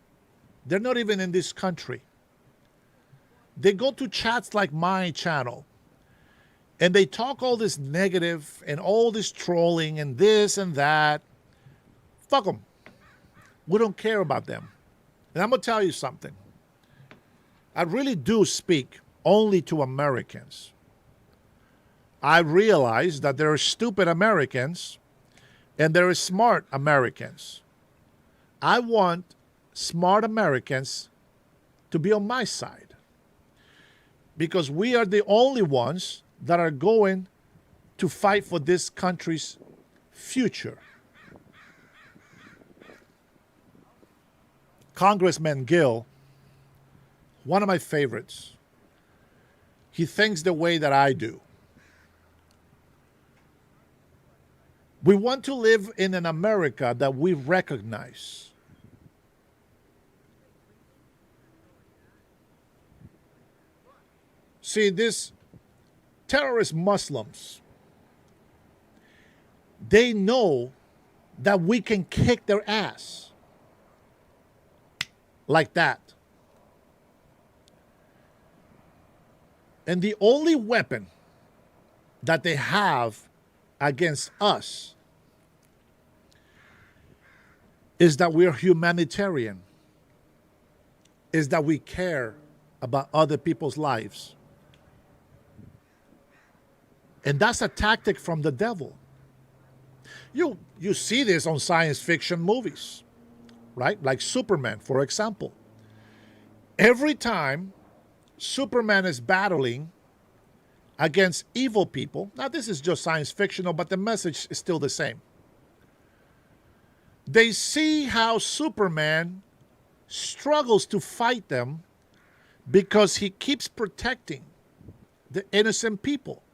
They're not even in this country. They go to chats like my channel, and they talk all this negative and all this trolling and this and that. Fuck them. We don't care about them. And I'm going to tell you something. I really do speak only to Americans. I realize that there are stupid Americans and there are smart Americans. I want smart Americans to be on my side, because we are the only ones that are going to fight for this country's future. Congressman Gill, one of my favorites, he thinks the way that I do. We want to live in an America that we recognize. See, these terrorist Muslims, they know that we can kick their ass like that. And the only weapon that they have against us is that we're humanitarian, is that we care about other people's lives. And that's a tactic from the devil. You see this on science fiction movies, right? Like Superman, for example. Every time Superman is battling against evil people, now this is just science fictional, but the message is still the same. They see how Superman struggles to fight them because he keeps protecting the innocent people.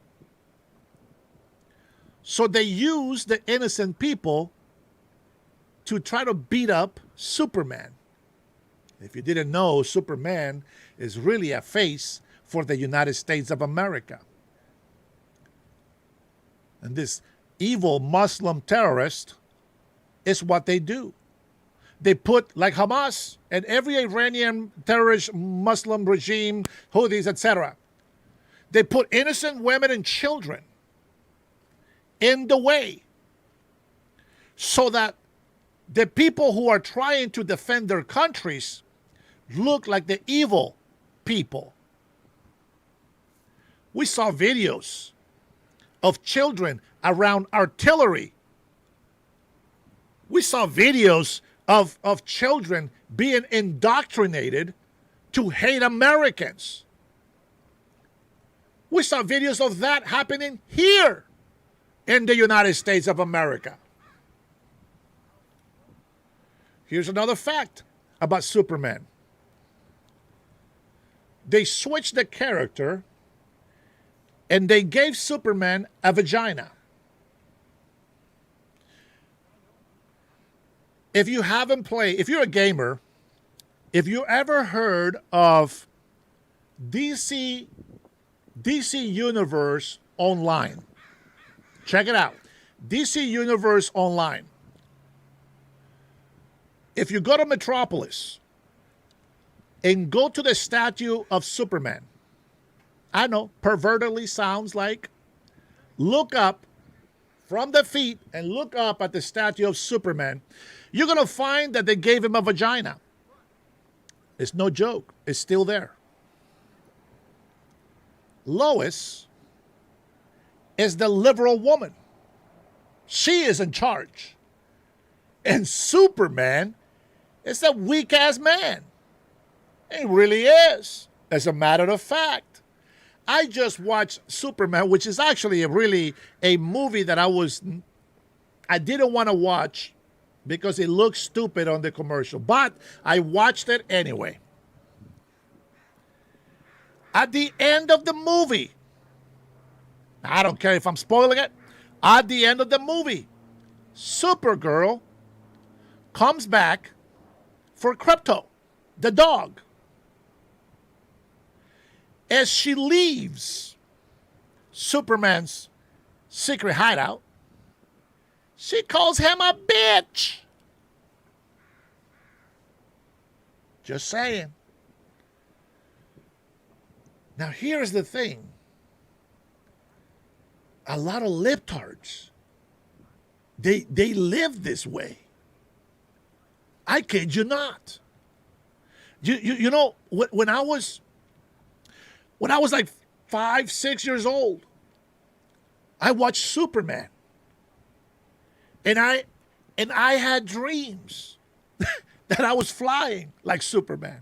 So they use the innocent people to try to beat up Superman. If you didn't know, Superman is really a face for the United States of America. And this evil Muslim terrorist is what they do. They put, like Hamas and every Iranian terrorist Muslim regime, Houthis, etc., they put innocent women and children in the way so that the people who are trying to defend their countries look like the evil people. We saw videos of children around artillery. We saw videos of children being indoctrinated to hate Americans. We saw videos of that happening here in the United States of America. Here's another fact about Superman. They switched the character and they gave Superman a vagina. If you haven't played, if you're a gamer, if you ever heard of DC DC Universe Online. Check it out. DC Universe Online. If you go to Metropolis and go to the statue of Superman, I know, pervertedly sounds like, look up from the feet and look up at the statue of Superman, you're going to find that they gave him a vagina. It's no joke. It's still there. Lois is the liberal woman. She is in charge. And Superman is a weak-ass man. He really is. As a matter of fact, I just watched Superman, which is actually a movie that I didn't want to watch because it looked stupid on the commercial, but I watched it anyway. At the end of the movie, I don't care if I'm spoiling it, at the end of the movie, Supergirl comes back for Krypto, the dog. As she leaves Superman's secret hideout, she calls him a bitch. Just saying. Now here's the thing. A lot of libtards, they live this way. I kid you not. You know, when I was like 5, 6 years old, I watched Superman. And I had dreams that I was flying like Superman.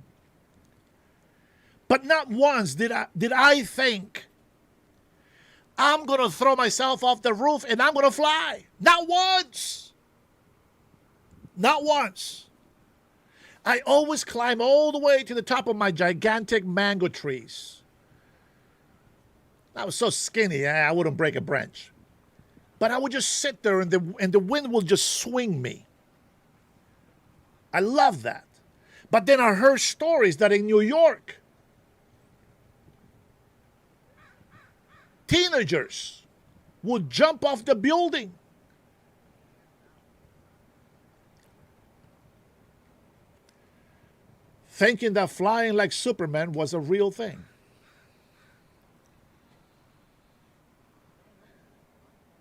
But not once did I think I'm going to throw myself off the roof and I'm going to fly. Not once. Not once. I always climb all the way to the top of my gigantic mango trees. I was so skinny, I wouldn't break a branch. But I would just sit there and the wind will just swing me. I love that. But then I heard stories that in New York, teenagers would jump off the building. Thinking that flying like Superman was a real thing.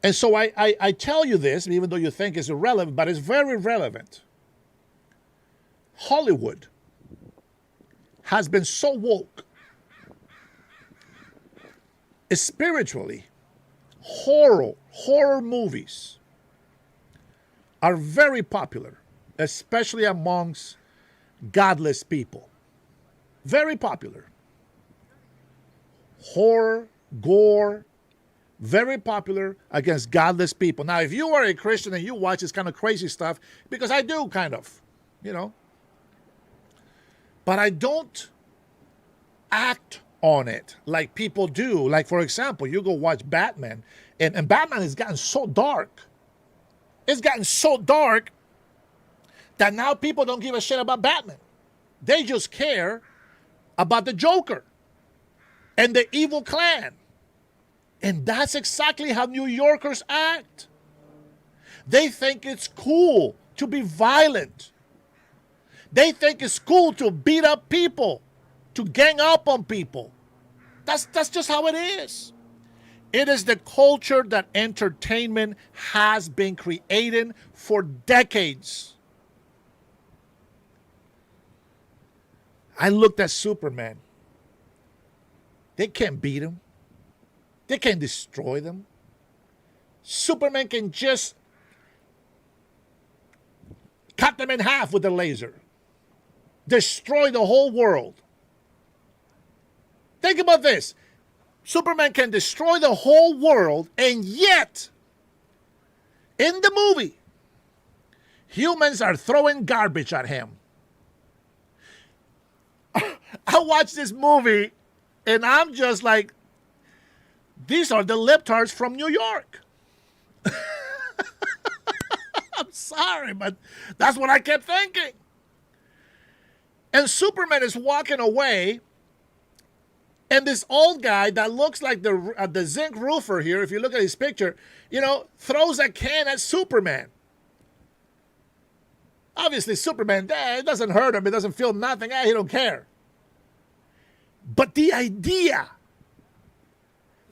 And so I tell you this, even though you think it's irrelevant, but it's very relevant. Hollywood has been so woke. Spiritually, horror movies are very popular, especially amongst godless people. Very popular. Horror, gore, very popular against godless people. Now, if you are a Christian and you watch this kind of crazy stuff, because I do kind of, you know, but I don't act on it like people do. Like, for example, you go watch Batman, and Batman has gotten so dark. It's gotten so dark that now people don't give a shit about Batman. They just care about the Joker and the evil clan. And that's exactly how New Yorkers act. They think it's cool to be violent. They think it's cool to beat up people, to gang up on people. That's just how it is. It is the culture that entertainment has been creating for decades. I looked at Superman. They can't beat him. They can't destroy them. Superman can just cut them in half with a laser. Destroy the whole world. Think about this. Superman can destroy the whole world, and yet, in the movie, humans are throwing garbage at him. I watched this movie, and I'm just like, these are the libtards from New York. I'm sorry, but that's what I kept thinking. And Superman is walking away, And this old guy that looks like the zinc roofer here, if you look at his picture, throws a can at Superman. Obviously, Superman, it doesn't hurt him. It doesn't feel nothing. He don't care. But the idea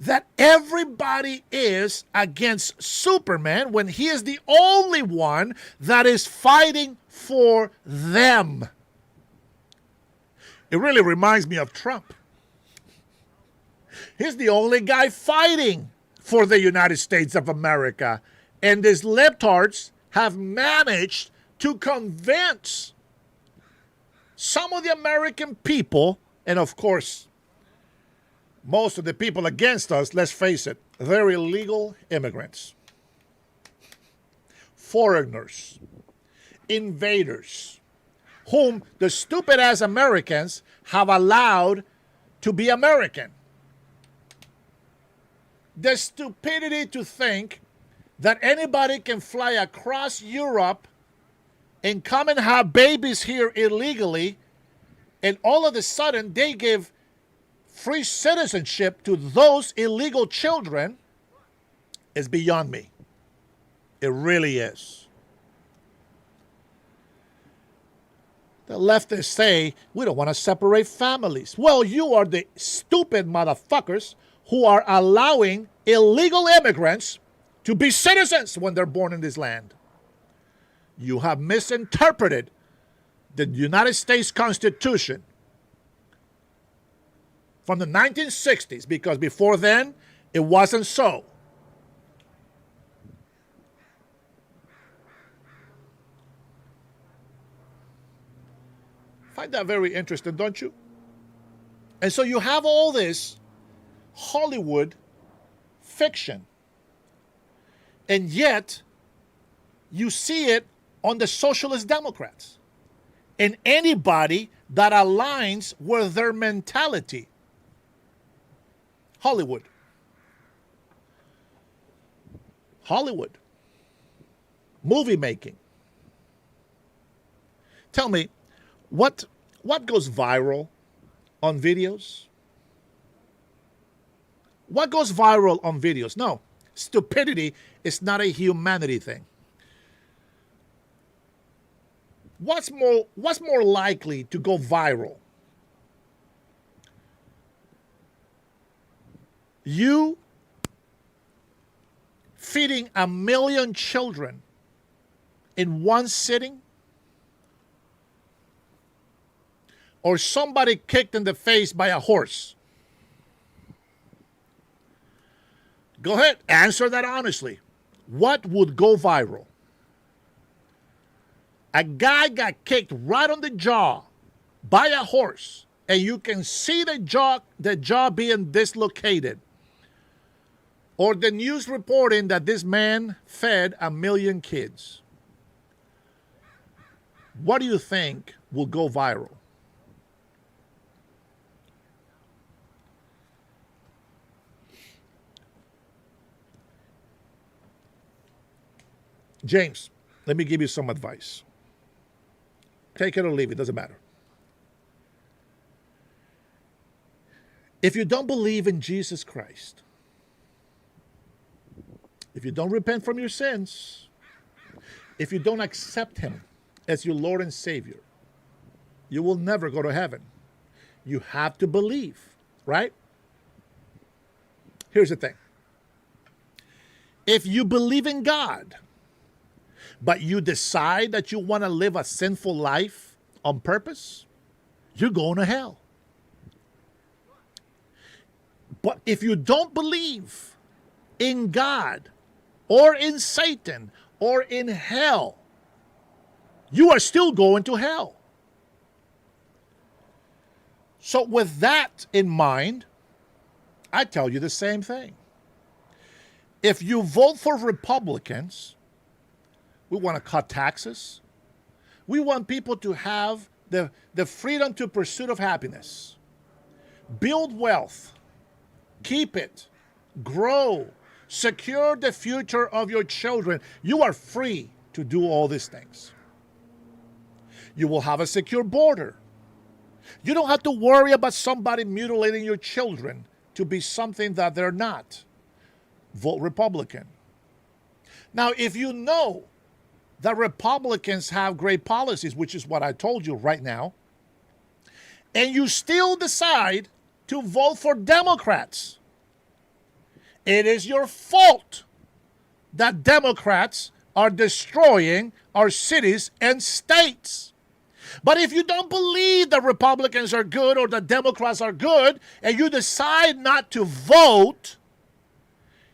that everybody is against Superman when he is the only one that is fighting for them. It really reminds me of Trump. He's the only guy fighting for the United States of America. And these libtards have managed to convince some of the American people, and of course, most of the people against us, let's face it, they're illegal immigrants, foreigners, invaders, whom the stupid-ass Americans have allowed to be American. The stupidity to think that anybody can fly across Europe and come and have babies here illegally, and all of a sudden they give free citizenship to those illegal children is beyond me. It really is. The leftists say we don't want to separate families. Well, you are the stupid motherfuckers who are allowing illegal immigrants to be citizens when they're born in this land. You have misinterpreted the United States Constitution from the 1960s, because before then, it wasn't so. Find that very interesting, don't you? And so you have all this Hollywood fiction, and yet you see it on the Socialist Democrats and anybody that aligns with their mentality. Hollywood. Movie making. Tell me, what goes viral on videos? What goes viral on videos? No, stupidity is not a humanity thing. What's more likely to go viral? You feeding 1 million children in one sitting, or somebody kicked in the face by a horse? Go ahead, answer that honestly. What would go viral? A guy got kicked right on the jaw by a horse, and you can see the jaw being dislocated. Or the news reporting that this man fed 1 million kids. What do you think will go viral? James, let me give you some advice. Take it or leave it, doesn't matter. If you don't believe in Jesus Christ, if you don't repent from your sins, if you don't accept him as your Lord and Savior, you will never go to heaven. You have to believe, right? Here's the thing. If you believe in God, but you decide that you want to live a sinful life on purpose, you're going to hell. But if you don't believe in God or in Satan or in hell, you are still going to hell. So with that in mind, I tell you the same thing. If you vote for Republicans, we want to cut taxes. We want people to have the freedom to pursuit of happiness. Build wealth. Keep it. Grow. Secure the future of your children. You are free to do all these things. You will have a secure border. You don't have to worry about somebody mutilating your children to be something that they're not. Vote Republican. Now, if you know that Republicans have great policies, which is what I told you right now, and you still decide to vote for Democrats, it is your fault that Democrats are destroying our cities and states. But if you don't believe the Republicans are good or the Democrats are good, and you decide not to vote,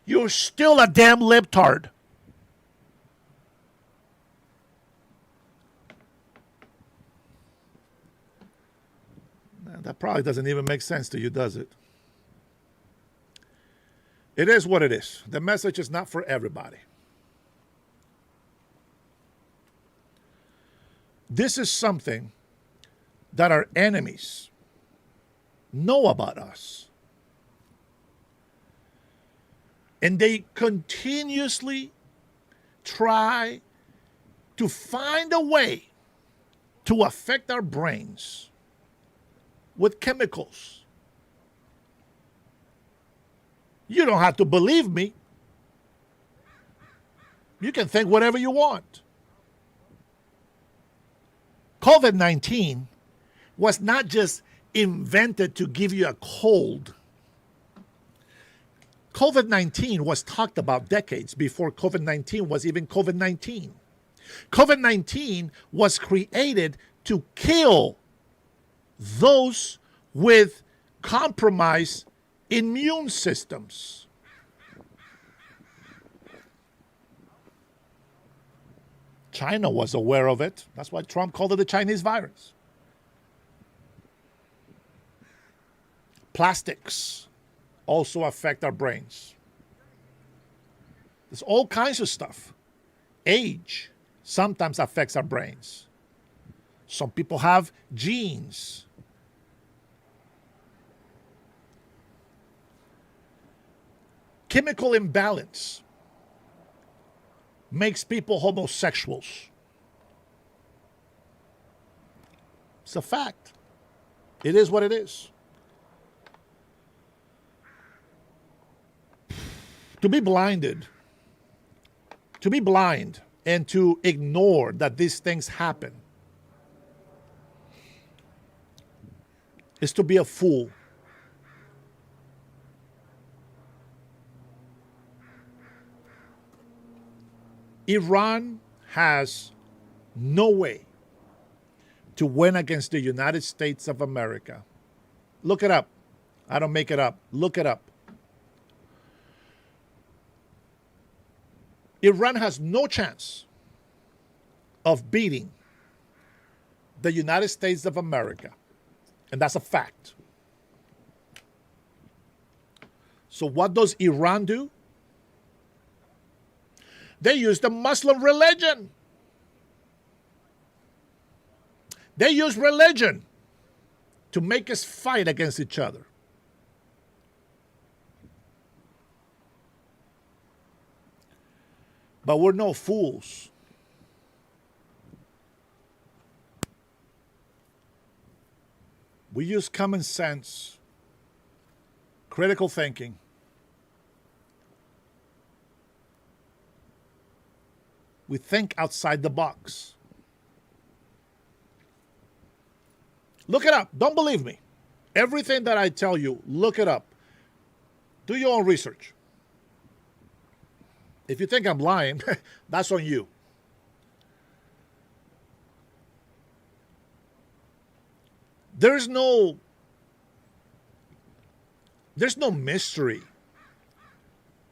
you're still a damn libtard. That probably doesn't even make sense to you, does it? It is what it is. The message is not for everybody. This is something that our enemies know about us. And they continuously try to find a way to affect our brains with chemicals. You don't have to believe me. You can think whatever you want. COVID-19 was not just invented to give you a cold. COVID-19 was talked about decades before COVID-19 was even COVID-19. COVID-19 was created to kill those with compromised immune systems. China was aware of it. That's why Trump called it the Chinese virus. Plastics also affect our brains. There's all kinds of stuff. Age sometimes affects our brains. Some people have genes. Chemical imbalance makes people homosexuals. It's a fact. It is what it is. To be blind and to ignore that these things happen is to be a fool. Iran has no way to win against the United States of America. Look it up. I don't make it up. Look it up. Iran has no chance of beating the United States of America. And that's a fact. So what does Iran do? They use the Muslim religion. They use religion to make us fight against each other. But we're no fools. We use common sense, critical thinking. We think outside the box. Look it up. Don't believe me. Everything that I tell you, look it up. Do your own research. If you think I'm lying, that's on you. There's no mystery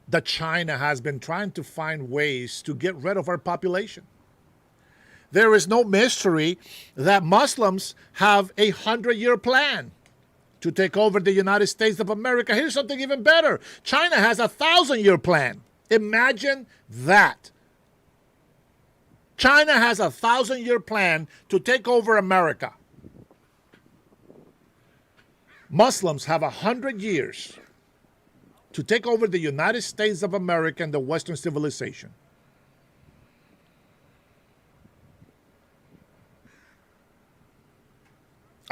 that China has been trying to find ways to get rid of our population. There is no mystery that Muslims have a 100-year plan to take over the United States of America. Here's something even better. China has a 1,000-year plan. Imagine that. China has a 1,000-year plan to take over America. Muslims have 100 years to take over the United States of America and the Western civilization.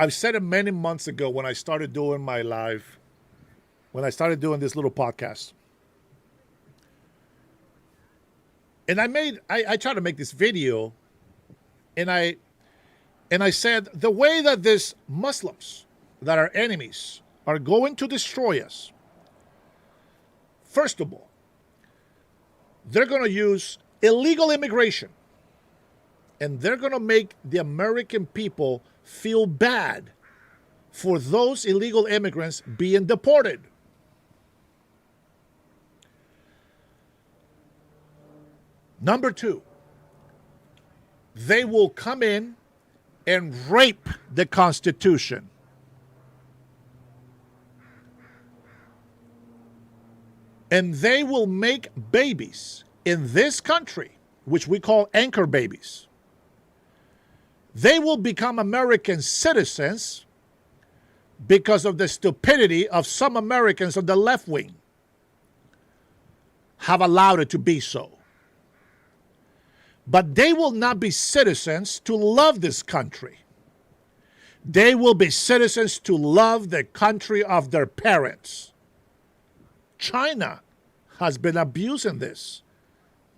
I've said it many months ago when I started doing my live, when I started doing this little podcast. And I tried to make this video, and I said the way that these Muslims that are enemies are going to destroy us, first of all, they're going to use illegal immigration, and they're going to make the American people feel bad for those illegal immigrants being deported. Number two, they will come in and rape the Constitution. And they will make babies in this country, which we call anchor babies. They will become American citizens because of the stupidity of some Americans on the left wing have allowed it to be so. But they will not be citizens to love this country. They will be citizens to love the country of their parents. China has been abusing this.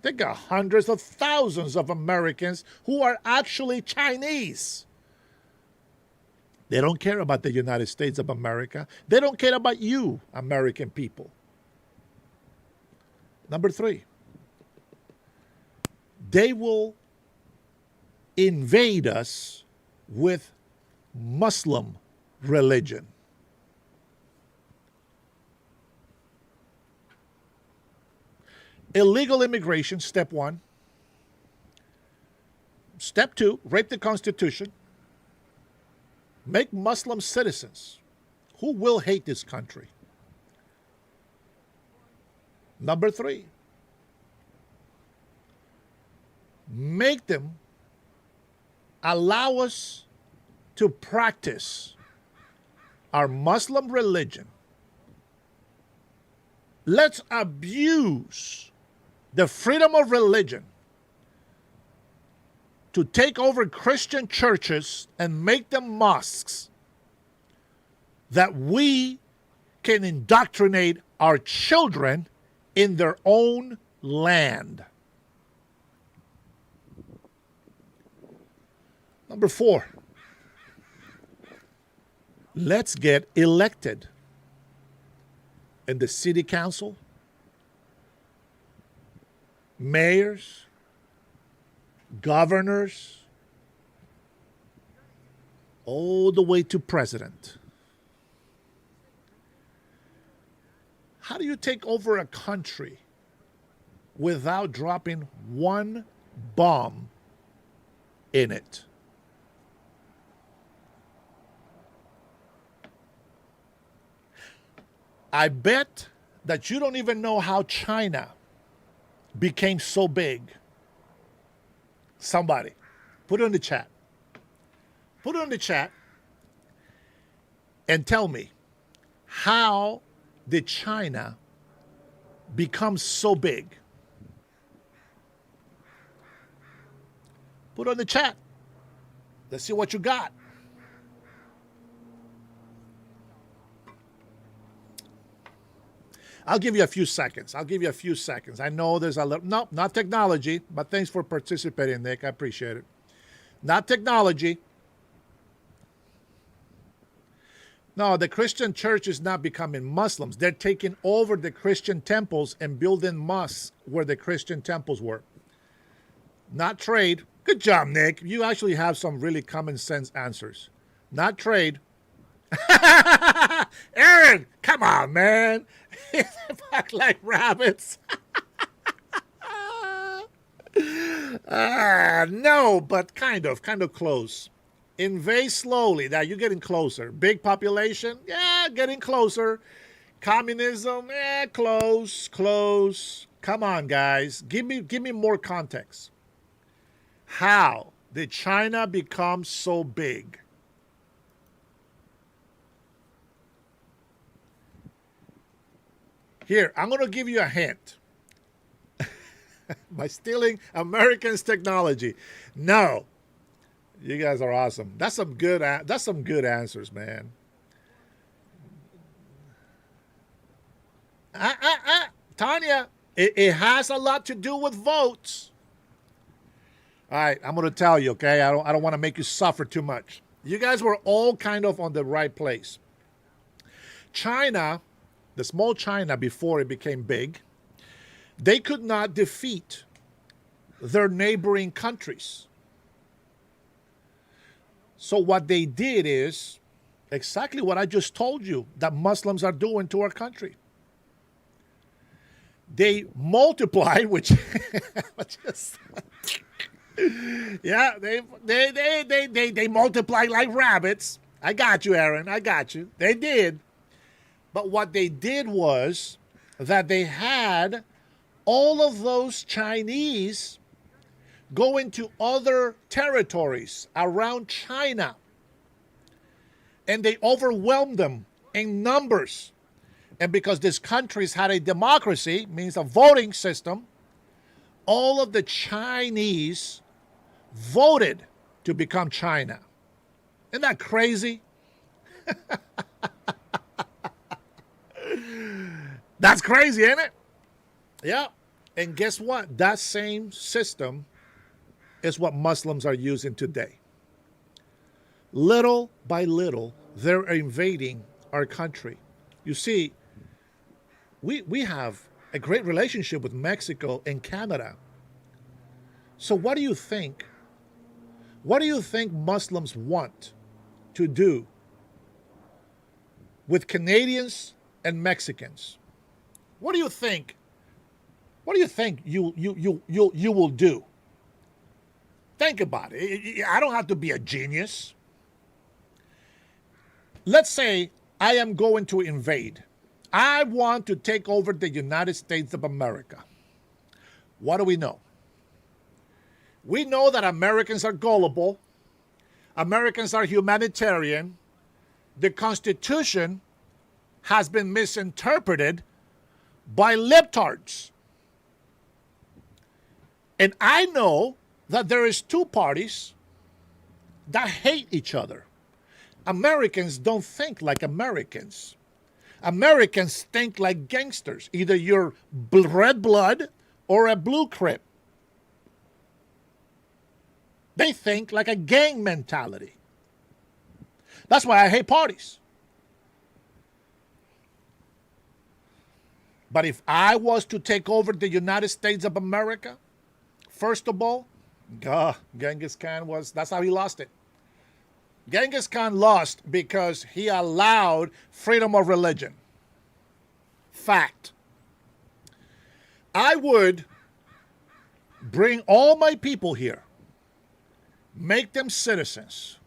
They got hundreds of thousands of Americans who are actually Chinese. They don't care about the United States of America. They don't care about you, American people. Number three, they will invade us with Muslim religion. Illegal immigration, step one. Step two, rape the Constitution. Make Muslim citizens who will hate this country. Number three, make them allow us to practice our Muslim religion. Let's abuse the freedom of religion to take over Christian churches and make them mosques, that we can indoctrinate our children in their own land. Number four, let's get elected in the city council, mayors, governors, all the way to president. How do you take over a country without dropping one bomb in it? I bet that you don't even know how China became so big. Somebody, put it in the chat. Put it in the chat and tell me, how did China become so big? Put it in the chat. Let's see what you got. I'll give you a few seconds. I know there's a little, no, not technology, but thanks for participating, Nick. I appreciate it. Not technology. No, the Christian church is not becoming Muslims. They're taking over the Christian temples and building mosques where the Christian temples were. Not trade. Good job, Nick. You actually have some really common sense answers. Not trade. Aaron, come on, man. Fuck like rabbits. No, but kind of close. Invade slowly. Now you're getting closer. Big population, yeah, getting closer. Communism, yeah, close. Come on, guys. Give me more context. How did China become so big? Here, I'm going to give you a hint. By stealing Americans' technology. No. You guys are awesome. That's some good answers, man. Tanya, it has a lot to do with votes. All right, I'm going to tell you, okay? I don't want to make you suffer too much. You guys were all kind of on the right place. China, the small China before it became big, they could not defeat their neighboring countries. So what they did is exactly what I just told you that Muslims are doing to our country. They multiplied, which just yeah, they multiplied like rabbits. I got you, Aaron. I got you. They did. But what they did was that they had all of those Chinese go into other territories around China. And they overwhelmed them in numbers. And because these countries had a democracy, means a voting system, all of the Chinese voted to become China. Isn't that crazy? That's crazy, ain't it? Yeah. And guess what? That same system is what Muslims are using today. Little by little, they're invading our country. You see, we have a great relationship with Mexico and Canada. So what do you think? What do you think Muslims want to do with Canadians and Mexicans? What do you think? What do you think you will do? Think about it. I don't have to be a genius. Let's say I am going to invade. I want to take over the United States of America. What do we know? We know that Americans are gullible. Americans are humanitarian. The Constitution has been misinterpreted by libtards. And I know that there is two parties that hate each other. Americans don't think like Americans. Americans think like gangsters. Either you're red blood or a blue crip. They think like a gang mentality. That's why I hate parties. But if I was to take over the United States of America, first of all, Genghis Khan that's how he lost it. Genghis Khan lost because he allowed freedom of religion. Fact. I would bring all my people here, make them citizens.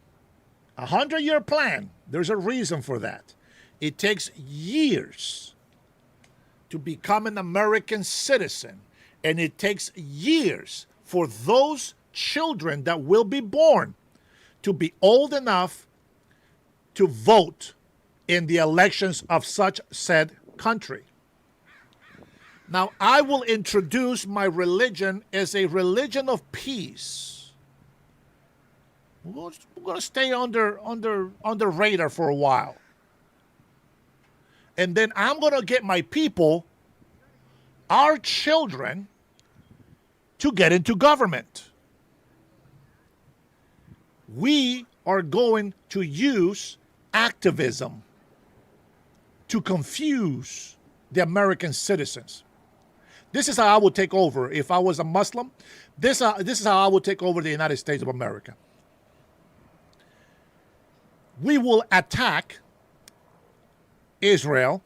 100-year plan. There's a reason for that. It takes years to become an American citizen, and it takes years for those children that will be born to be old enough to vote in the elections of such said country. Now, I will introduce my religion as a religion of peace. We're going to stay under radar for a while. And then I'm going to get my people, our children, to get into government. We are going to use activism to confuse the American citizens. This is how I would take over if I was a Muslim. This is how I would take over the United States of America. We will attack Israel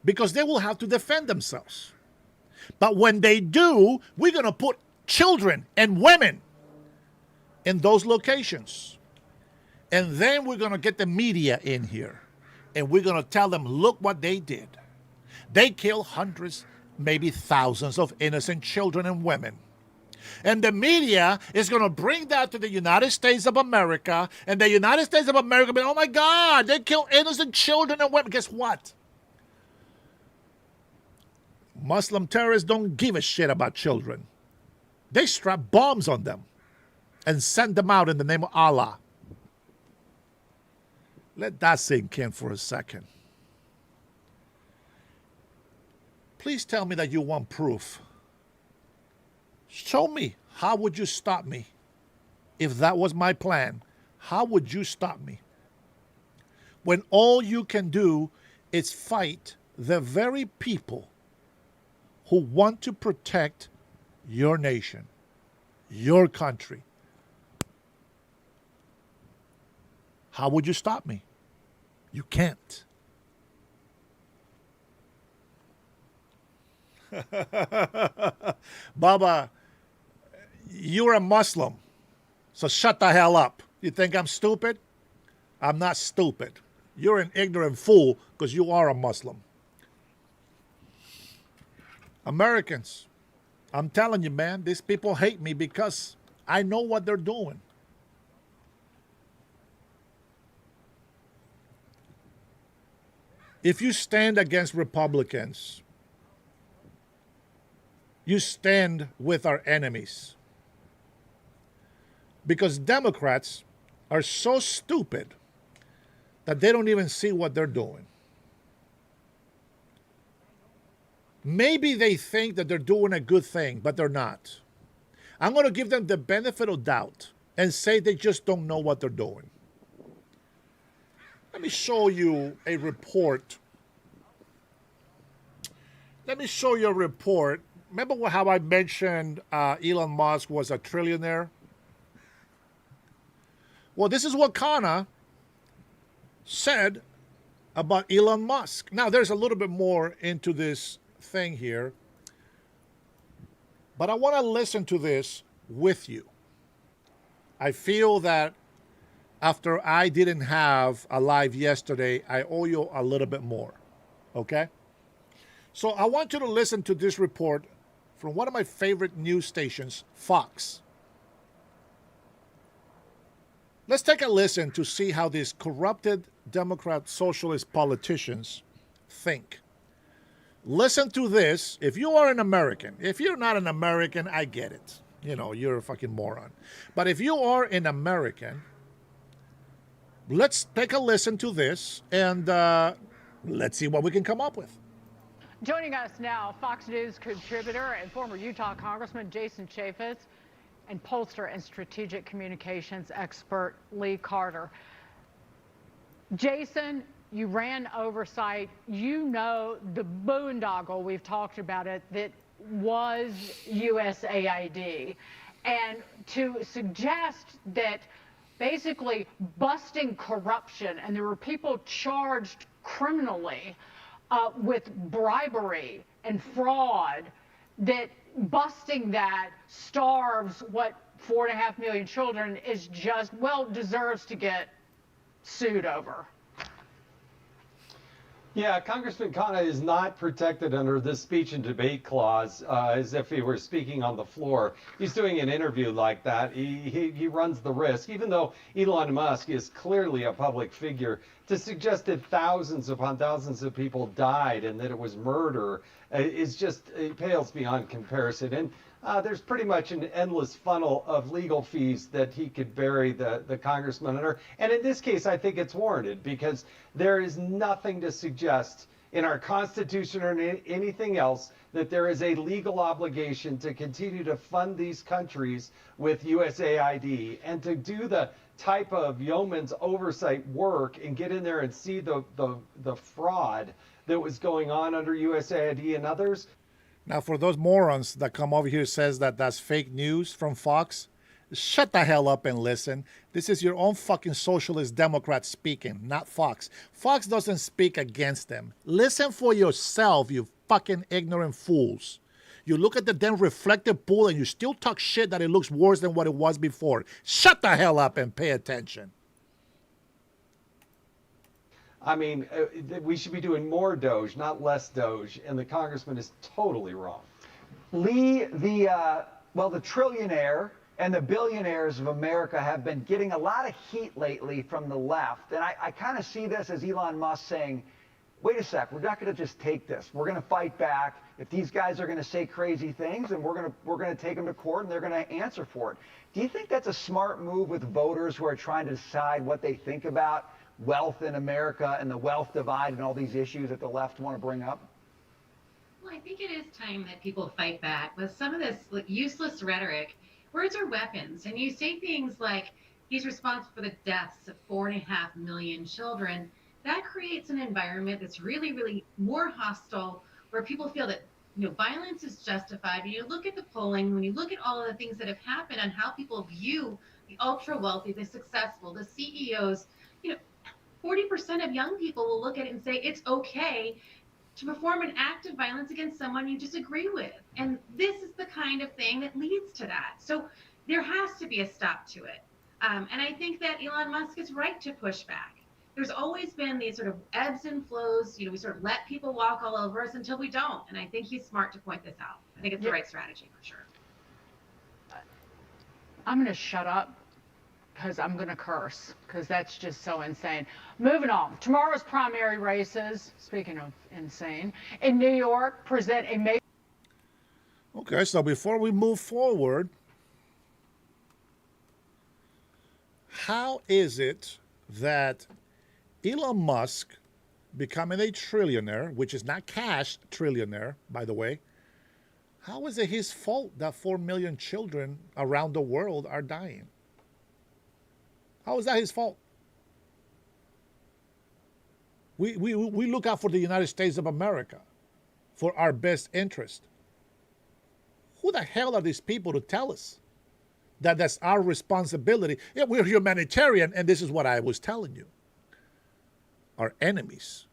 because they will have to defend themselves. But when they do, we're going to put children and women in those locations. And then we're going to get the media in here. And we're going to tell them, look what they did. They killed hundreds, maybe thousands of innocent children and women. And the media is going to bring that to the United States of America. And the United States of America will be, oh my God, they killed innocent children and women. Guess what? Muslim terrorists don't give a shit about children. They strap bombs on them. and send them out in the name of Allah. Let that sink in for a second. Please tell me that you want proof. Show me. How would you stop me? If that was my plan, how would you stop me? When all you can do is fight the very people who want to protect your nation, your country. How would you stop me? You can't. Baba, you're a Muslim, so shut the hell up. You think I'm stupid? I'm not stupid. You're an ignorant fool because you are a Muslim. Americans, I'm telling you, man, these people hate me because I know what they're doing. If you stand against Republicans, you stand with our enemies. Because Democrats are so stupid that they don't even see what they're doing. Maybe they think that they're doing a good thing, but they're not. I'm going to give them the benefit of doubt and say they just don't know what they're doing. Let me show you a report. Let me show you a report. Remember how I mentioned Elon Musk was a trillionaire? Well, this is what Kana said about Elon Musk. Now, there's a little bit more into this thing here, but I want to listen to this with you. I feel that after I didn't have a live yesterday, I owe you a little bit more, okay? So I want you to listen to this report from one of my favorite news stations, Fox. Let's take a listen to see how these corrupted Democrat socialist politicians think. Listen to this. If you are an American, if you're not an American, I get it. You know, you're a fucking moron. But if you are an American, let's take a listen to this and let's see what we can come up with. Joining us now, Fox News contributor and former Utah Congressman Jason Chaffetz and pollster and strategic communications expert Lee Carter. Jason, you ran oversight. You know the boondoggle, we've talked about it, that was USAID. And to suggest that basically busting corruption, and there were people charged criminally with bribery and fraud, that busting that starves what 4.5 million children is just, well, deserves to get sued over. Yeah, Congressman Kana is not protected under this speech and debate clause as if he were speaking on the floor. He's doing an interview like that. He runs the risk, even though Elon Musk is clearly a public figure, to suggest that thousands upon thousands of people died and that it was murder is just, it pales beyond comparison. And there's pretty much an endless funnel of legal fees that he could bury the congressman under. And in this case, I think it's warranted because there is nothing to suggest in our Constitution or in anything else that there is a legal obligation to continue to fund these countries with USAID and to do the type of yeoman's oversight work and get in there and see the fraud that was going on under USAID and others. Now, for those morons that come over here and says that that's fake news from Fox, shut the hell up and listen. This is your own fucking socialist Democrat speaking, not Fox. Fox doesn't speak against them. Listen for yourself, you fucking ignorant fools. You look at the damn reflective pool and you still talk shit that it looks worse than what it was before. Shut the hell up and pay attention. I mean, we should be doing more Doge, not less Doge, and the congressman is totally wrong. Lee, the trillionaire and the billionaires of America have been getting a lot of heat lately from the left. And I kind of see this as Elon Musk saying, wait a sec, we're not going to just take this. We're going to fight back. If these guys are going to say crazy things, then we're going to take them to court and they're going to answer for it. Do you think that's a smart move with voters who are trying to decide what they think about wealth in America and the wealth divide and all these issues that the left want to bring up? Well, I think it is time that people fight back with some of this useless rhetoric. Words are weapons, and you say things like, he's responsible for the deaths of 4.5 million children. That creates an environment that's really, really more hostile, where people feel that violence is justified. And you look at the polling, when you look at all of the things that have happened and how people view the ultra wealthy, the successful, the CEOs, 40% of young people will look at it and say it's okay to perform an act of violence against someone you disagree with. And this is the kind of thing that leads to that. So there has to be a stop to it. And I think that Elon Musk is right to push back. There's always been these sort of ebbs and flows. We sort of let people walk all over us until we don't. And I think he's smart to point this out. I think it's the right strategy for sure. I'm going to shut up because I'm going to curse, because that's just so insane. Moving on. Tomorrow's primary races, speaking of insane, in New York present a major... Okay, so before we move forward, how is it that Elon Musk becoming a trillionaire, which is not cash trillionaire, by the way, how is it his fault that 4 million children around the world are dying? How is that his fault? We look out for the United States of America, for our best interest. Who the hell are these people to tell us that that's our responsibility? Yeah, we're humanitarian, and this is what I was telling you. Our enemies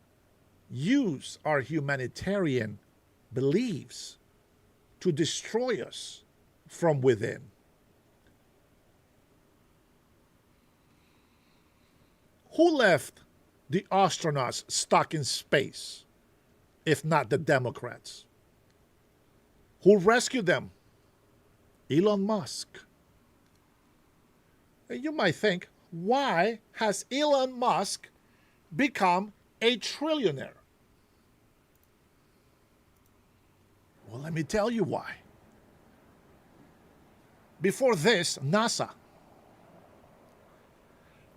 use our humanitarian beliefs to destroy us from within. Who left the astronauts stuck in space, if not the Democrats? Who rescued them? Elon Musk. And you might think, why has Elon Musk become a trillionaire? Well, let me tell you why. Before this, NASA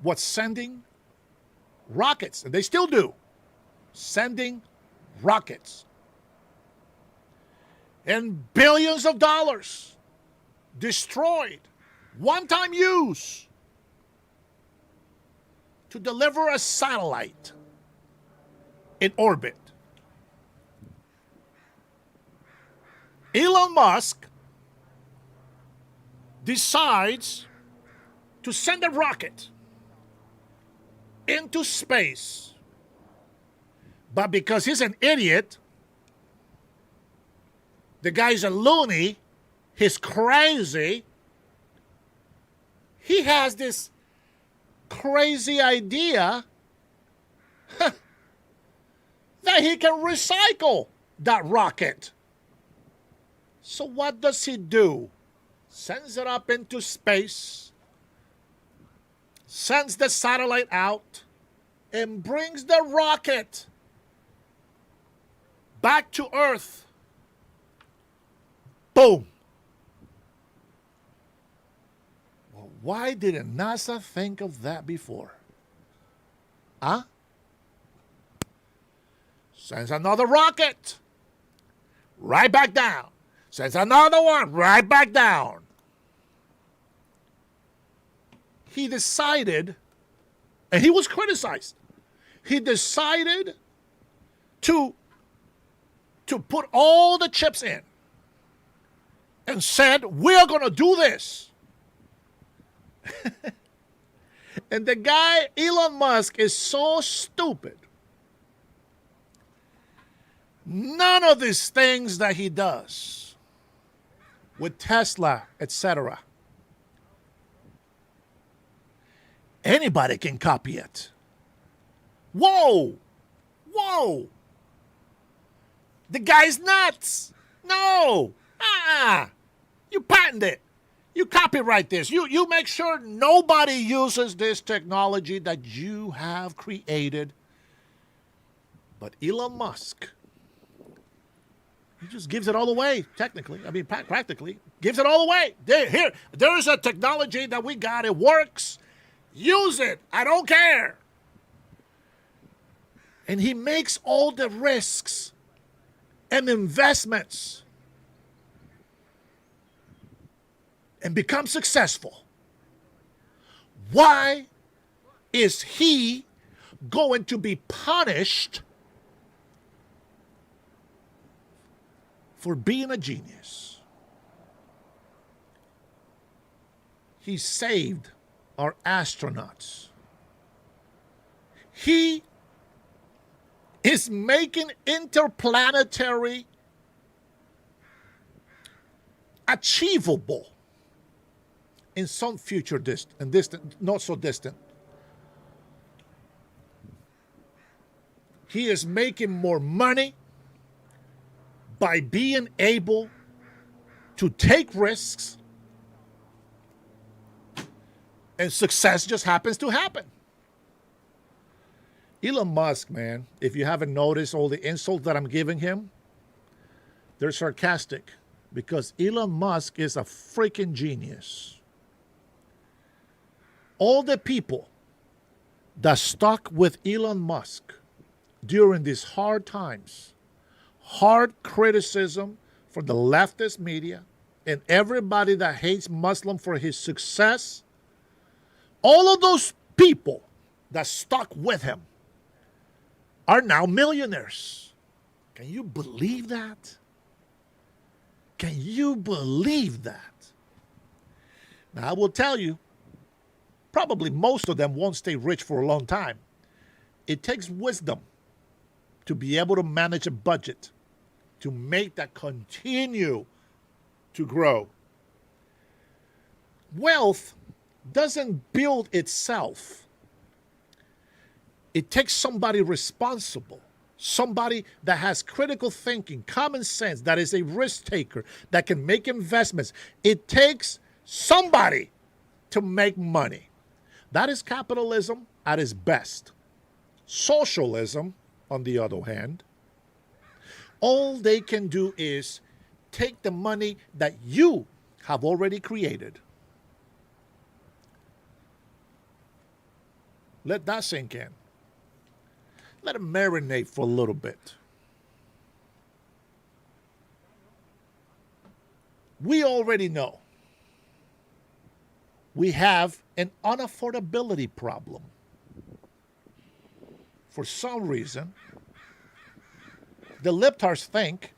was sending rockets, and they still do, sending rockets. And billions of dollars destroyed, one-time use, to deliver a satellite in orbit. Elon Musk decides to send a rocket into space. But because he's an idiot, the guy's a loony, he's crazy, he has this crazy idea that he can recycle that rocket. So what does he do? Sends it up into space, sends the satellite out, and brings the rocket back to Earth. Boom. Well, why didn't NASA think of that before? Huh? Sends another rocket. Right back down. Sends another one. Right back down. He decided, and he was criticized, he decided to put all the chips in and said, we're going to do this. And the guy, Elon Musk, is so stupid. None of these things that he does with Tesla, etc., anybody can copy it. Whoa! Whoa! The guy's nuts! No! You patent it. You copyright this. You make sure nobody uses this technology that you have created. But Elon Musk, he just gives it all away, technically. I mean, practically. Gives it all away. There is a technology that we got. It works. Use it. I don't care. And he makes all the risks and investments and becomes successful. Why is he going to be punished for being a genius? He saved our astronauts. He is making interplanetary achievable in some future distant, not so distant. He is making more money by being able to take risks, and success just happens to happen. Elon Musk, man, if you haven't noticed all the insults that I'm giving him, they're sarcastic because Elon Musk is a freaking genius. All the people that stuck with Elon Musk during these hard times, hard criticism from the leftist media and everybody that hates Muslim for his success, all of those people that stuck with him are now millionaires. Can you believe that? Can you believe that? Now, I will tell you, probably most of them won't stay rich for a long time. It takes wisdom to be able to manage a budget, to make that continue to grow. Wealth doesn't build itself. It takes somebody responsible, somebody that has critical thinking, common sense, that is a risk taker, that can make investments. It takes somebody to make money. That is capitalism at its best. Socialism, on the other hand, all they can do is take the money that you have already created. Let that sink in. Let it marinate for a little bit. We already know we have an unaffordability problem. For some reason, the libtards think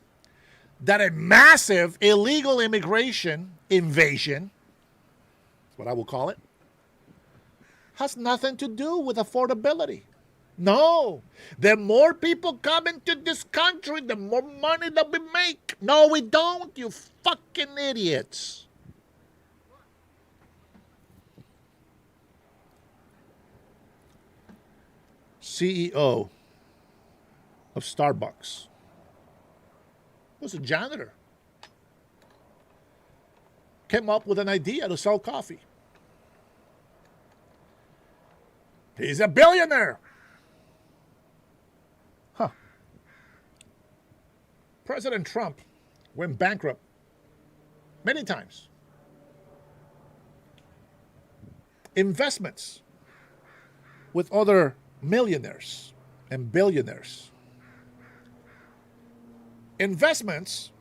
that a massive illegal immigration invasion, that's what I will call it, has nothing to do with affordability. No, the more people come into this country, the more money that we make. No, we don't, you fucking idiots. CEO of Starbucks was a janitor. Came up with an idea to sell coffee. He's a billionaire. Huh. President Trump went bankrupt many times. Investments with other millionaires and billionaires. Investments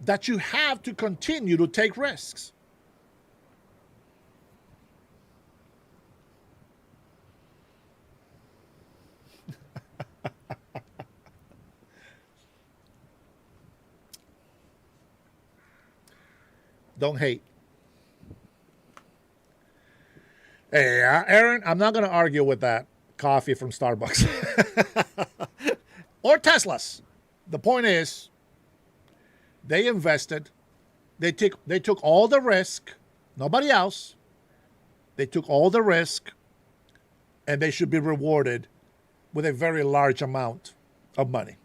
that you have to continue to take risks. Don't hate. Hey, Aaron, I'm not going to argue with that coffee from Starbucks. Or Teslas. The point is, they invested. They took all the risk. Nobody else. They took all the risk. And they should be rewarded with a very large amount of money.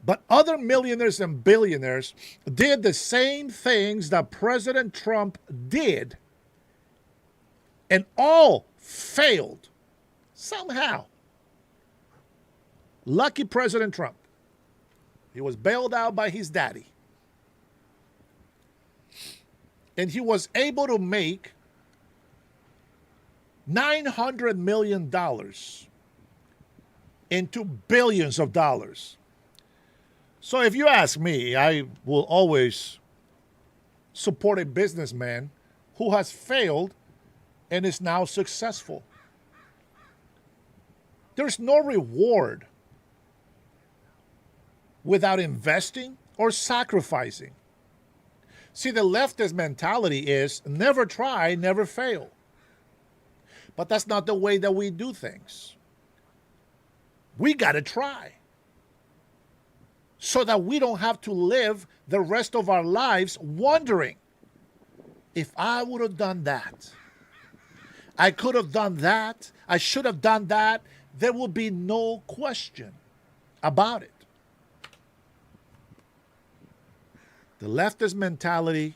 But other millionaires and billionaires did the same things that President Trump did, and all failed somehow. Lucky President Trump. He was bailed out by his daddy. And he was able to make $900 million into billions of dollars. So if you ask me, I will always support a businessman who has failed and is now successful. There's no reward without investing or sacrificing. See, the leftist mentality is never try, never fail. But that's not the way that we do things. We got to try so that we don't have to live the rest of our lives wondering, if I would have done that, I could have done that, I should have done that, there will be no question about it. The leftist mentality,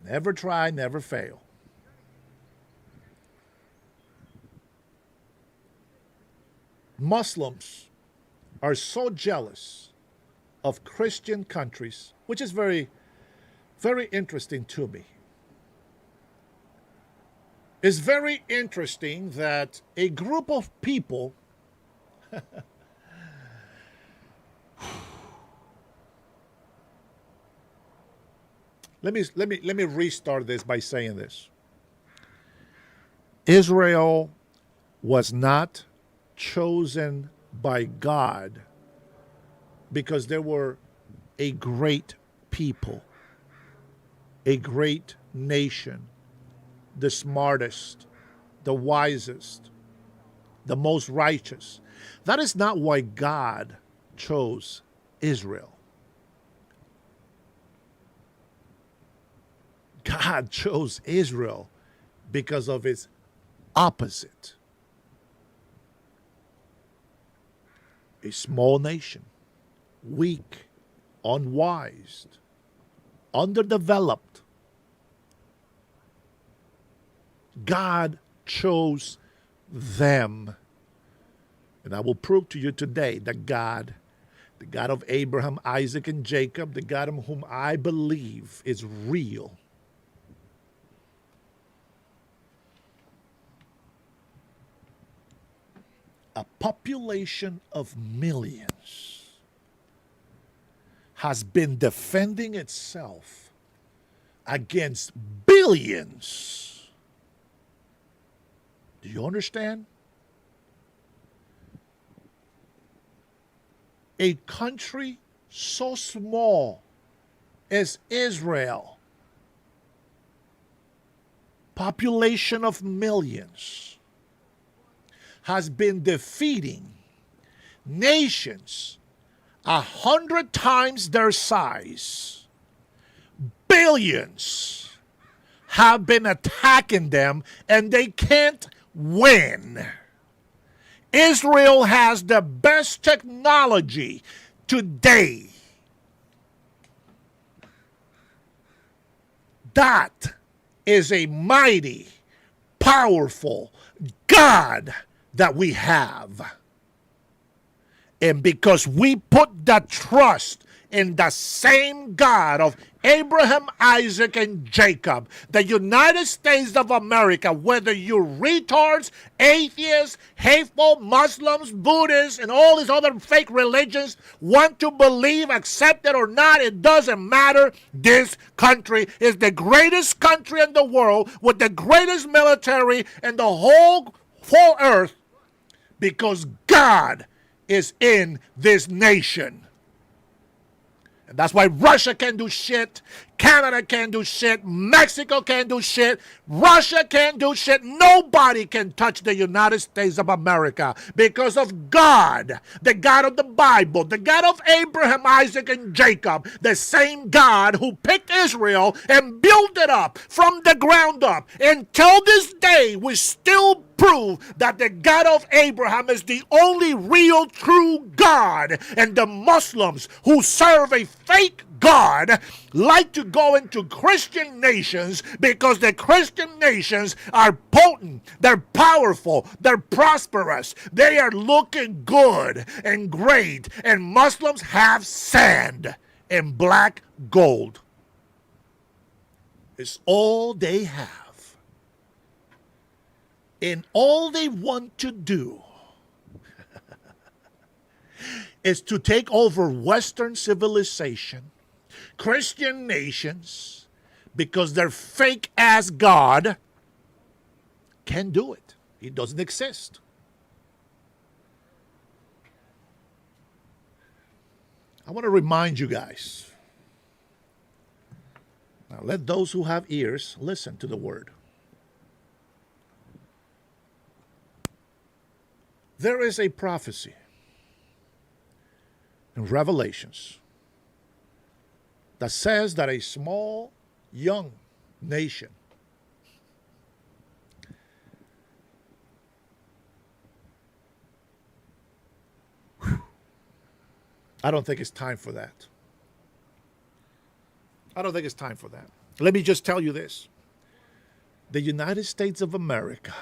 never try, never fail. Muslims are so jealous of Christian countries, which is very, very interesting to me. It's very interesting that a group of people let me restart this by saying this. Israel was not chosen by God because they were a great people, a great nation, the smartest, the wisest, the most righteous. That is not why God chose Israel. God chose Israel because of its opposite. A small nation, weak, unwise, underdeveloped. God chose them. And I will prove to you today that God, the God of Abraham, Isaac, and Jacob, the God of whom I believe is real. A population of millions has been defending itself against billions. Do you understand? A country so small as Israel, population of millions, has been defeating nations 100 times their size. Billions have been attacking them and they can't win. Israel has the best technology today. That is a mighty, powerful God that we have. And because we put the trust in the same God of Abraham, Isaac, and Jacob, the United States of America, whether you're retards, atheists, hateful Muslims, Buddhists, and all these other fake religions want to believe, accept it or not, it doesn't matter. This country is the greatest country in the world with the greatest military in the whole earth, because God is in this nation. And that's why Russia can't do shit, Canada can't do shit, Mexico can't do shit, Russia can't do shit. Nobody can touch the United States of America because of God, the God of the Bible, the God of Abraham, Isaac, and Jacob, the same God who picked Israel and built it up from the ground up. Until this day, we still prove that the God of Abraham is the only real true God, and the Muslims who serve a fake God like to go into Christian nations because the Christian nations are potent, they're powerful, they're prosperous, they are looking good and great, and Muslims have sand and black gold. It's all they have. And all they want to do is to take over Western civilization, Christian nations, because their fake ass God can't do it. He doesn't exist. I want to remind you guys. Now let those who have ears listen to the word. There is a prophecy in Revelations that says that a small, young nation I don't think it's time for that. I don't think it's time for that. Let me just tell you this. The United States of America,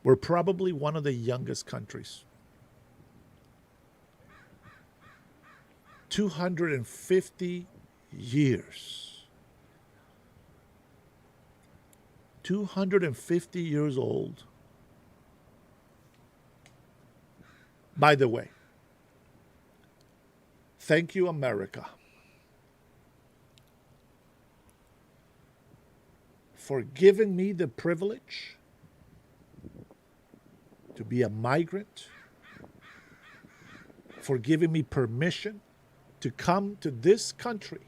we're probably one of the youngest countries. 250 years. 250 years old. By the way, thank you, America, for giving me the privilege to be a migrant, for giving me permission to come to this country,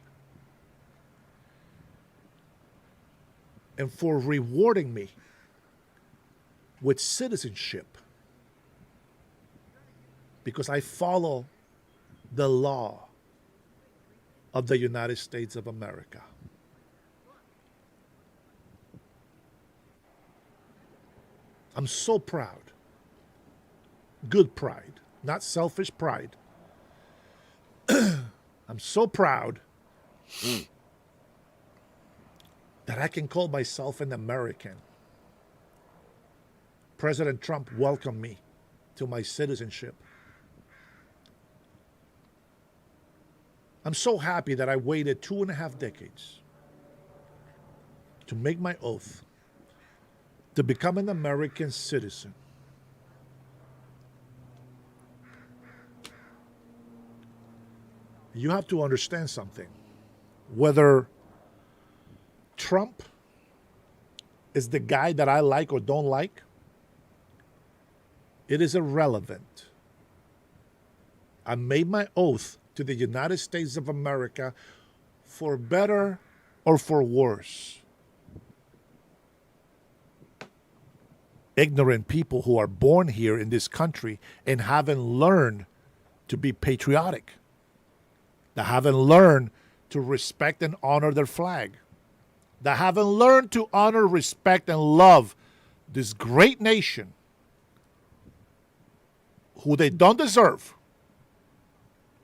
and for rewarding me with citizenship because I follow the law of the United States of America. I'm so proud. Good pride, not selfish pride. I'm so proud that I can call myself an American. President Trump welcomed me to my citizenship. I'm so happy that I waited 2.5 decades to make my oath to become an American citizen. You have to understand something. Whether Trump is the guy that I like or don't like, it is irrelevant. I made my oath to the United States of America for better or for worse. Ignorant people who are born here in this country and haven't learned to be patriotic, that haven't learned to respect and honor their flag, that haven't learned to honor, respect, and love this great nation who they don't deserve.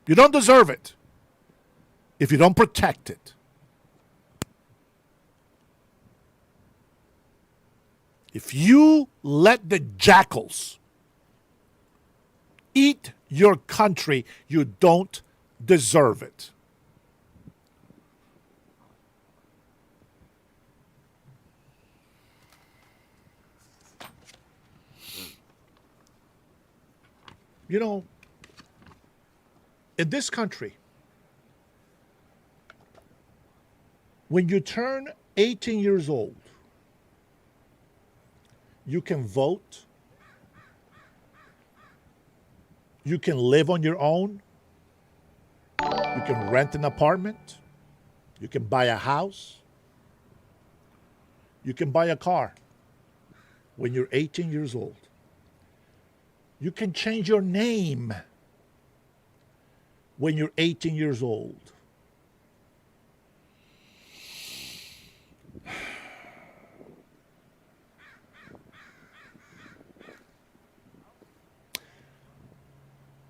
You don't deserve it if you don't protect it. If you let the jackals eat your country, you don't deserve it. You know, in this country, when you turn 18 years old, you can vote, you can live on your own, you can rent an apartment, you can buy a house, you can buy a car when you're 18 years old. You can change your name when you're 18 years old.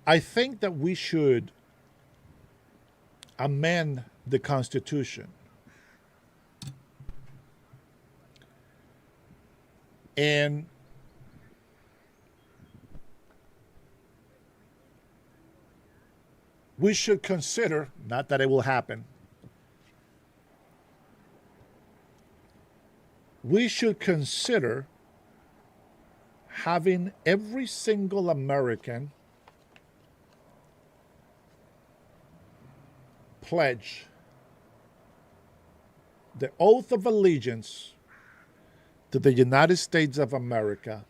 I think that we should amend the Constitution. And we should consider, not that it will happen, we should consider having every single American pledge the oath of allegiance to the United States of America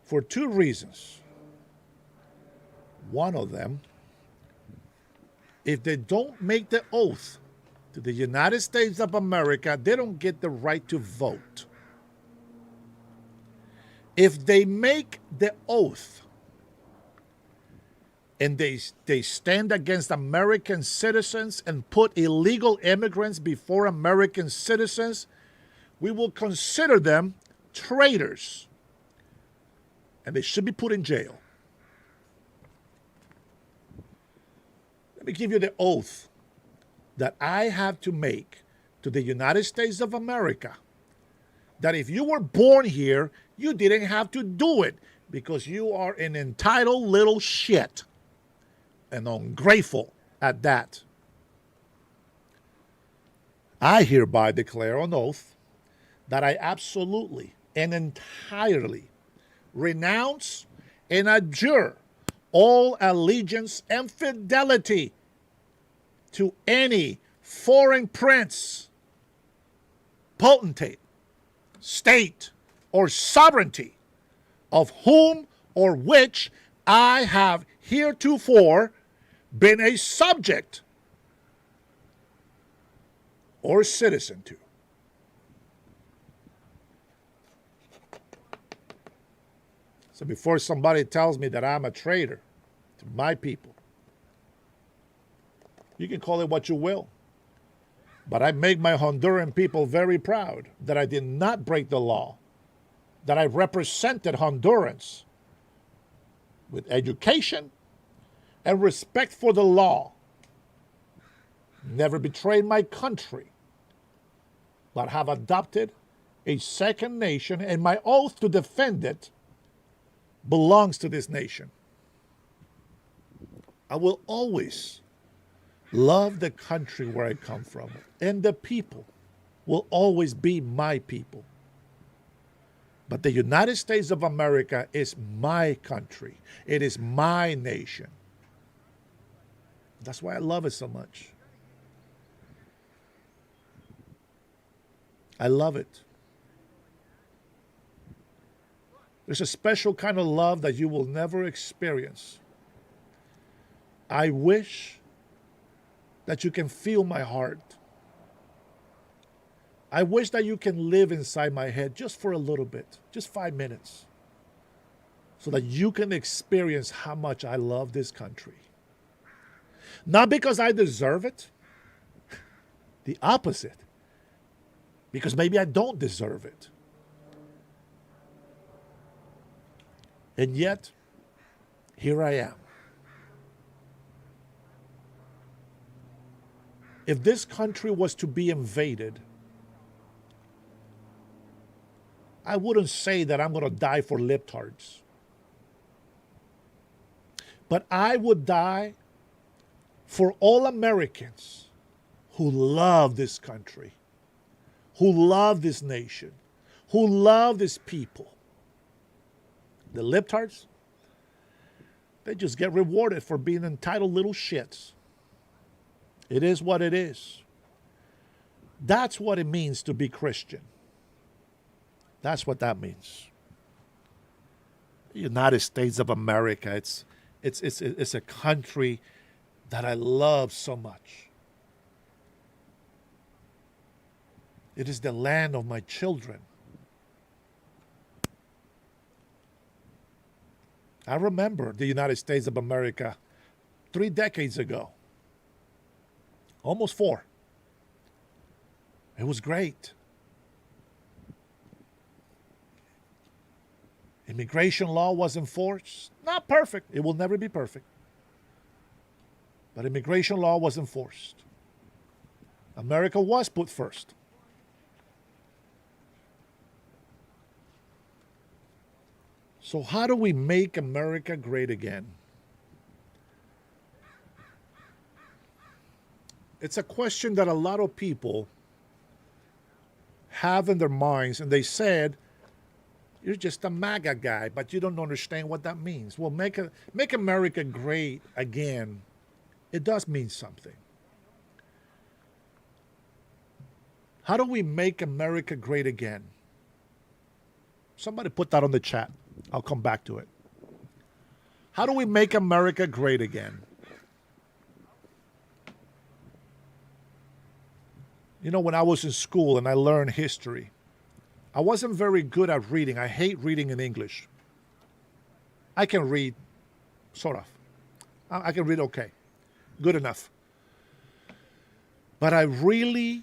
for two reasons. One of them, if they don't make the oath to the United States of America, they don't get the right to vote. If they make the oath and they stand against American citizens and put illegal immigrants before American citizens, we will consider them traitors, and they should be put in jail. Let me give you the oath that I have to make to the United States of America, that if you were born here, you didn't have to do it because you are an entitled little shit and ungrateful at that. I hereby declare on oath that I absolutely and entirely renounce and abjure all allegiance and fidelity to any foreign prince, potentate, state, or sovereignty of whom or which I have heretofore been a subject or citizen to. So before somebody tells me that I'm a traitor to my people, you can call it what you will. But I make my Honduran people very proud that I did not break the law, that I represented Hondurans with education and respect for the law. Never betrayed my country, but have adopted a second nation, and my oath to defend it belongs to this nation. I will always love the country where I come from, and the people will always be my people. But the United States of America is my country. It is my nation. That's why I love it so much. I love it. There's a special kind of love that you will never experience. I wish that you can feel my heart. I wish that you can live inside my head just for a little bit, just 5 minutes, so that you can experience how much I love this country. Not because I deserve it, the opposite, because maybe I don't deserve it. And yet, here I am. If this country was to be invaded, I wouldn't say that I'm going to die for libtards. But I would die for all Americans who love this country, who love this nation, who love this people. The libtards, they just get rewarded for being entitled little shits. It is what it is. That's what it means to be Christian. That's what that means. The United States of America, it's a country that I love so much. It is the land of my children. I remember the United States of America 3 decades ago. Almost 4. It was great. Immigration law was enforced. Not perfect. It will never be perfect. But immigration law was enforced. America was put first. So how do we make America great again? It's a question that a lot of people have in their minds, and they said, you're just a MAGA guy, but you don't understand what that means. Well, make America great again. It does mean something. How do we make America great again? Somebody put that on the chat. I'll come back to it. How do we make America great again? You know, when I was in school and I learned history, I wasn't very good at reading. I hate reading in English. I can read, sort of. I can read okay. Good enough. But I really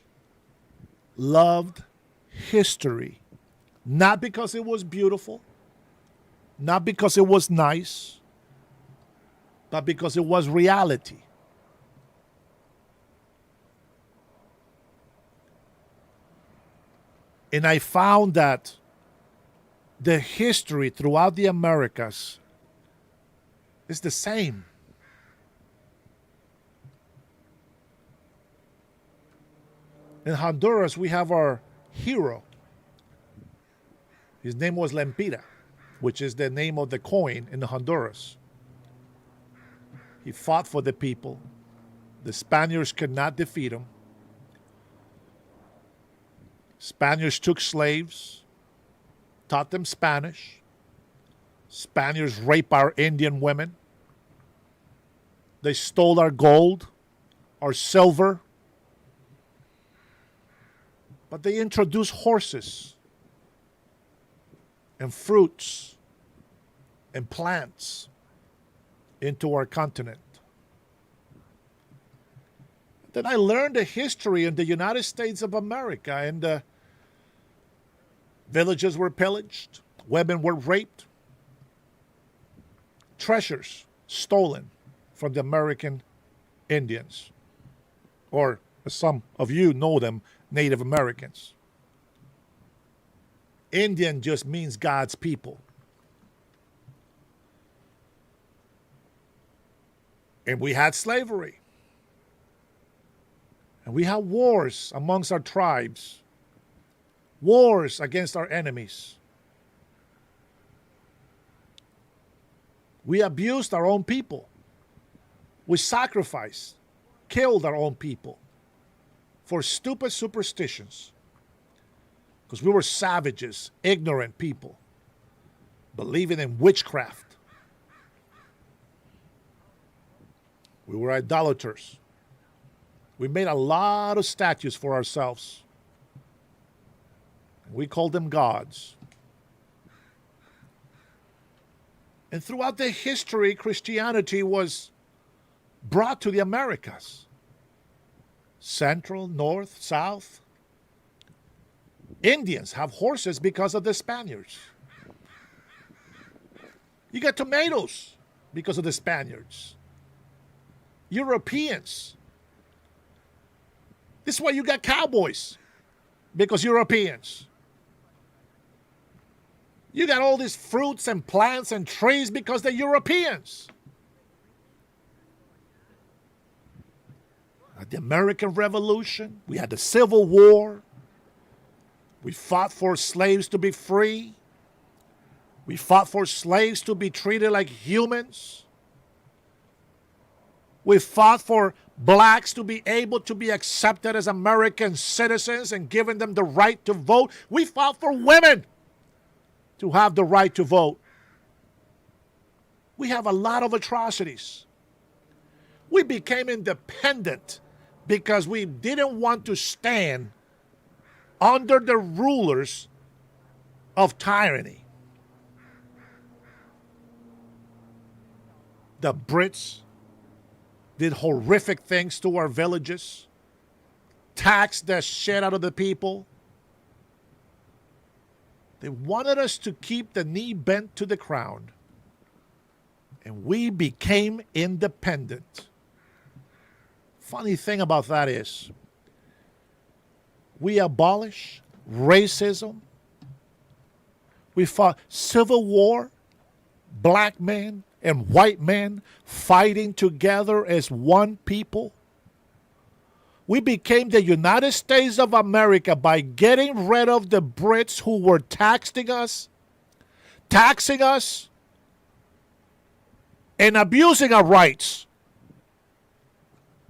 loved history. Not because it was beautiful, not because it was nice, but because it was reality. And I found that the history throughout the Americas is the same. In Honduras, we have our hero. His name was Lempira, which is the name of the coin in Honduras. He fought for the people. The Spaniards could not defeat him. Spaniards took slaves, taught them Spanish. Spaniards raped our Indian women. They stole our gold, our silver. But they introduced horses and fruits and plants into our continent. Then I learned the history in the United States of America, and villages were pillaged, women were raped, treasures stolen from the American Indians, or as some of you know them, Native Americans. Indian just means God's people. And we had slavery. And we had wars amongst our tribes. Wars against our enemies. We abused our own people. We sacrificed, killed our own people for stupid superstitions. Because we were savages, ignorant people, believing in witchcraft. We were idolaters. We made a lot of statues for ourselves. We called them gods. And throughout the history, Christianity was brought to the Americas. Central, North, South. Indians have horses because of the Spaniards. You got tomatoes because of the Spaniards. Europeans. This is why you got cowboys, because Europeans. You got all these fruits and plants and trees because they're Europeans. At the American Revolution, we had the Civil War. We fought for slaves to be free. We fought for slaves to be treated like humans. We fought for blacks to be able to be accepted as American citizens and given them the right to vote. We fought for women to have the right to vote. We have a lot of atrocities. We became independent because we didn't want to stand under the rulers of tyranny. The Brits did horrific things to our villages, taxed the shit out of the people. They wanted us to keep the knee bent to the ground. And we became independent. Funny thing about that is we abolish racism. We fought civil war, black men and white men fighting together as one people. We became the United States of America by getting rid of the Brits who were taxing us, and abusing our rights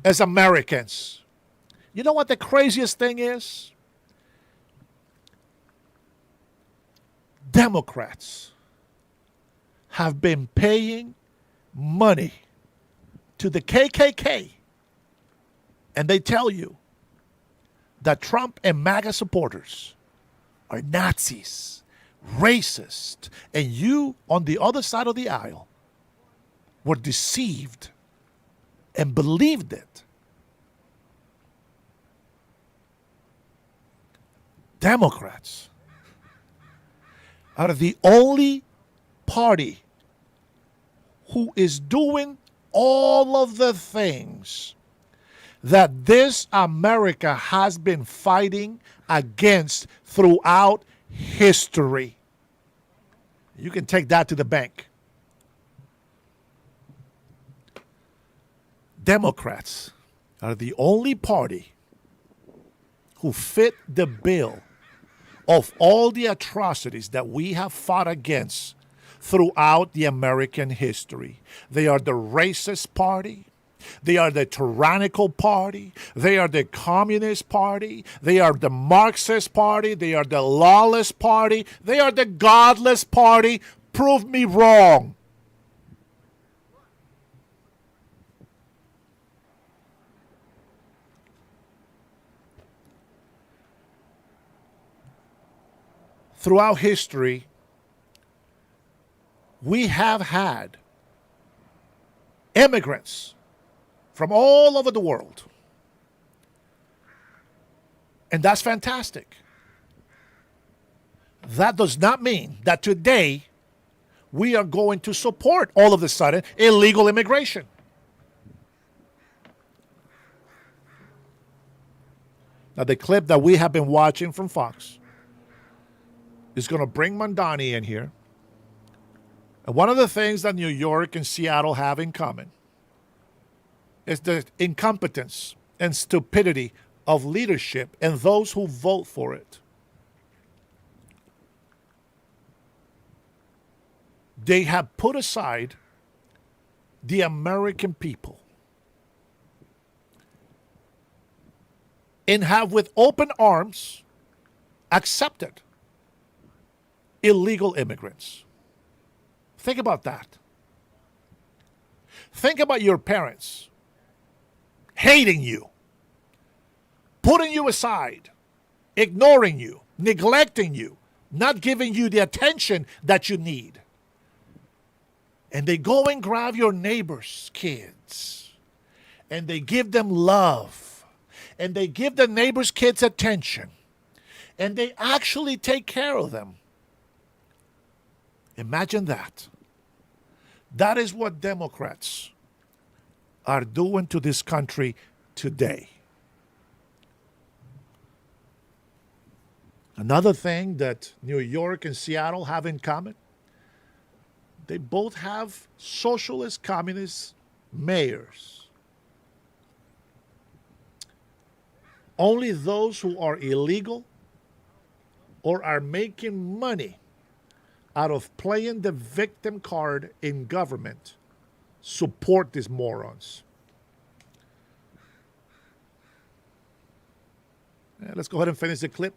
as Americans. You know what the craziest thing is? Democrats have been paying money to the KKK, and they tell you that Trump and MAGA supporters are Nazis, racist, and you on the other side of the aisle were deceived and believed it. Democrats are the only party who is doing all of the things that this America has been fighting against throughout history. You can take that to the bank. Democrats are the only party who fit the bill of all the atrocities that we have fought against throughout the American history. They are the racist party. They are the tyrannical party. They are the communist party. They are the Marxist party. They are the lawless party. They are the godless party. Prove me wrong. Throughout history, we have had immigrants from all over the world. And that's fantastic. That does not mean that today we are going to support all of a sudden illegal immigration. Now, the clip that we have been watching from Fox is going to bring Mandani in here. And one of the things that New York and Seattle have in common is the incompetence and stupidity of leadership and those who vote for it. They have put aside the American people and have with open arms accepted illegal immigrants. Think about that. Think about your parents hating you, putting you aside, ignoring you, neglecting you, not giving you the attention that you need. And they go and grab your neighbor's kids, and they give them love, and they give the neighbor's kids attention, and they actually take care of them. Imagine that. That is what Democrats are doing to this country today. Another thing that New York and Seattle have in common, they both have socialist communist mayors. Only those who are illegal or are making money out of playing the victim card in government support these morons. Let's go ahead and finish the clip.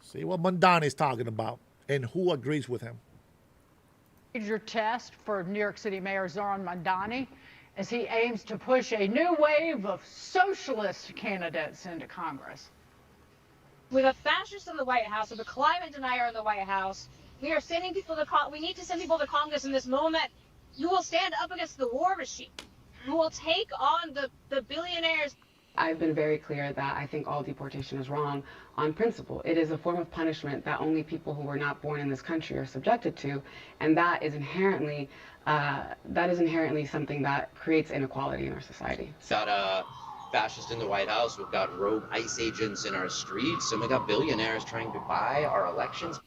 See what Mandani is talking about and who agrees with him. Major test for New York City Mayor Zoran Mandani as he aims to push a new wave of socialist candidates into Congress. With a fascist in the White House, with a climate denier in the White House, we are sending people to we need to send people to Congress in this moment who will stand up against the war machine, who will take on the billionaires. I've been very clear that I think all deportation is wrong on principle. It is a form of punishment that only people who were not born in this country are subjected to, and that is inherently something that creates inequality in our society. That fascists in the White House. We've got rogue ICE agents in our streets, and we got billionaires trying to buy our elections.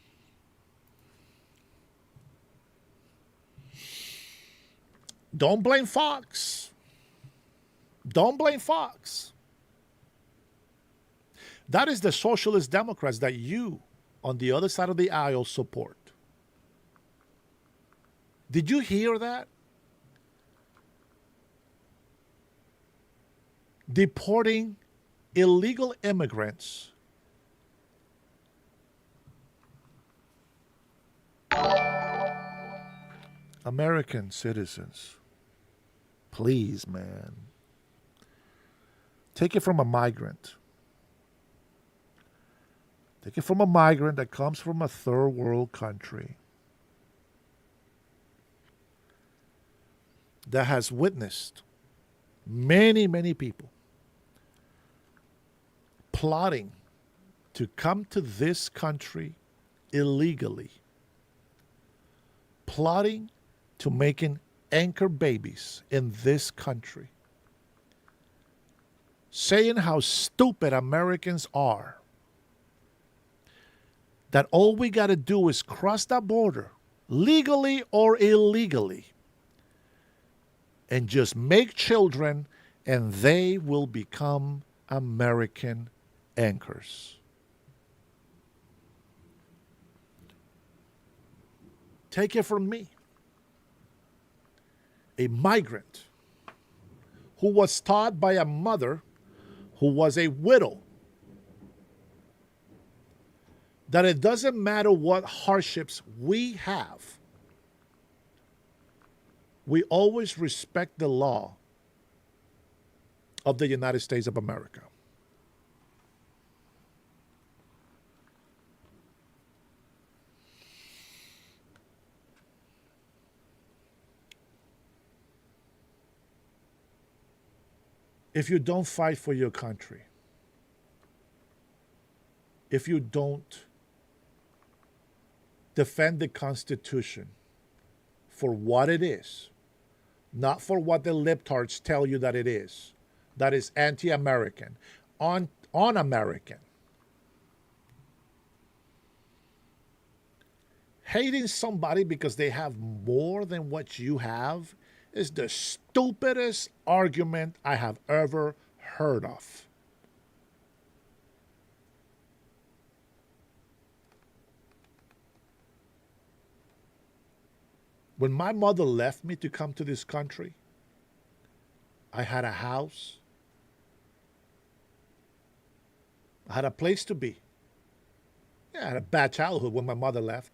Don't blame Fox. Don't blame Fox. That is the socialist Democrats that you, on the other side of the aisle, support. Did you hear that? Deporting illegal immigrants American citizens. Please, man. Take it from a migrant. Take it from a migrant that comes from a third world country that has witnessed many, many people plotting to come to this country illegally, plotting to making anchor babies in this country, saying how stupid Americans are, that all we got to do is cross that border, legally or illegally, and just make children, and they will become American anchors. Take it from me. A migrant who was taught by a mother who was a widow that it doesn't matter what hardships we have, we always respect the law of the United States of America. If you don't fight for your country, if you don't defend the Constitution for what it is, not for what the libtards tell you that it is, that is anti-American, un-American. Hating somebody because they have more than what you have is the stupidest argument I have ever heard of. When my mother left me to come to this country, I had a house. I had a place to be. Yeah, I had a bad childhood when my mother left.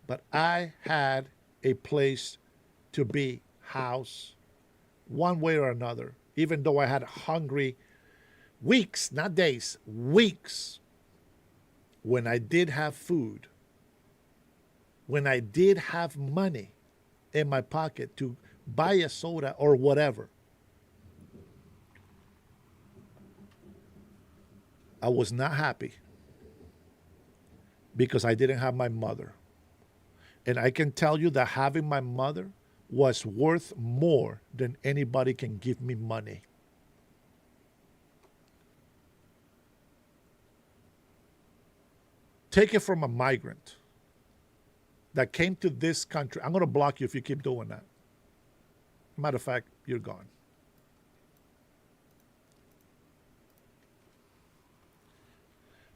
But I had a place to be, house, one way or another, even though I had hungry weeks, not days, weeks, when I did have food, when I did have money in my pocket to buy a soda or whatever. I was not happy because I didn't have my mother. And I can tell you that having my mother was worth more than anybody can give me money. Take it from a migrant that came to this country. I'm going to block you if you keep doing that. Matter of fact, you're gone.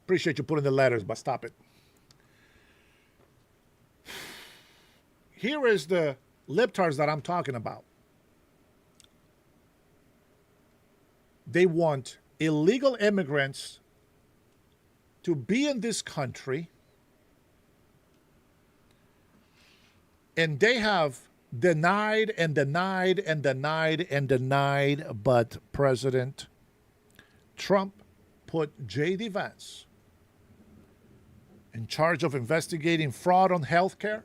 Appreciate you putting the letters, but stop it. Here is the libtards that I'm talking about. They want illegal immigrants to be in this country, and they have denied and denied and denied and denied, but President Trump put J.D. Vance in charge of investigating fraud on health care,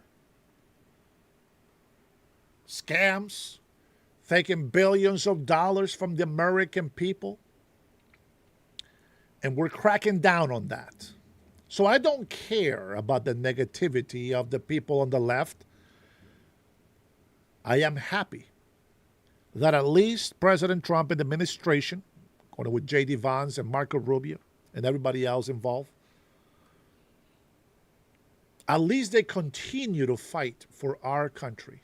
scams, taking billions of dollars from the American people. And we're cracking down on that. So I don't care about the negativity of the people on the left. I am happy that at least President Trump and the administration, according with J.D. Vance and Marco Rubio and everybody else involved, at least they continue to fight for our country.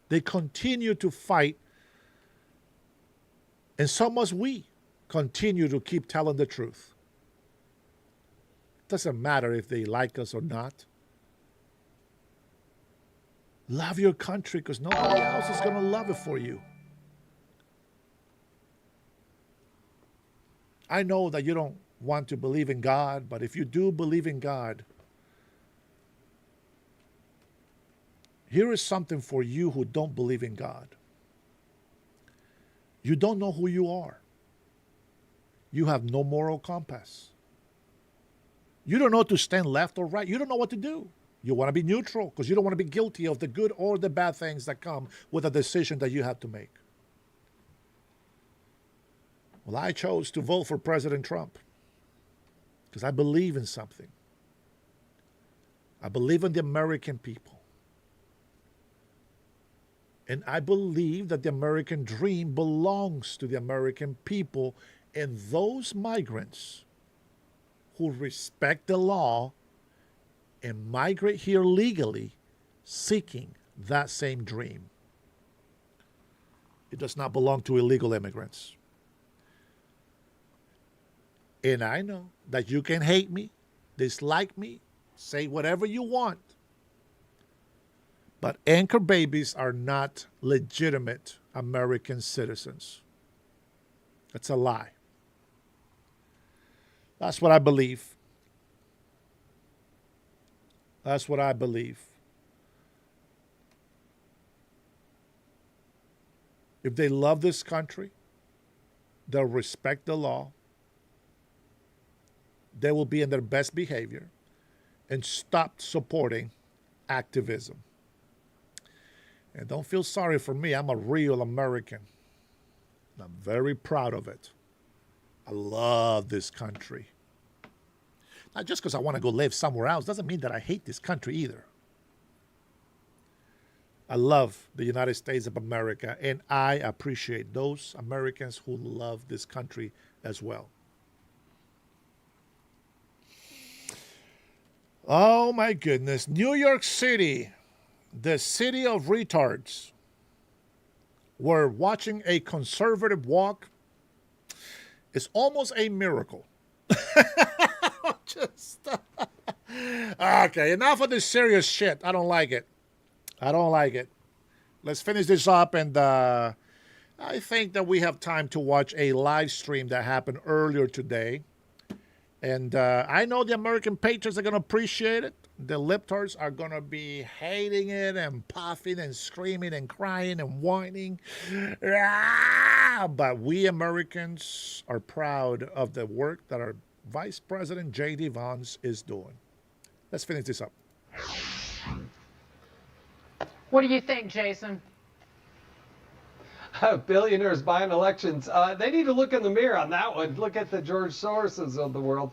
They continue to fight, and so must we continue to keep telling the truth. Doesn't matter if they like us or not. Love your country because nobody else is going to love it for you. I know that you don't want to believe in God, but if you do believe in God, here is something for you who don't believe in God. You don't know who you are. You have no moral compass. You don't know to stand left or right. You don't know what to do. You want to be neutral because you don't want to be guilty of the good or the bad things that come with a decision that you have to make. Well, I chose to vote for President Trump because I believe in something. I believe in the American people. And I believe that the American dream belongs to the American people and those migrants who respect the law and migrate here legally, seeking that same dream. It does not belong to illegal immigrants. And I know that you can hate me, dislike me, say whatever you want. But anchor babies are not legitimate American citizens. That's a lie. That's what I believe. That's what I believe. If they love this country, they'll respect the law, they will be in their best behavior, and stop supporting activism. And don't feel sorry for me. I'm a real American. I'm very proud of it. I love this country. Not just because I want to go live somewhere else doesn't mean that I hate this country either. I love the United States of America, and I appreciate those Americans who love this country as well. Oh my goodness. New York City, the city of retards. We're watching a conservative walk. It's almost a miracle. Okay, enough of this serious shit. I don't like it. I don't like it. Let's finish this up, and I think that we have time to watch a live stream that happened earlier today. And I know the American patriots are going to appreciate it. The libtards are going to be hating it and puffing and screaming and crying and whining. But we Americans are proud of the work that our Vice President J.D. Vance is doing. Let's finish this up. What do you think, Jason? Billionaires buying elections. They need to look in the mirror on that one. Look at the George Soroses of the world.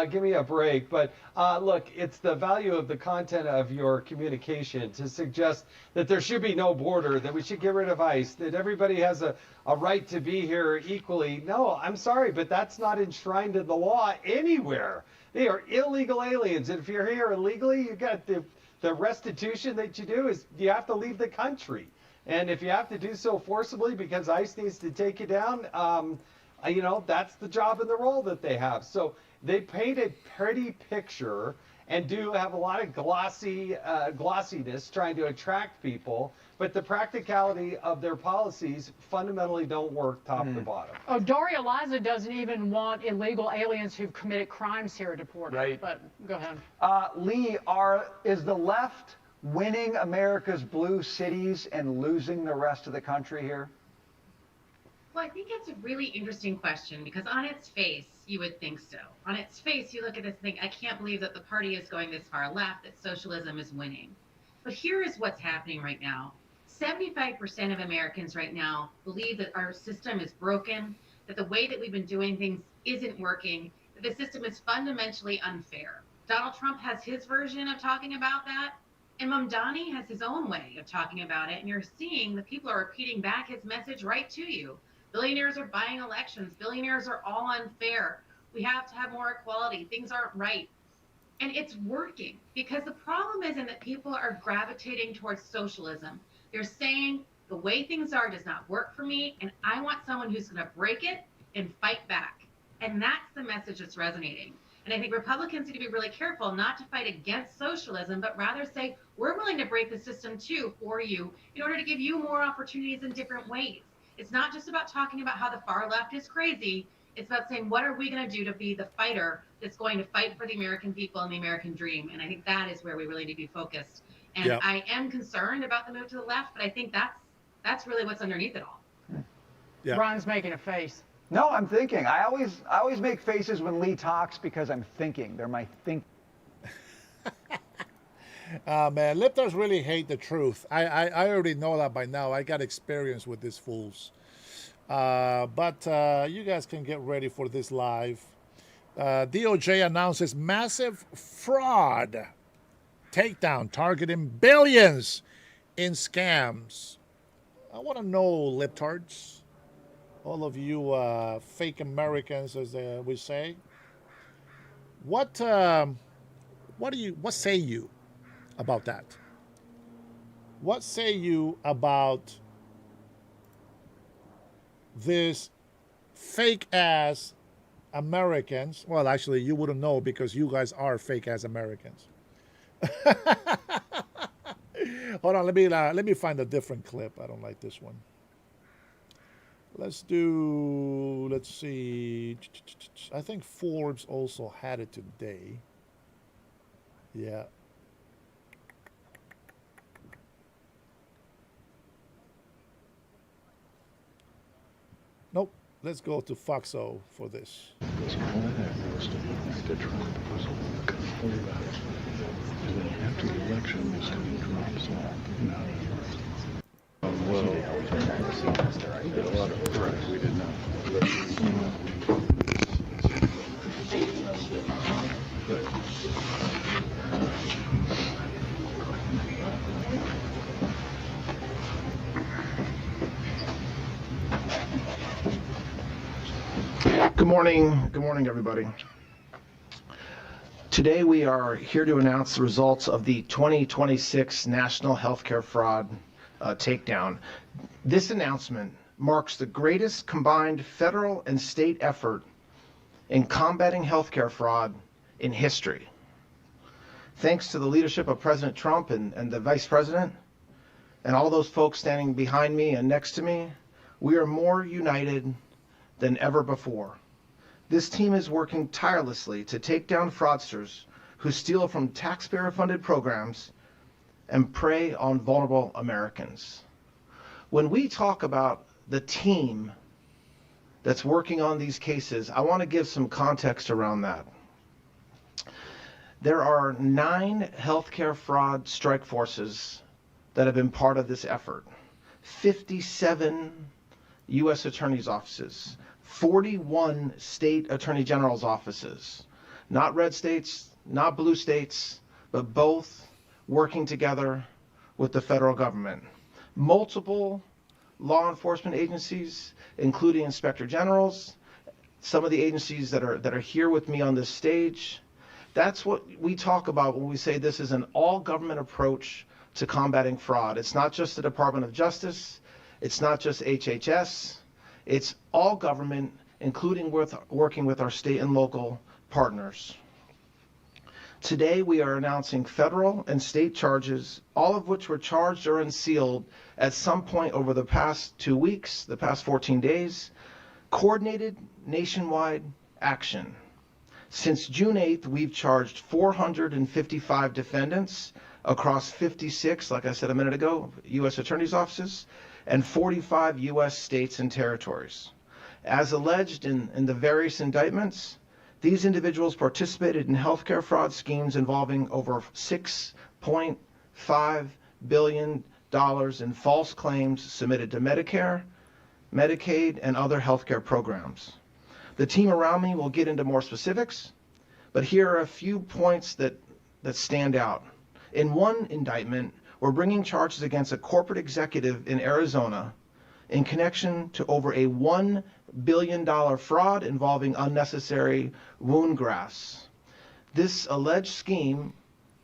Give me a break. But look, it's the value of the content of your communication to suggest that there should be no border, that we should get rid of ICE, that everybody has a right to be here equally. No, I'm sorry, but that's not enshrined in the law anywhere. They are illegal aliens. And if you're here illegally, you got the restitution that you do is you have to leave the country. And if you have to do so forcibly because ICE needs to take you down, you know, that's the job and the role that they have. So they paint a pretty picture and do have a lot of glossiness trying to attract people. But the practicality of their policies fundamentally don't work top to bottom. Oh, Daria Liza doesn't even want illegal aliens who've committed crimes here deported. Right. But go ahead. Lee, is the left winning America's blue cities and losing the rest of the country here? Well, I think it's a really interesting question because on its face, you would think so. On its face, you look at this and think, I can't believe that the party is going this far left, that socialism is winning. But here is what's happening right now. 75% of Americans right now believe that our system is broken, that the way that we've been doing things isn't working, that the system is fundamentally unfair. Donald Trump has his version of talking about that, And Mamdani has his own way of talking about it, and you're seeing the people are repeating back his message right to you. Billionaires are buying elections. Billionaires are all unfair. We have to have more equality. Things aren't right. And it's working, because the problem isn't that people are gravitating towards socialism. They're saying the way things are does not work for me, and I want someone who's going to break it and fight back. And that's the message that's resonating. And I think Republicans need to be really careful not to fight against socialism, but rather say, we're willing to break the system too for you in order to give you more opportunities in different ways. It's not just about talking about how the far left is crazy. It's about saying, what are we going to do to be the fighter that's going to fight for the American people and the American dream? And I think that is where we really need to be focused. And Yep. I am concerned about the move to the left, but I think that's really what's underneath it all. Yeah. Ron's making a face. No, I'm thinking. I always make faces when Lee talks because I'm thinking. They're my think. Man, libtards really hate the truth. I already know that by now. I got experience with these fools. But you guys can get ready for this live. DOJ announces massive fraud takedown targeting billions in scams. I want to know, libtards, all of you fake Americans, as we say, what say you about that? What say you about this fake ass Americans? Well, actually, you wouldn't know because you guys are fake ass Americans. Hold on, let me find a different clip. I don't like this one. Let's see. I think Forbes also had it today. Yeah. Nope. Let's go to Foxo for this. After the election, this thing drops off. Well, we did a lot of correct. We did not. Good morning, everybody. Today we are here to announce the results of the 2026 National Healthcare Fraud Takedown. This announcement marks the greatest combined federal and state effort in combating healthcare fraud in history. Thanks to the leadership of President Trump and the Vice President and all those folks standing behind me and next to me, we are more united than ever before. This team is working tirelessly to take down fraudsters who steal from taxpayer-funded programs and prey on vulnerable Americans. When we talk about the team that's working on these cases, I want to give some context around that. There are 9 healthcare fraud strike forces that have been part of this effort, 57 U.S. attorneys' offices, 41 state attorney general's offices, not red states, not blue states, but both working together with the federal government. Multiple law enforcement agencies, including inspector generals, some of the agencies that are here with me on this stage. That's what we talk about when we say this is an all-government approach to combating fraud. It's not just the Department of Justice, it's not just HHS, it's all government, including working with our state and local partners. Today we are announcing federal and state charges, all of which were charged or unsealed at some point over the past 2 weeks, the past 14 days, coordinated nationwide action. Since June 8th, we've charged 455 defendants across 56, like I said a minute ago, U.S. attorneys' offices, and 45 U.S. states and territories. As alleged in the various indictments, these individuals participated in healthcare fraud schemes involving over $6.5 billion in false claims submitted to Medicare, Medicaid, and other healthcare programs. The team around me will get into more specifics, but here are a few points that stand out. In one indictment, we're bringing charges against a corporate executive in Arizona in connection to over a $1 billion fraud involving unnecessary wound grafts. This alleged scheme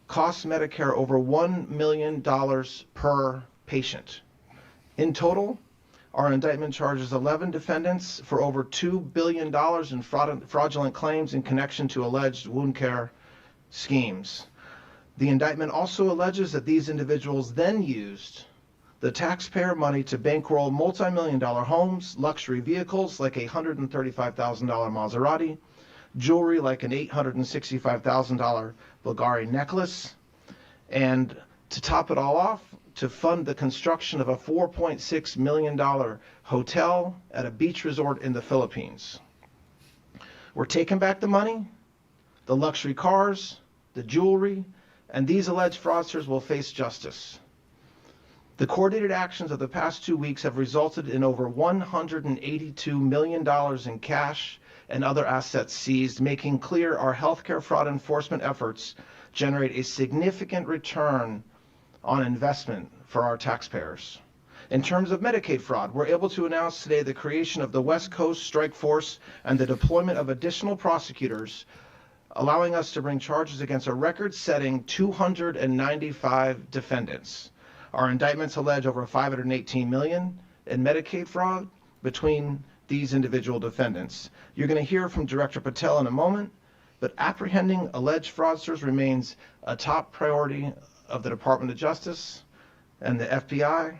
costs Medicare over $1 million per patient. In total, our indictment charges 11 defendants for over $2 billion in fraudulent claims in connection to alleged wound care schemes. The indictment also alleges that these individuals then used the taxpayer money to bankroll multi-million-dollar homes, luxury vehicles like a $135,000 Maserati, jewelry like an $865,000 Bulgari necklace, and to top it all off, to fund the construction of a $4.6 million hotel at a beach resort in the Philippines. We're taking back the money, the luxury cars, the jewelry, and these alleged fraudsters will face justice. The coordinated actions of the past 2 weeks have resulted in over $182 million in cash and other assets seized, making clear our healthcare fraud enforcement efforts generate a significant return on investment for our taxpayers. In terms of Medicaid fraud, we're able to announce today the creation of the West Coast Strike Force and the deployment of additional prosecutors, allowing us to bring charges against a record-setting 295 defendants. Our indictments allege over $518 million in Medicaid fraud between these individual defendants. You're going to hear from Director Patel in a moment, but apprehending alleged fraudsters remains a top priority of the Department of Justice and the FBI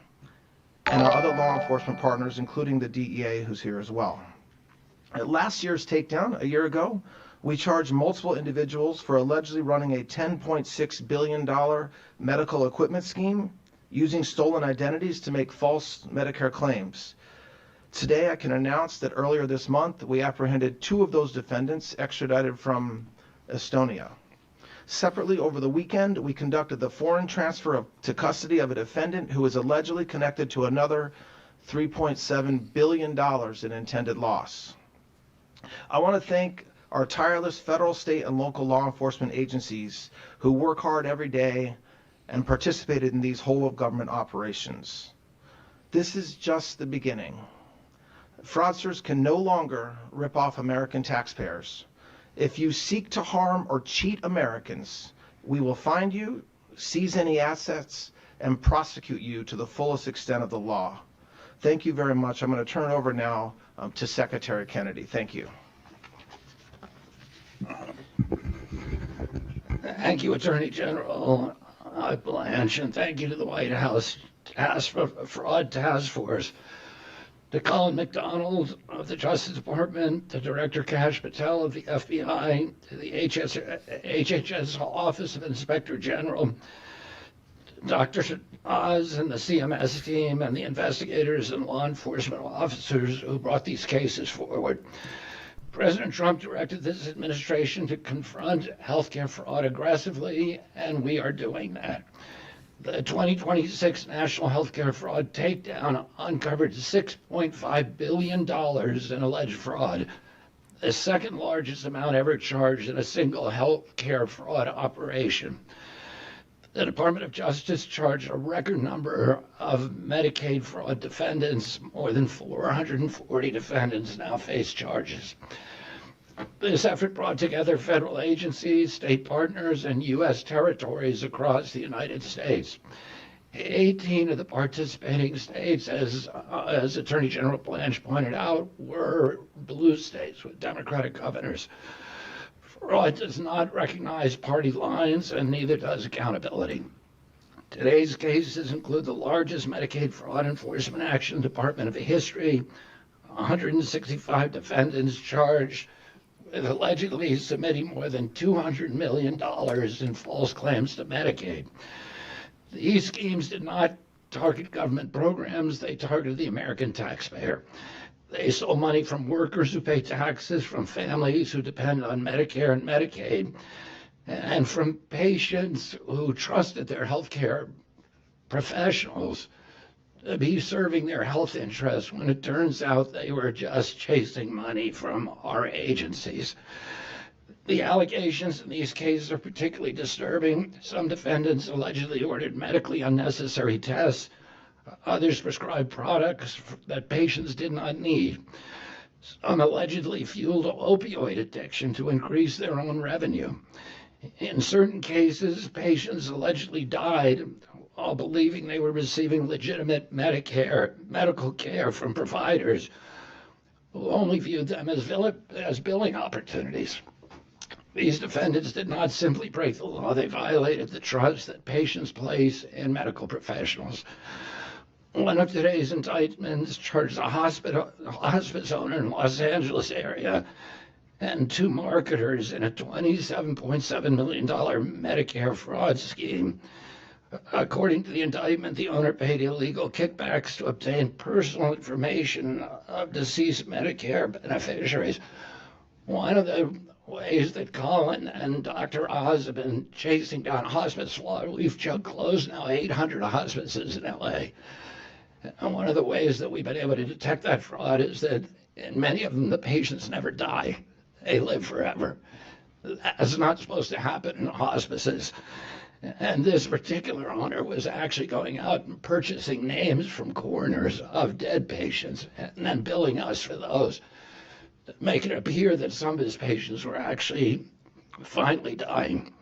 and our other law enforcement partners, including the DEA, who's here as well. At last year's takedown, a year ago, we charged multiple individuals for allegedly running a $10.6 billion medical equipment scheme using stolen identities to make false Medicare claims. Today, I can announce that earlier this month, we apprehended 2 of those defendants extradited from Estonia. Separately, over the weekend, we conducted the foreign transfer to custody of a defendant who is allegedly connected to another $3.7 billion in intended loss. I want to thank our tireless federal, state, and local law enforcement agencies who work hard every day and participated in these whole-of-government operations. This is just the beginning. Fraudsters can no longer rip off American taxpayers. If you seek to harm or cheat Americans, we will find you, seize any assets, and prosecute you to the fullest extent of the law. Thank you very much. I'm going to turn it over now to Secretary Kennedy. Thank you. Thank you, Attorney General Blanche, and thank you to the White House Fraud Task Force, to Colin McDonald of the Justice Department, to Director Kash Patel of the FBI, to the HHS Office of Inspector General, Dr. Oz and the CMS team, and the investigators and law enforcement officers who brought these cases forward. President Trump directed this administration to confront healthcare fraud aggressively, and we are doing that. The 2026 National Healthcare Fraud Takedown uncovered $6.5 billion in alleged fraud, the second largest amount ever charged in a single healthcare fraud operation. The Department of Justice charged a record number of Medicaid fraud defendants. More than 440 defendants now face charges. This effort brought together federal agencies, state partners, and U.S. territories across the United States. 18 of the participating states, as Attorney General Blanche pointed out, were blue states with Democratic governors. Fraud does not recognize party lines, and neither does accountability. Today's cases include the largest Medicaid fraud enforcement action in the Department of history, 165 defendants charged with allegedly submitting more than $200 million in false claims to Medicaid. These schemes did not target government programs, they targeted the American taxpayer. They stole money from workers who pay taxes, from families who depend on Medicare and Medicaid, and from patients who trusted their healthcare professionals to be serving their health interests when it turns out they were just chasing money from our agencies. The allegations in these cases are particularly disturbing. Some defendants allegedly ordered medically unnecessary tests. Others prescribed products that patients did not need. Some allegedly fueled opioid addiction to increase their own revenue. In certain cases, patients allegedly died while believing they were receiving legitimate medical care from providers who only viewed them as billing opportunities. These defendants did not simply break the law, they violated the trust that patients place in medical professionals. One of today's indictments charged a hospice owner in Los Angeles area and 2 marketers in a $27.7 million Medicare fraud scheme. According to the indictment, the owner paid illegal kickbacks to obtain personal information of deceased Medicare beneficiaries. One of the ways that Colin and Dr. Oz have been chasing down hospice fraud, we've closed now 800 hospices in LA. And one of the ways that we've been able to detect that fraud is that in many of them, the patients never die. They live forever. That's not supposed to happen in hospices. And this particular owner was actually going out and purchasing names from coroners of dead patients and then billing us for those, making it appear that some of his patients were actually finally dying.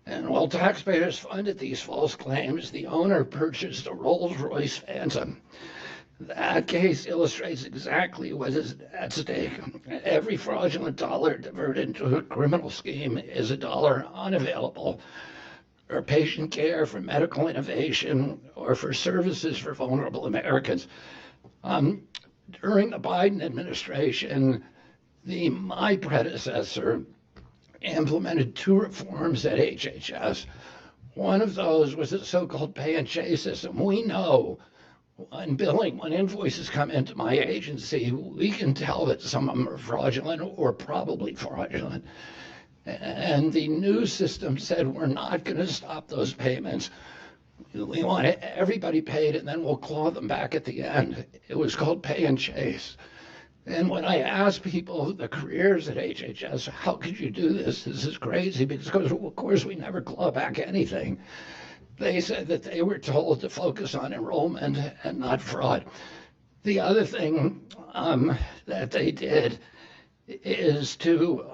And while taxpayers funded these false claims, the owner purchased a Rolls-Royce Phantom. That case illustrates exactly what is at stake. Every fraudulent dollar diverted into a criminal scheme is a dollar unavailable for patient care, for medical innovation, or for services for vulnerable Americans. During the Biden administration, my predecessor implemented 2 reforms at HHS. One of those was the so-called pay and chase system. We know when invoices come into my agency, we can tell that some of them are fraudulent or probably fraudulent. And the new system said we're not going to stop those payments. We want everybody paid, and then we'll claw them back at the end. It was called pay and chase. And when I asked people, the careers at HHS, how could you do this? This is crazy, because of course we never claw back anything. They said that they were told to focus on enrollment and not fraud. The other thing that they did is to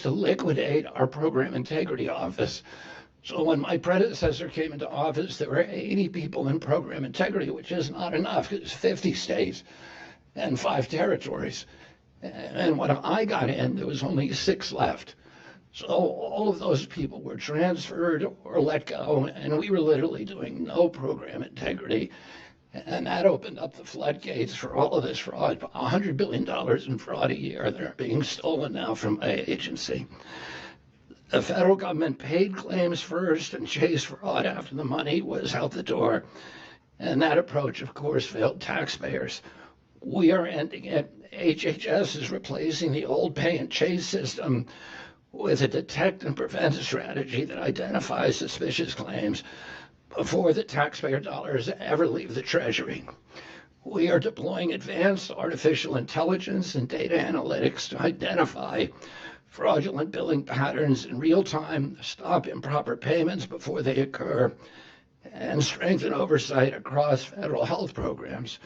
liquidate our program integrity office. So when my predecessor came into office, there were 80 people in program integrity, which is not enough. It's 50 states and 5 territories. And when I got in, there was only 6 left. So all of those people were transferred or let go, and we were literally doing no program integrity. And that opened up the floodgates for all of this fraud. $100 billion in fraud a year that are being stolen now from my agency. The federal government paid claims first and chased fraud after the money was out the door. And that approach, of course, failed taxpayers. We are ending it. HHS is replacing the old pay and chase system with a detect and prevent strategy that identifies suspicious claims before the taxpayer dollars ever leave the Treasury. We are deploying advanced artificial intelligence and data analytics to identify fraudulent billing patterns in real time, stop improper payments before they occur, and strengthen oversight across federal health programs.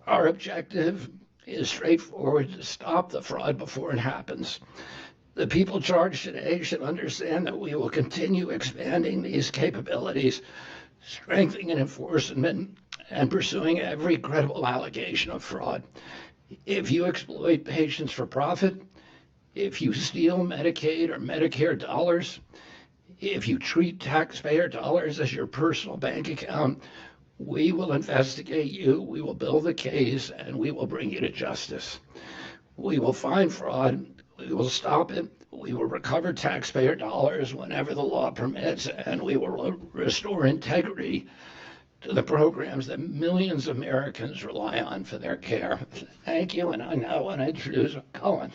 Our objective is straightforward: to stop the fraud before it happens. The people charged today should understand that we will continue expanding these capabilities, strengthening enforcement, and pursuing every credible allegation of fraud. If you exploit patients for profit, if you steal Medicaid or Medicare dollars, if you treat taxpayer dollars as your personal bank account, we will investigate you, we will build a case, and we will bring you to justice. We will find fraud, we will stop it, we will recover taxpayer dollars whenever the law permits, and we will restore integrity to the programs that millions of Americans rely on for their care. Thank you, and I now want to introduce Colin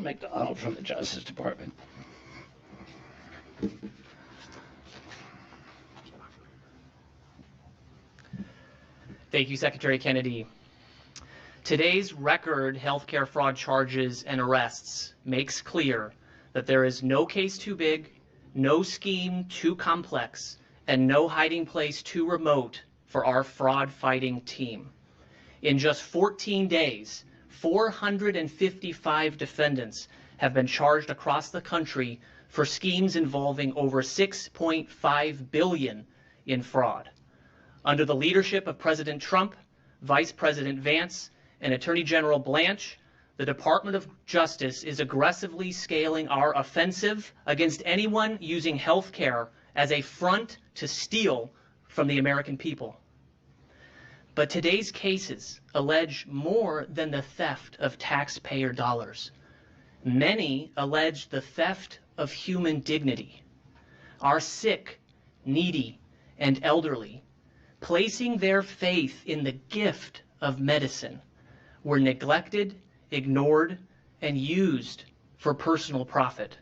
McDonald from the Justice Department. Thank you, Secretary Kennedy. Today's record healthcare fraud charges and arrests makes clear that there is no case too big, no scheme too complex, and no hiding place too remote for our fraud-fighting team. In just 14 days, 455 defendants have been charged across the country for schemes involving over $6.5 billion in fraud. Under the leadership of President Trump, Vice President Vance, and Attorney General Blanche, the Department of Justice is aggressively scaling our offensive against anyone using health care as a front to steal from the American people. But today's cases allege more than the theft of taxpayer dollars. Many allege the theft of human dignity. Our sick, needy, and elderly, placing their faith in the gift of medicine, were neglected, ignored, and used for personal profit.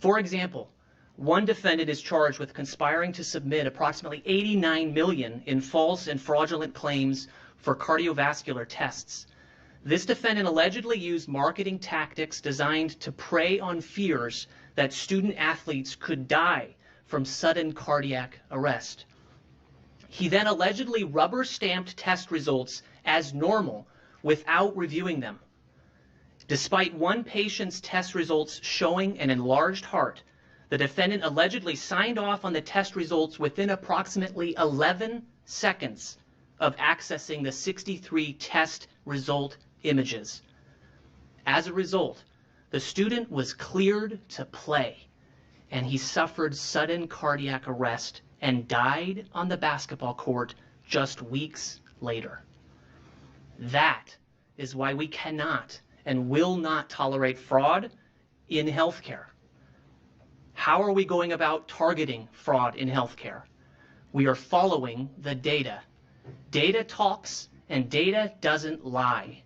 For example, one defendant is charged with conspiring to submit approximately $89 million in false and fraudulent claims for cardiovascular tests. This defendant allegedly used marketing tactics designed to prey on fears that student athletes could die from sudden cardiac arrest. He then allegedly rubber-stamped test results as normal without reviewing them. Despite one patient's test results showing an enlarged heart, the defendant allegedly signed off on the test results within approximately 11 seconds of accessing the 63 test result images. As a result, the student was cleared to play, and he suffered sudden cardiac arrest and died on the basketball court just weeks later. That is why we cannot and will not tolerate fraud in healthcare. How are we going about targeting fraud in healthcare? We are following the data. Data talks, and data doesn't lie.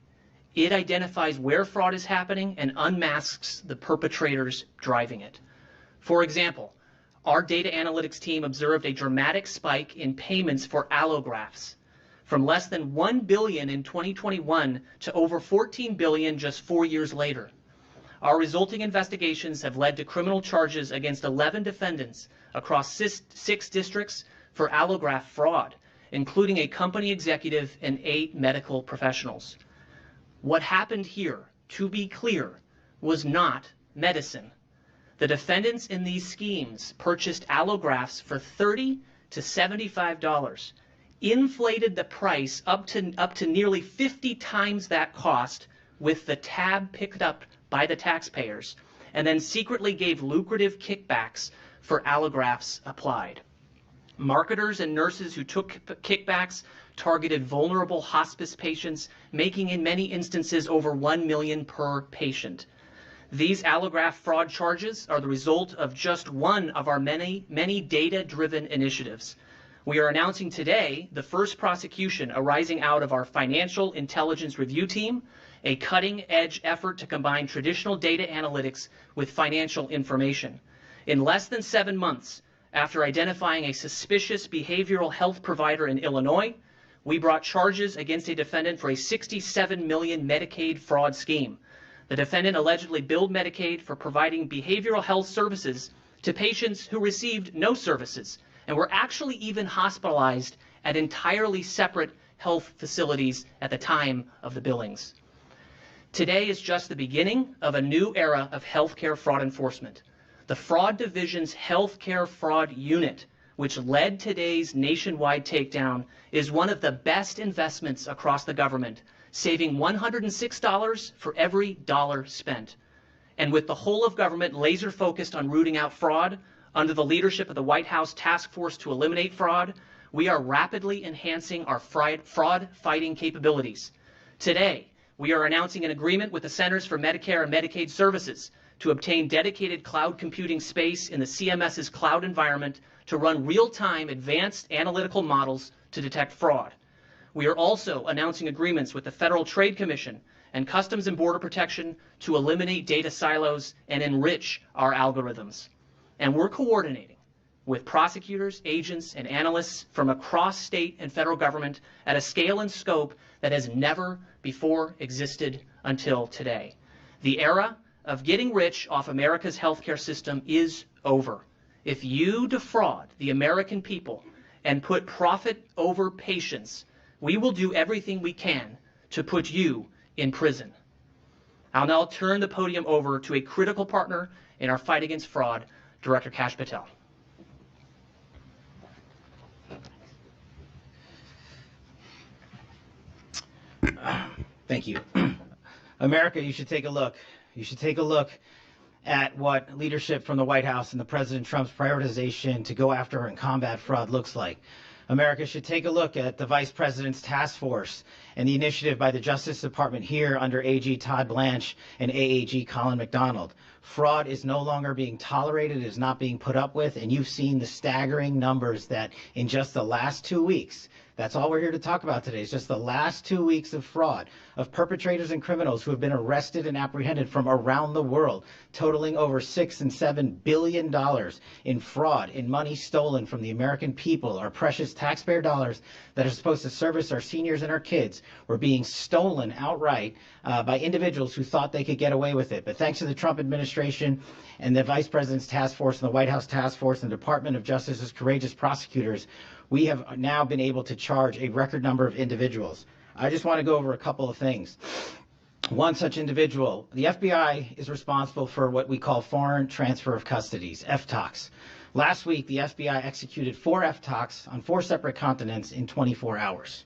It identifies where fraud is happening and unmasks the perpetrators driving it. For example, our data analytics team observed a dramatic spike in payments for allografts, from less than $1 billion in 2021 to over $14 billion just 4 years later. Our resulting investigations have led to criminal charges against 11 defendants across 6 districts for allograft fraud, including a company executive and 8 medical professionals. What happened here, to be clear, was not medicine. The defendants in these schemes purchased allografts for $30 to $75, inflated the price up to nearly 50 times that cost with the tab picked up by the taxpayers, and then secretly gave lucrative kickbacks for allografts applied. Marketers and nurses who took kickbacks targeted vulnerable hospice patients, making in many instances over $1 million per patient. These allograft fraud charges are the result of just one of our many data-driven initiatives. We are announcing today the first prosecution arising out of our Financial Intelligence Review Team, a cutting-edge effort to combine traditional data analytics with financial information. In less than 7 months, after identifying a suspicious behavioral health provider in Illinois, we brought charges against a defendant for a $67 million Medicaid fraud scheme. The defendant allegedly billed Medicaid for providing behavioral health services to patients who received no services and were actually even hospitalized at entirely separate health facilities at the time of the billings. Today is just the beginning of a new era of healthcare fraud enforcement. The Fraud Division's Healthcare Fraud Unit, which led today's nationwide takedown, is one of the best investments across the government, saving $106 for every dollar spent. And with the whole of government laser focused on rooting out fraud, under the leadership of the White House Task Force to Eliminate Fraud, we are rapidly enhancing our fraud-fighting capabilities. Today, we are announcing an agreement with the Centers for Medicare and Medicaid Services to obtain dedicated cloud computing space in the CMS's cloud environment to run real-time advanced analytical models to detect fraud. We are also announcing agreements with the Federal Trade Commission and Customs and Border Protection to eliminate data silos and enrich our algorithms. And we're coordinating with prosecutors, agents, and analysts from across state and federal government at a scale and scope that has never before existed until today. The era of getting rich off America's healthcare system is over. If you defraud the American people and put profit over patients, we will do everything we can to put you in prison. I'll now turn the podium over to a critical partner in our fight against fraud, Director Kash Patel. Thank you. America, you should take a look. You should take a look at what leadership from the White House and the President Trump's prioritization to go after and combat fraud looks like. America should take a look at the Vice President's task force and the initiative by the Justice Department here under AG Todd Blanche and AAG Colin McDonald. Fraud is no longer being tolerated, it is not being put up with, and you've seen the staggering numbers that in just the last 2 weeks, that's all we're here to talk about today. It's just the last 2 weeks of fraud, of perpetrators and criminals who have been arrested and apprehended from around the world, totaling over $6 and $7 billion in fraud, in money stolen from the American people, our precious taxpayer dollars that are supposed to service our seniors and our kids, were being stolen outright by individuals who thought they could get away with it. But thanks to the Trump administration and the Vice President's task force and the White House task force and the Department of Justice's courageous prosecutors, we have now been able to charge a record number of individuals. I just want to go over a couple of things. One such individual, the FBI is responsible for what we call foreign transfer of custodies, FTOCs. Last week, the FBI executed 4 FTOCs on 4 separate continents in 24 hours.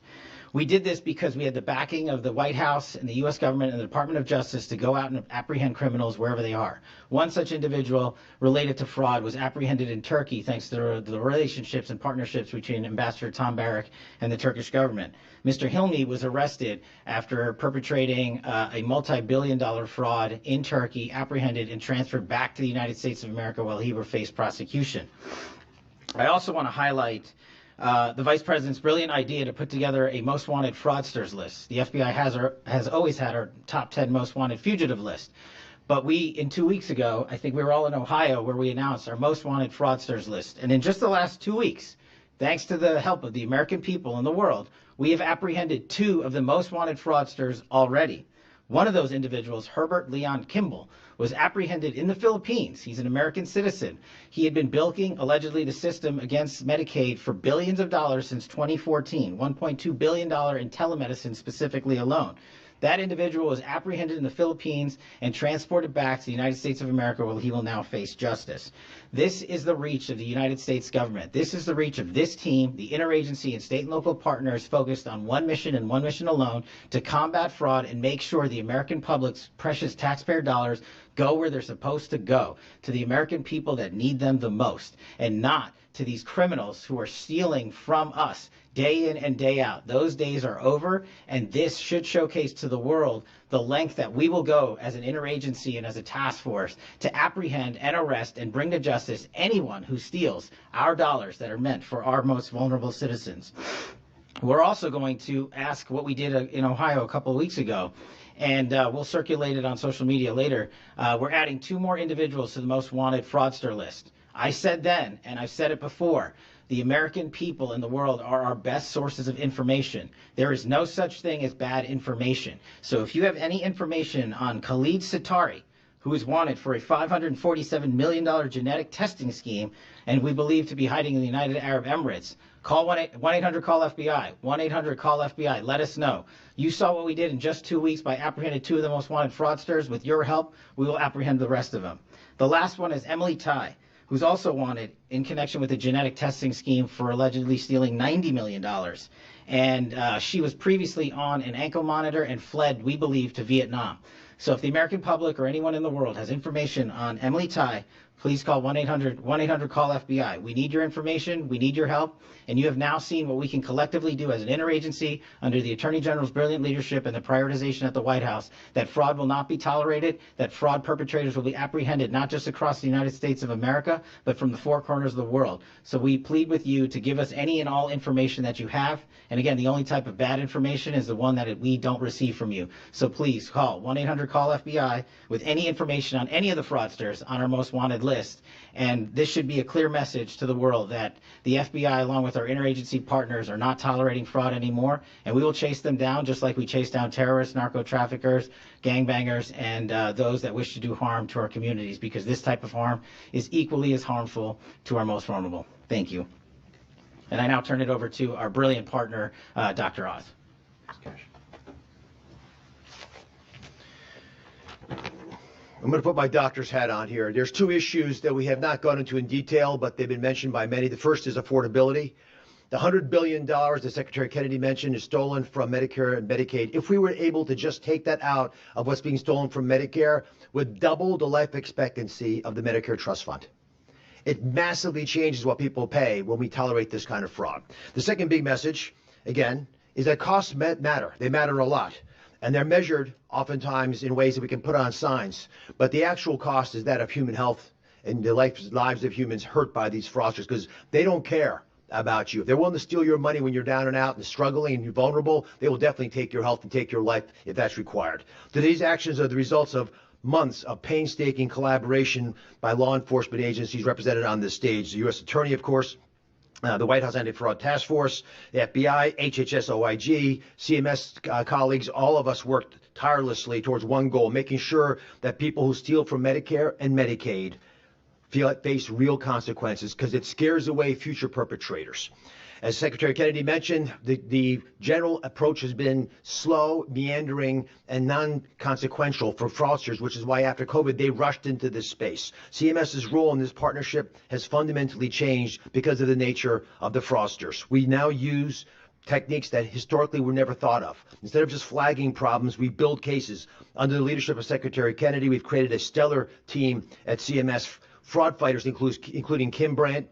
We did this because we had the backing of the White House and the U.S. government and the Department of Justice to go out and apprehend criminals wherever they are. One such individual related to fraud was apprehended in Turkey thanks to the relationships and partnerships between Ambassador Tom Barrack and the Turkish government. Mr. Hilmi was arrested after perpetrating a multi-billion-dollar fraud in Turkey, apprehended and transferred back to the United States of America while he faced prosecution. I also want to highlight the Vice President's brilliant idea to put together a most wanted fraudsters list. The FBI has always had our top 10 most wanted fugitive list. But in 2 weeks ago, I think we were all in Ohio, where we announced our most wanted fraudsters list. And in just the last 2 weeks, thanks to the help of the American people and the world, we have apprehended 2 of the most wanted fraudsters already. One of those individuals, Herbert Leon Kimball, was apprehended in the Philippines. He's an American citizen. He had been bilking, allegedly, the system against Medicaid for billions of dollars since 2014, $1.2 billion in telemedicine specifically alone. That individual was apprehended in the Philippines and transported back to the United States of America, where he will now face justice. This is the reach of the United States government. This is the reach of this team, the interagency and state and local partners focused on one mission and one mission alone: to combat fraud and make sure the American public's precious taxpayer dollars go where they're supposed to go, to the American people that need them the most, and not to these criminals who are stealing from us day in and day out. Those days are over, and this should showcase to the world the length that we will go as an interagency and as a task force to apprehend and arrest and bring to justice anyone who steals our dollars that are meant for our most vulnerable citizens. We're also going to ask what we did in Ohio a couple of weeks ago, and we'll circulate it on social media later. We're adding 2 more individuals to the most wanted fraudster list. I said then, and I've said it before, the American people in the world are our best sources of information. There is no such thing as bad information. So if you have any information on Khalid Sitari, who is wanted for a $547 million genetic testing scheme, and we believe to be hiding in the United Arab Emirates, call 1-800-CALL-FBI, 1-800-CALL-FBI. Let us know. You saw what we did in just 2 weeks by apprehending 2 of the most wanted fraudsters. With your help, we will apprehend the rest of them. The last one is Emily Tai, who's also wanted in connection with the genetic testing scheme for allegedly stealing $90 million. And she was previously on an ankle monitor and fled, we believe, to Vietnam. So if the American public or anyone in the world has information on Emily Tai, please call 1-800-CALL-FBI. We need your information. We need your help. And you have now seen what we can collectively do as an interagency under the Attorney General's brilliant leadership and the prioritization at the White House, that fraud will not be tolerated, that fraud perpetrators will be apprehended not just across the United States of America, but from the 4 corners of the world. So we plead with you to give us any and all information that you have. And And again, the only type of bad information is the one that we don't receive from you. So please call 1-800-CALL-FBI with any information on any of the fraudsters on our most wanted list. And this should be a clear message to the world that the FBI, along with our interagency partners, are not tolerating fraud anymore. And we will chase them down just like we chase down terrorists, narco-traffickers, gangbangers, and those that wish to do harm to our communities, because this type of harm is equally as harmful to our most vulnerable. Thank you. And I now turn it over to our brilliant partner, Dr. Oz. I'm going to put my doctor's hat on here. There's two issues that we have not gone into in detail, but they've been mentioned by many. The first is affordability. The $100 billion that Secretary Kennedy mentioned is stolen from Medicare and Medicaid. If we were able to just take that out of what's being stolen from Medicare, would double the life expectancy of the Medicare Trust Fund. It massively changes what people pay when we tolerate this kind of fraud. The second big message, again, is that costs matter. They matter a lot. And they're measured oftentimes in ways that we can put on signs. But the actual cost is that of human health and the lives of humans hurt by these fraudsters, because they don't care about you. If they're willing to steal your money when you're down and out and struggling and you're vulnerable, they will definitely take your health and take your life if that's required. Today's actions are the results of months of painstaking collaboration by law enforcement agencies represented on this stage. The U.S. Attorney, of course, the White House Anti-Fraud Task Force, the FBI, HHS, OIG, CMS colleagues, all of us worked tirelessly towards one goal, making sure that people who steal from Medicare and Medicaid face real consequences, because it scares away future perpetrators. As Secretary Kennedy mentioned, the general approach has been slow, meandering, and non-consequential for fraudsters, which is why after COVID they rushed into this space. CMS's role in this partnership has fundamentally changed because of the nature of the fraudsters. We now use techniques that historically were never thought of. Instead of just flagging problems, we build cases. Under the leadership of Secretary Kennedy, we've created a stellar team at CMS. Fraud fighters, including Kim Brandt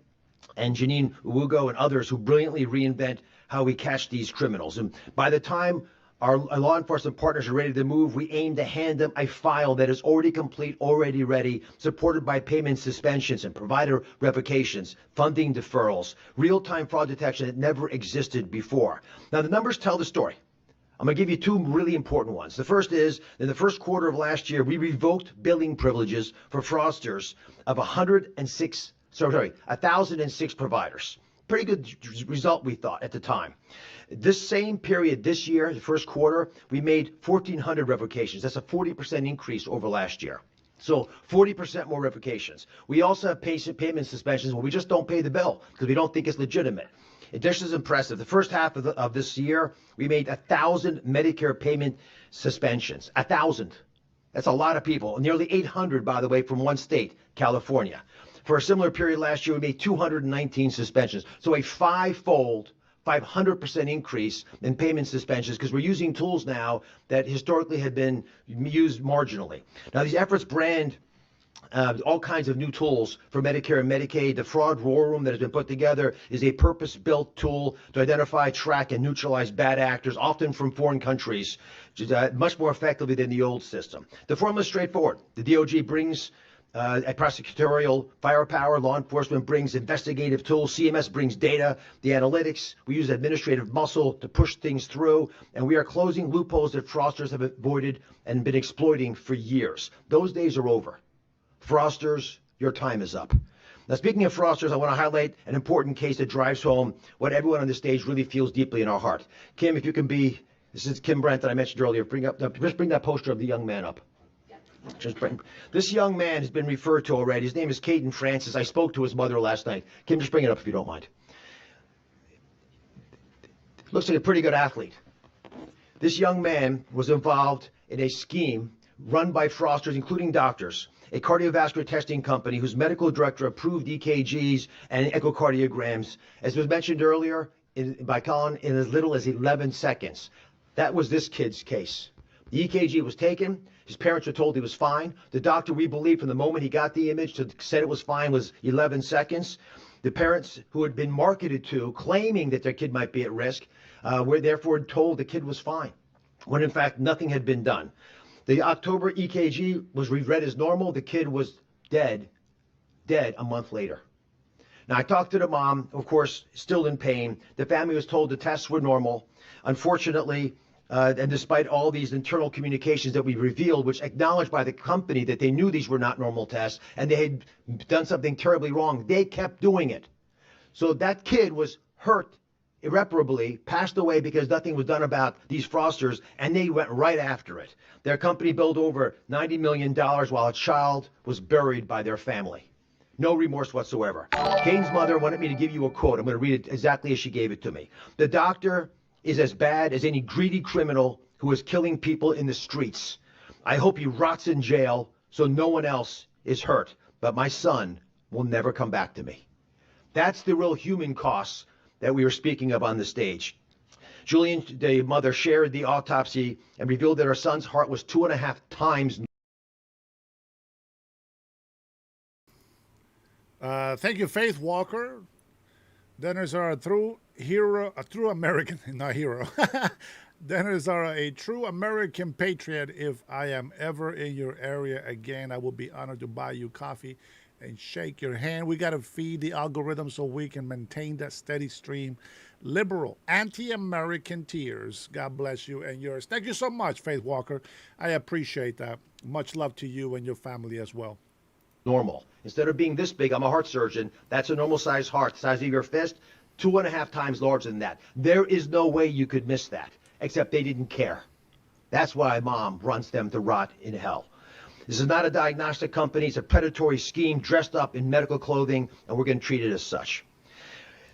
and Janine Ugo and others, who brilliantly reinvent how we catch these criminals. And by the time our law enforcement partners are ready to move, we aim to hand them a file that is already complete, already ready, supported by payment suspensions and provider revocations, funding deferrals, real-time fraud detection that never existed before. Now, the numbers tell the story. I'm going to give you two really important ones. The first is, in the first quarter of last year, we revoked billing privileges for fraudsters of 1,006 providers. Pretty good result, we thought, at the time. This same period this year, the first quarter, we made 1,400 revocations. That's a 40% increase over last year. So 40% more revocations. We also have payment suspensions where we just don't pay the bill because we don't think it's legitimate. This is impressive. The first half of this year, we made 1,000 Medicare payment suspensions. 1,000. That's a lot of people. Nearly 800, by the way, from one state, California. For a similar period last year, we made 219 suspensions. So a fivefold, 500% increase in payment suspensions, because we're using tools now that historically had been used marginally. Now, these efforts brand all kinds of new tools for Medicare and Medicaid. The fraud war room that has been put together is a purpose-built tool to identify, track, and neutralize bad actors, often from foreign countries, much more effectively than the old system. The formula is straightforward. The DOJ brings a prosecutorial firepower, law enforcement brings investigative tools, CMS brings data, the analytics, we use administrative muscle to push things through, and we are closing loopholes that fraudsters have avoided and been exploiting for years. Those days are over. Fraudsters, your time is up. Now, speaking of fraudsters, I want to highlight an important case that drives home what everyone on this stage really feels deeply in our heart. Kim, if you can be, this is Kim Brandt that I mentioned earlier. Just bring that poster of the young man up. This young man has been referred to already. His name is Caden Francis. I spoke to his mother last night. Kim, just bring it up if you don't mind. Looks like a pretty good athlete. This young man was involved in a scheme run by fraudsters, including doctors, a cardiovascular testing company whose medical director approved EKGs and echocardiograms, as was mentioned earlier by Colin, in as little as 11 seconds. That was this kid's case. The EKG was taken. His parents were told he was fine. The doctor, we believe, from the moment he got the image to said it was fine was 11 seconds. The parents who had been marketed to, claiming that their kid might be at risk, were therefore told the kid was fine, when in fact nothing had been done. The October EKG was read as normal. The kid was dead a month later. Now, I talked to the mom, of course, still in pain. The family was told the tests were normal. Unfortunately, and despite all these internal communications that we revealed, which acknowledged by the company that they knew these were not normal tests and they had done something terribly wrong, they kept doing it. So that kid was hurt irreparably, passed away because nothing was done about these fraudsters, and they went right after it. Their company billed over $90 million while a child was buried by their family. No remorse whatsoever. Kane's mother wanted me to give you a quote. I'm going to read it exactly as she gave it to me. The doctor is as bad as any greedy criminal who is killing people in the streets. I hope he rots in jail so no one else is hurt, but my son will never come back to me. That's the real human costs that we were speaking of on the stage. Julian, the mother, shared the autopsy and revealed that her son's heart was 2.5 times. Thank you, Faith Walker. Dennis are a true hero, a true American, not hero. Dennis are a true American patriot. If I am ever in your area again, I will be honored to buy you coffee and shake your hand. We got to feed the algorithm so we can maintain that steady stream. Liberal, anti-American tears. God bless you and yours. Thank you so much, Faith Walker. I appreciate that. Much love to you and your family as well. Normal. Instead of being this big, I'm a heart surgeon. That's a normal size heart, the size of your fist, 2.5 times larger than that. There is no way you could miss that, except they didn't care. That's why mom wants them to rot in hell. This is not a diagnostic company. It's a predatory scheme dressed up in medical clothing, and we're going to treat it as such.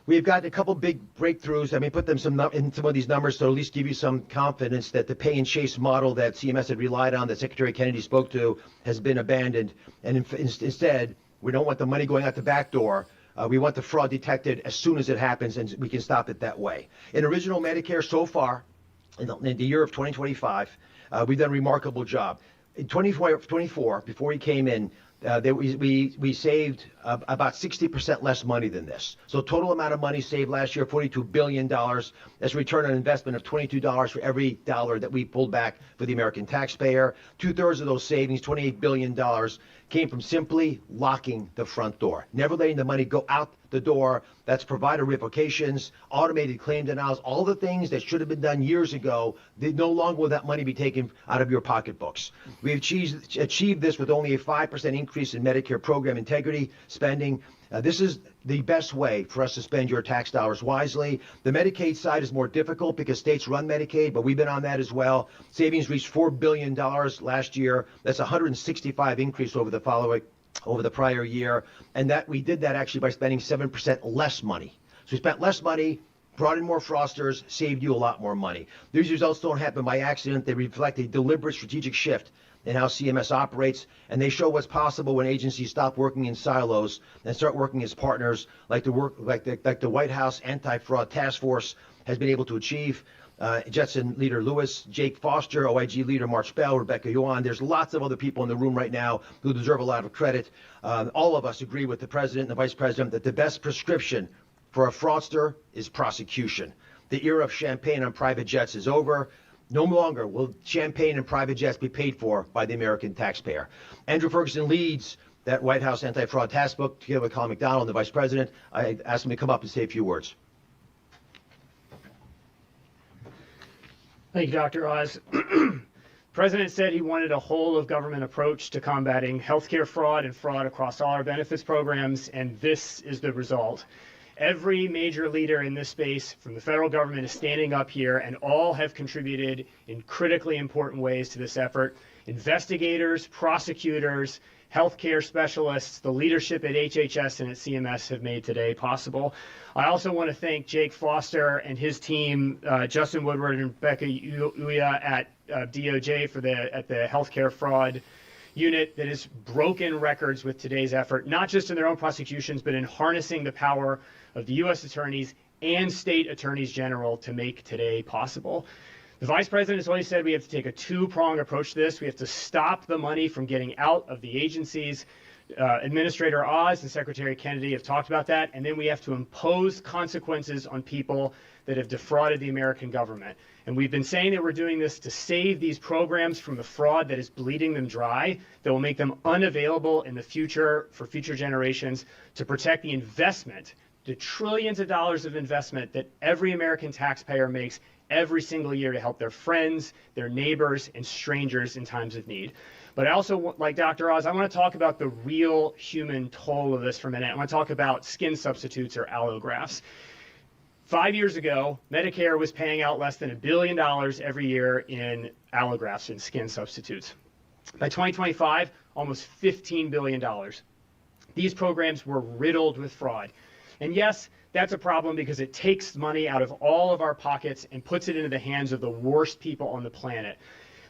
We've got a couple big breakthroughs. I mean, put them in some of these numbers to at least give you some confidence that the pay and chase model that CMS had relied on, that Secretary Kennedy spoke to, has been abandoned. And instead, we don't want the money going out the back door. We want the fraud detected as soon as it happens, and we can stop it that way. In original Medicare so far, in the year of 2025, we've done a remarkable job. In 2024, before he came in, we saved about 60% less money than this. So total amount of money saved last year, $42 billion. That's a return on investment of $22 for every dollar that we pulled back for the American taxpayer. 2/3 of those savings, $28 billion, came from simply locking the front door, never letting the money go out the door. That's provider revocations, automated claim denials, all the things that should have been done years ago. No longer will that money be taken out of your pocketbooks. We've achieved this with only a 5% increase in Medicare program integrity spending. This is the best way for us to spend your tax dollars wisely. The Medicaid side is more difficult because states run Medicaid, but we've been on that as well. Savings reached $4 billion last year. That's a 165 increase over the prior year, and that we did that actually by spending 7% less money. So we spent less money, brought in more fraudsters, saved you a lot more money. These results don't happen by accident. They reflect a deliberate strategic shift in how CMS operates, and they show what's possible when agencies stop working in silos and start working as partners, like the White House Anti-Fraud Task Force has been able to achieve. Jetson Leader Lewis, Jake Foster, OIG Leader March Bell, Rebecca Yuan. There's lots of other people in the room right now who deserve a lot of credit. All of us agree with the President and the Vice President that the best prescription for a fraudster is prosecution. The era of champagne on private jets is over. No longer will champagne and private jets be paid for by the American taxpayer. Andrew Ferguson leads that White House Anti-Fraud Task Force together with Colin McDonald, the Vice President. I asked him to come up and say a few words. Thank you, Dr. Oz. The President said he wanted a whole-of-government approach to combating healthcare fraud and fraud across all our benefits programs, and this is the result. Every major leader in this space from the federal government is standing up here, and all have contributed in critically important ways to this effort. Investigators, prosecutors, healthcare specialists, the leadership at HHS and at CMS have made today possible. I also want to thank Jake Foster and his team, Justin Woodward and Rebecca Uya at DOJ at the healthcare fraud unit that has broken records with today's effort, not just in their own prosecutions, but in harnessing the power of the U.S. attorneys and state attorneys general to make today possible. The Vice President has always said we have to take a two-pronged approach to this. We have to stop the money from getting out of the agencies. Administrator Oz and Secretary Kennedy have talked about that, and then we have to impose consequences on people that have defrauded the American government. And we've been saying that we're doing this to save these programs from the fraud that is bleeding them dry, that will make them unavailable in the future for future generations, to protect the investment, the trillions of dollars of investment that every American taxpayer makes every single year to help their friends, their neighbors, and strangers in times of need. But I also, like Dr. Oz, I want to talk about the real human toll of this for a minute. I want to talk about skin substitutes or allografts. 5 years ago, Medicare was paying out less than $1 billion every year in allografts and skin substitutes. By 2025, almost $15 billion. These programs were riddled with fraud. And yes, that's a problem because it takes money out of all of our pockets and puts it into the hands of the worst people on the planet.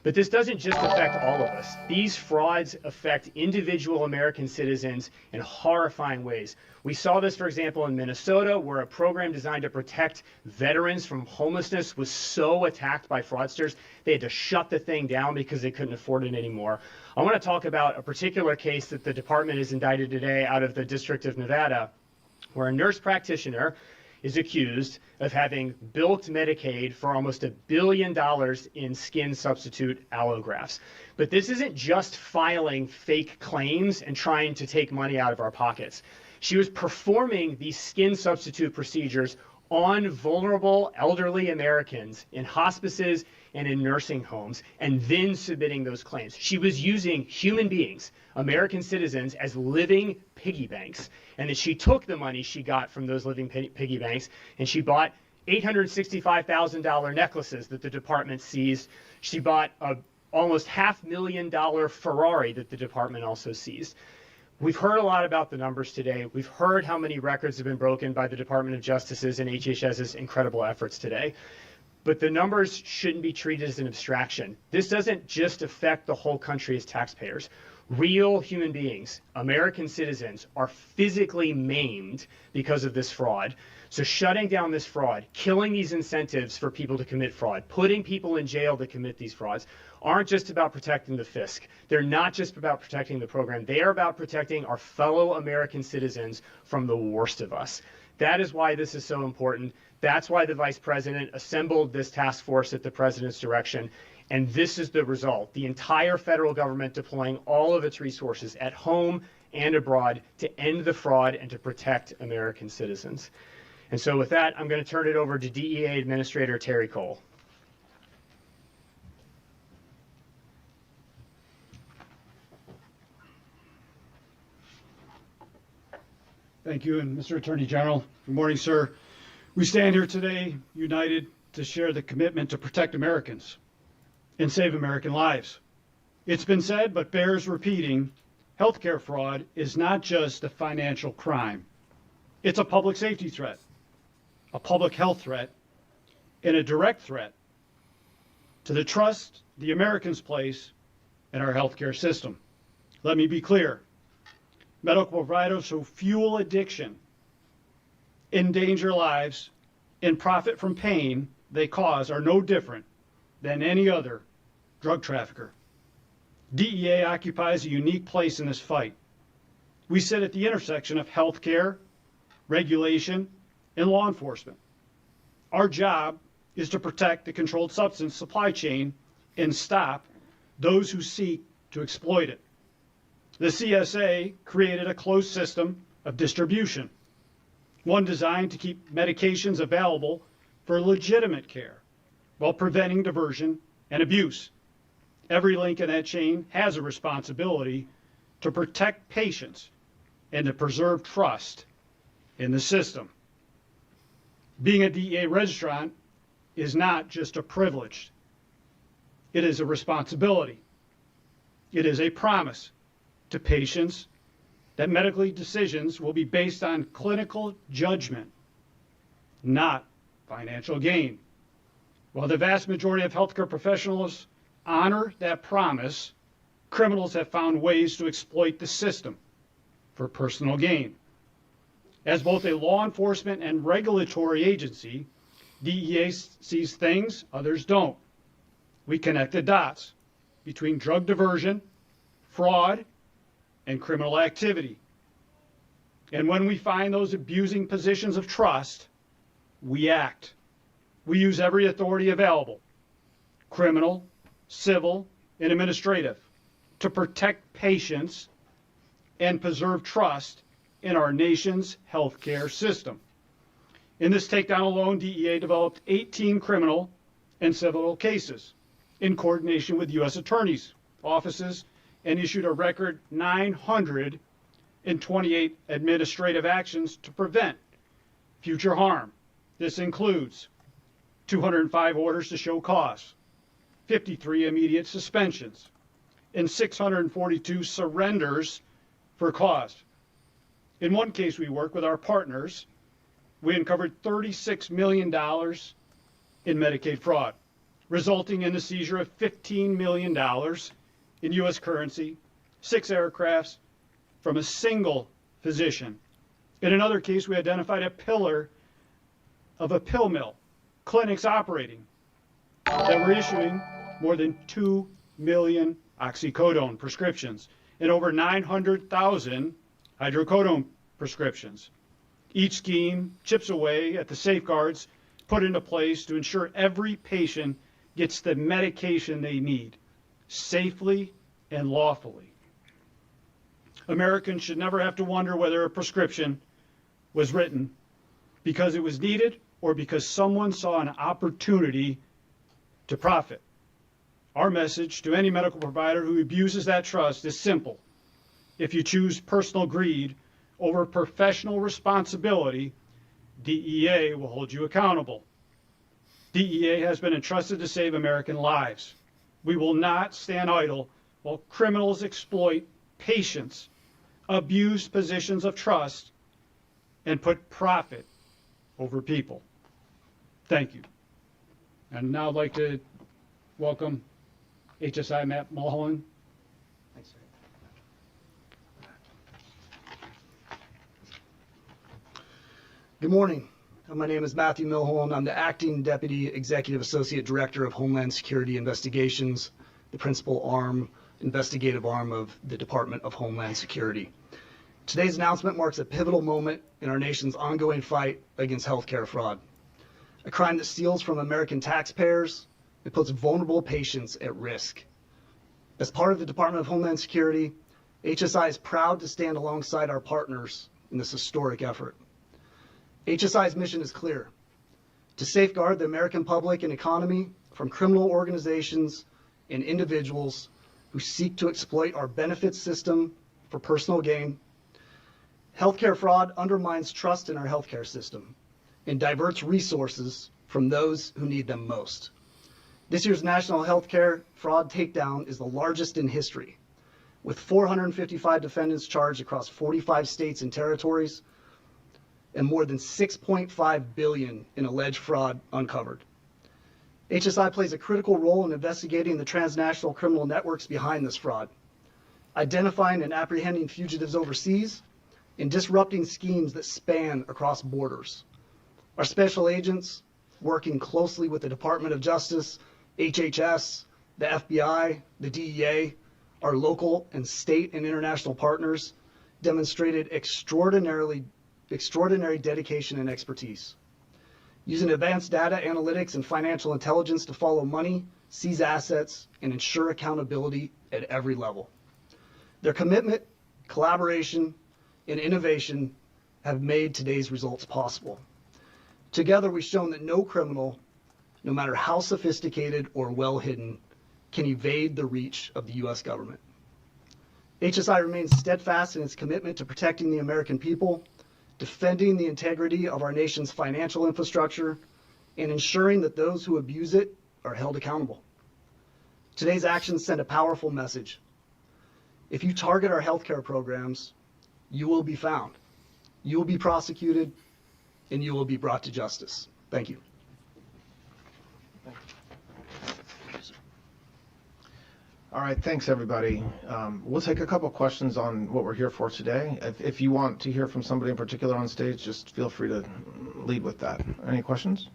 But this doesn't just affect all of us. These frauds affect individual American citizens in horrifying ways. We saw this, for example, in Minnesota, where a program designed to protect veterans from homelessness was so attacked by fraudsters, they had to shut the thing down because they couldn't afford it anymore. I want to talk about a particular case that the department has indicted today out of the District of Nevada, where a nurse practitioner is accused of having bilked Medicaid for almost $1 billion in skin substitute allografts. But this isn't just filing fake claims and trying to take money out of our pockets. She was performing these skin substitute procedures on vulnerable elderly Americans in hospices and in nursing homes, and then submitting those claims. She was using human beings, American citizens, as living piggy banks. And then she took the money she got from those living piggy banks, and she bought $865,000 necklaces that the department seized. She bought a almost $500,000 Ferrari that the department also seized. We've heard a lot about the numbers today. We've heard how many records have been broken by the Department of Justice's and HHS's incredible efforts today. But the numbers shouldn't be treated as an abstraction. This doesn't just affect the whole country as taxpayers. Real human beings, American citizens, are physically maimed because of this fraud. So shutting down this fraud, killing these incentives for people to commit fraud, putting people in jail to commit these frauds, aren't just about protecting the fisc. They're not just about protecting the program. They are about protecting our fellow American citizens from the worst of us. That is why this is so important. That's why the Vice President assembled this task force at the President's direction. And this is the result. The entire federal government deploying all of its resources at home and abroad to end the fraud and to protect American citizens. And so with that, I'm going to turn it over to DEA Administrator Terry Cole. Thank you, and Mr. Attorney General, good morning, sir. We stand here today united to share the commitment to protect Americans and save American lives. It's been said, but bears repeating, healthcare fraud is not just a financial crime. It's a public safety threat, a public health threat, and a direct threat to the trust the Americans place in our healthcare system. Let me be clear. Medical providers who fuel addiction, endanger lives, and profit from pain they cause are no different than any other drug trafficker. DEA occupies a unique place in this fight. We sit at the intersection of healthcare, regulation, and law enforcement. Our job is to protect the controlled substance supply chain and stop those who seek to exploit it. The CSA created a closed system of distribution, one designed to keep medications available for legitimate care while preventing diversion and abuse. Every link in that chain has a responsibility to protect patients and to preserve trust in the system. Being a DEA registrant is not just a privilege. It is a responsibility. It is a promise to patients that medical decisions will be based on clinical judgment, not financial gain. While the vast majority of healthcare professionals honor that promise, criminals have found ways to exploit the system for personal gain. As both a law enforcement and regulatory agency, DEA sees things others don't. We connect the dots between drug diversion, fraud, and criminal activity. And when we find those abusing positions of trust, we act. We use every authority available, criminal, civil, and administrative, to protect patients and preserve trust in our nation's healthcare system. In this takedown alone, DEA developed 18 criminal and civil cases in coordination with U.S. attorneys' offices and issued a record 928 administrative actions to prevent future harm. This includes 205 orders to show cause, 53 immediate suspensions, and 642 surrenders for cause. In one case we worked with our partners, we uncovered $36 million in Medicaid fraud, resulting in the seizure of $15 million in U.S. currency, 6 aircrafts from a single physician. In another case, we identified a pillar of a pill mill, clinics operating, that were issuing more than 2 million oxycodone prescriptions and over 900,000 hydrocodone prescriptions. Each scheme chips away at the safeguards put into place to ensure every patient gets the medication they need safely and lawfully. Americans should never have to wonder whether a prescription was written because it was needed or because someone saw an opportunity to profit. Our message to any medical provider who abuses that trust is simple. If you choose personal greed over professional responsibility, DEA will hold you accountable. DEA has been entrusted to save American lives. We will not stand idle while criminals exploit patients, abuse positions of trust, and put profit over people. Thank you. And now I'd like to welcome HSI Matt Mulholland. Thanks, sir. Good morning. My name is Matthew Mulholland. I'm the Acting Deputy Executive Associate Director of Homeland Security Investigations, the principal arm, investigative arm of the Department of Homeland Security. Today's announcement marks a pivotal moment in our nation's ongoing fight against healthcare fraud, a crime that steals from American taxpayers and puts vulnerable patients at risk. As part of the Department of Homeland Security, HSI is proud to stand alongside our partners in this historic effort. HSI's mission is clear: to safeguard the American public and economy from criminal organizations and individuals who seek to exploit our benefits system for personal gain. Healthcare fraud undermines trust in our healthcare system and diverts resources from those who need them most. This year's National Healthcare Fraud Takedown is the largest in history, with 455 defendants charged across 45 states and territories, and more than $6.5 billion in alleged fraud uncovered. HSI plays a critical role in investigating the transnational criminal networks behind this fraud, identifying and apprehending fugitives overseas, and disrupting schemes that span across borders. Our special agents, working closely with the Department of Justice, HHS, the FBI, the DEA, our local and state and international partners, demonstrated extraordinary dedication and expertise, using advanced data analytics and financial intelligence to follow money, seize assets, and ensure accountability at every level. Their commitment, collaboration, and innovation have made today's results possible. Together, we've shown that no criminal, no matter how sophisticated or well hidden, can evade the reach of the U.S. government. HSI remains steadfast in its commitment to protecting the American people, defending the integrity of our nation's financial infrastructure, and ensuring that those who abuse it are held accountable. Today's actions send a powerful message. If you target our healthcare programs, you will be found, you will be prosecuted, and you will be brought to justice. Thank you. All right, thanks everybody. We'll take a couple questions on what we're here for today. If you want to hear from somebody in particular on stage, just feel free to lead with that. Any questions?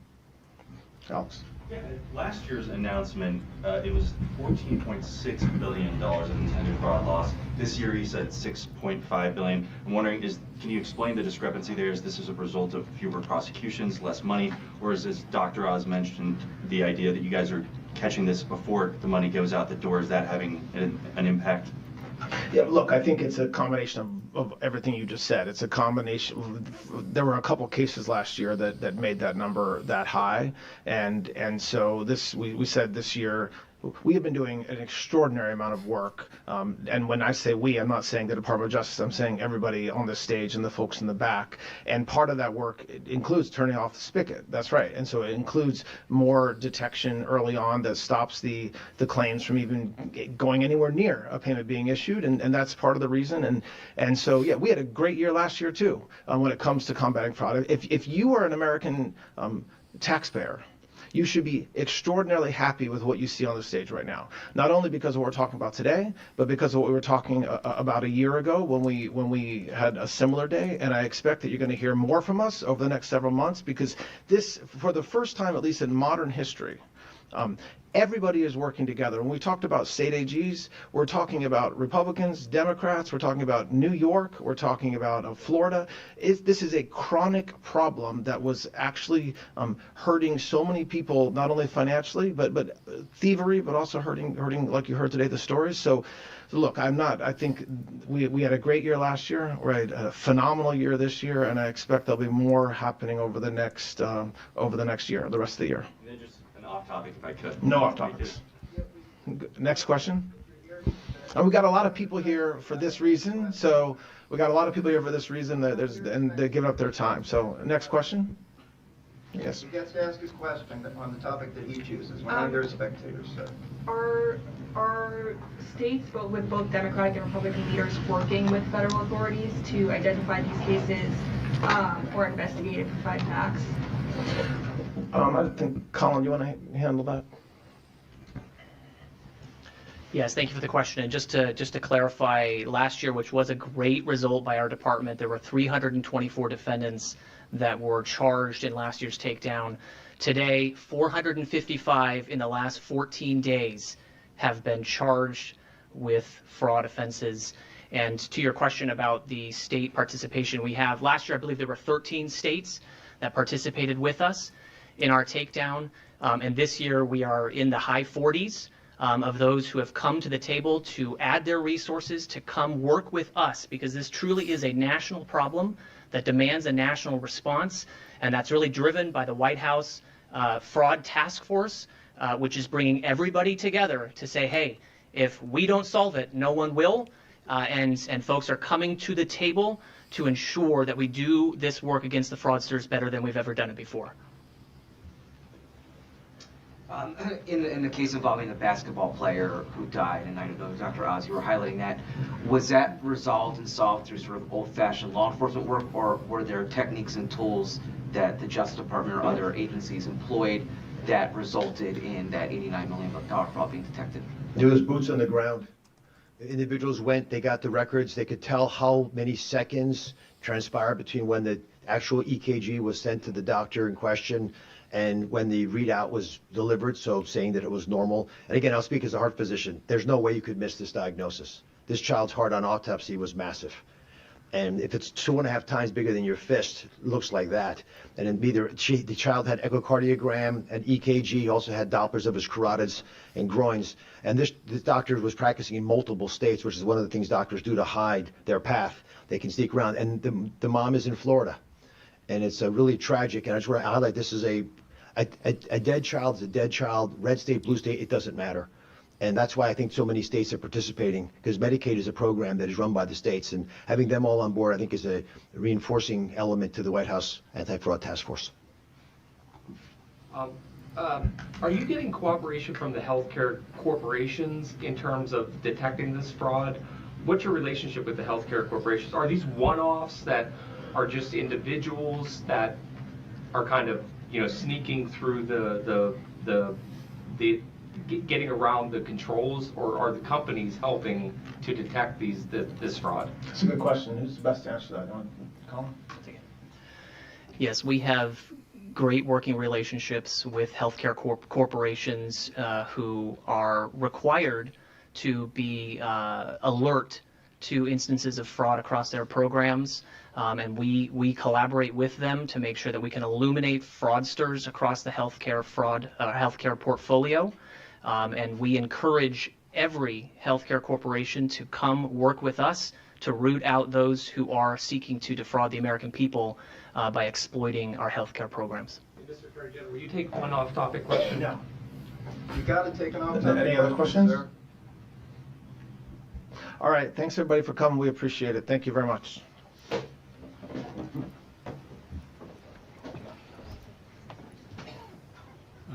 Alex? Yeah, last year's announcement, it was $14.6 billion of intended fraud loss. This year, he said 6.5 billion. I'm wondering, can you explain the discrepancy there? Is this as a result of fewer prosecutions, less money, or is this, Dr. Oz mentioned the idea that you guys are catching this before the money goes out the door? Is that having an impact? Yeah, look, I think it's a combination of everything you just said. It's a combination. There were a couple cases last year that made that number that high, and so we said this year we have been doing an extraordinary amount of work. And when I say we, I'm not saying the Department of Justice. I'm saying everybody on this stage and the folks in the back. And part of that work includes turning off the spigot. That's right. And so it includes more detection early on that stops the claims from even going anywhere near a payment being issued. And that's part of the reason. And so, yeah, we had a great year last year, too, when it comes to combating fraud. If you are an American taxpayer, you should be extraordinarily happy with what you see on the stage right now. Not only because of what we're talking about today, but because of what we were talking about a year ago when we had a similar day. And I expect that you're going to hear more from us over the next several months, because this, for the first time, at least in modern history, everybody is working together. When we talked about state AGs, we're talking about Republicans, Democrats, we're talking about New York, we're talking about Florida. This is a chronic problem that was actually hurting so many people, not only financially, but thievery, but also hurting, like you heard today, the stories. So look, I think we had a great year last year, right? A phenomenal year this year, and I expect there'll be more happening over the next year, the rest of the year. And then just an off topic, if I could. No off topics. Next question. And we got a lot of people here for this reason. So we got a lot of people here for this reason. And they're giving up their time. So next question. Yes. He gets to ask his question on the topic that he chooses. We're not your spectators, so. Are states, with both Democratic and Republican leaders, working with federal authorities to identify these cases or investigate and provide facts? I think, Colin, you want to handle that? Yes, thank you for the question. And just to clarify, last year, which was a great result by our department, there were 324 defendants that were charged in last year's takedown. Today, 455 in the last 14 days have been charged with fraud offenses. And to your question about the state participation, we have last year, I believe there were 13 states that participated with us in our takedown. And this year we are in the high 40s of those who have come to the table to add their resources to come work with us, because this truly is a national problem that demands a national response. And that's really driven by the White House Fraud Task Force, which is bringing everybody together to say, hey, if we don't solve it, no one will. And folks are coming to the table to ensure that we do this work against the fraudsters better than we've ever done it before. In the case involving the basketball player who died, and I know Dr. Oz, you were highlighting that, was that resolved and solved through sort of old-fashioned law enforcement work, or were there techniques and tools that the Justice Department or other agencies employed that resulted in that $89 million fraud being detected? There was boots on the ground. The individuals went, they got the records, they could tell how many seconds transpired between when the actual EKG was sent to the doctor in question and when the readout was delivered, so saying that it was normal. And again, I'll speak as a heart physician. There's no way you could miss this diagnosis. This child's heart on autopsy was massive. And if it's 2.5 times bigger than your fist, it looks like that. And then the child had echocardiogram and EKG, also had Dopplers of his carotids and groins. And this doctor was practicing in multiple states, which is one of the things doctors do to hide their path. They can sneak around. And the mom is in Florida. And it's really tragic. And I just want to highlight, this is a dead child is a dead child. Red state, blue state, it doesn't matter. And that's why I think so many states are participating, because Medicaid is a program that is run by the states, and having them all on board, I think, is a reinforcing element to the White House Anti-Fraud Task Force. Are you getting cooperation from the healthcare corporations in terms of detecting this fraud? What's your relationship with the healthcare corporations? Are these one-offs that are just individuals that are kind of, sneaking through the getting around the controls, or are the companies helping to detect this fraud? That's a good question. Who's the best to answer that? Colin? Yes, we have great working relationships with healthcare corporations who are required to be alert to instances of fraud across their programs. And we collaborate with them to make sure that we can illuminate fraudsters across the healthcare portfolio. And we encourage every healthcare corporation to come work with us to root out those who are seeking to defraud the American people by exploiting our healthcare programs. Mr. Attorney General, will you take one off-topic question? No. You got to take an off-topic. Any other questions? Sir? All right. Thanks, everybody, for coming. We appreciate it. Thank you very much.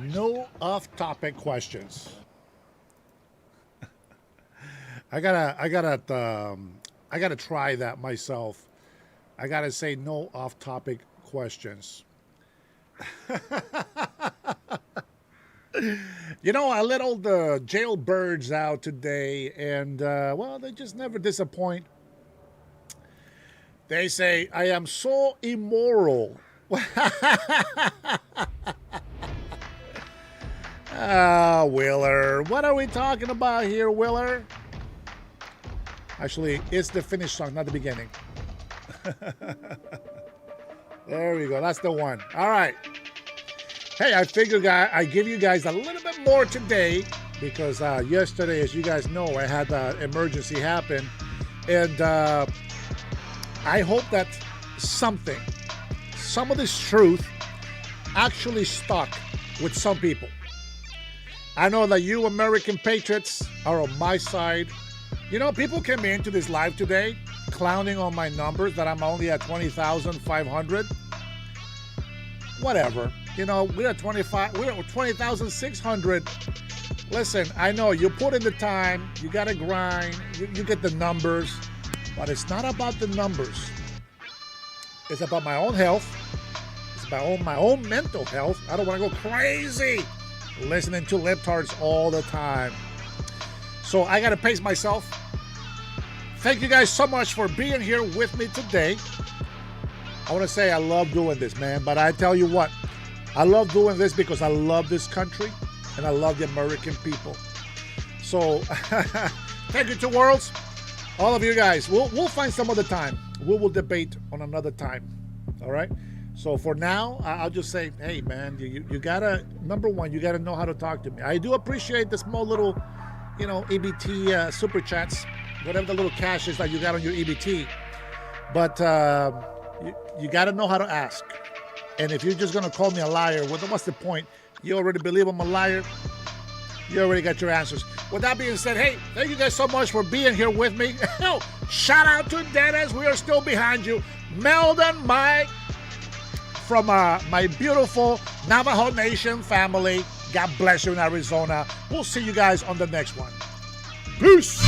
No off-topic questions. I gotta try that myself. I gotta say no off-topic questions. You know, I let all the jailbirds out today, and well, they just never disappoint. They say I am so immoral. Ah, Willer. What are we talking about here, Willer? Actually, it's the finish song, not the beginning. There we go. That's the one. All right. Hey, I figured I give you guys a little bit more today because yesterday, as you guys know, I had an emergency happen. And I hope that some of this truth actually stuck with some people. I know that you American patriots are on my side. You know, people came into this live today clowning on my numbers that I'm only at 20,500. Whatever. You know, we're at 20,600. Listen, I know you put in the time, you got to grind, you get the numbers, but it's not about the numbers. It's about my own health. It's about my own mental health. I don't want to go crazy listening to libtards all the time. So I got to pace myself. Thank you guys so much for being here with me today. I want to say I love doing this, man. But I tell you what, I love doing this because I love this country and I love the American people. So thank you to Worlds. All of you guys, we'll find some other time. We will debate on another time. All right? So for now, I'll just say, hey, man, you gotta, number one, you gotta know how to talk to me. I do appreciate the small little, you know, EBT super chats, whatever the little cash is that you got on your EBT. But you gotta know how to ask. And if you're just gonna call me a liar, well, then what's the point? You already believe I'm a liar. You already got your answers. With that being said, hey, thank you guys so much for being here with me. Shout out to Dennis. We are still behind you. Meldon, Mike, from my beautiful Navajo Nation family. God bless you in Arizona. We'll see you guys on the next one. Peace.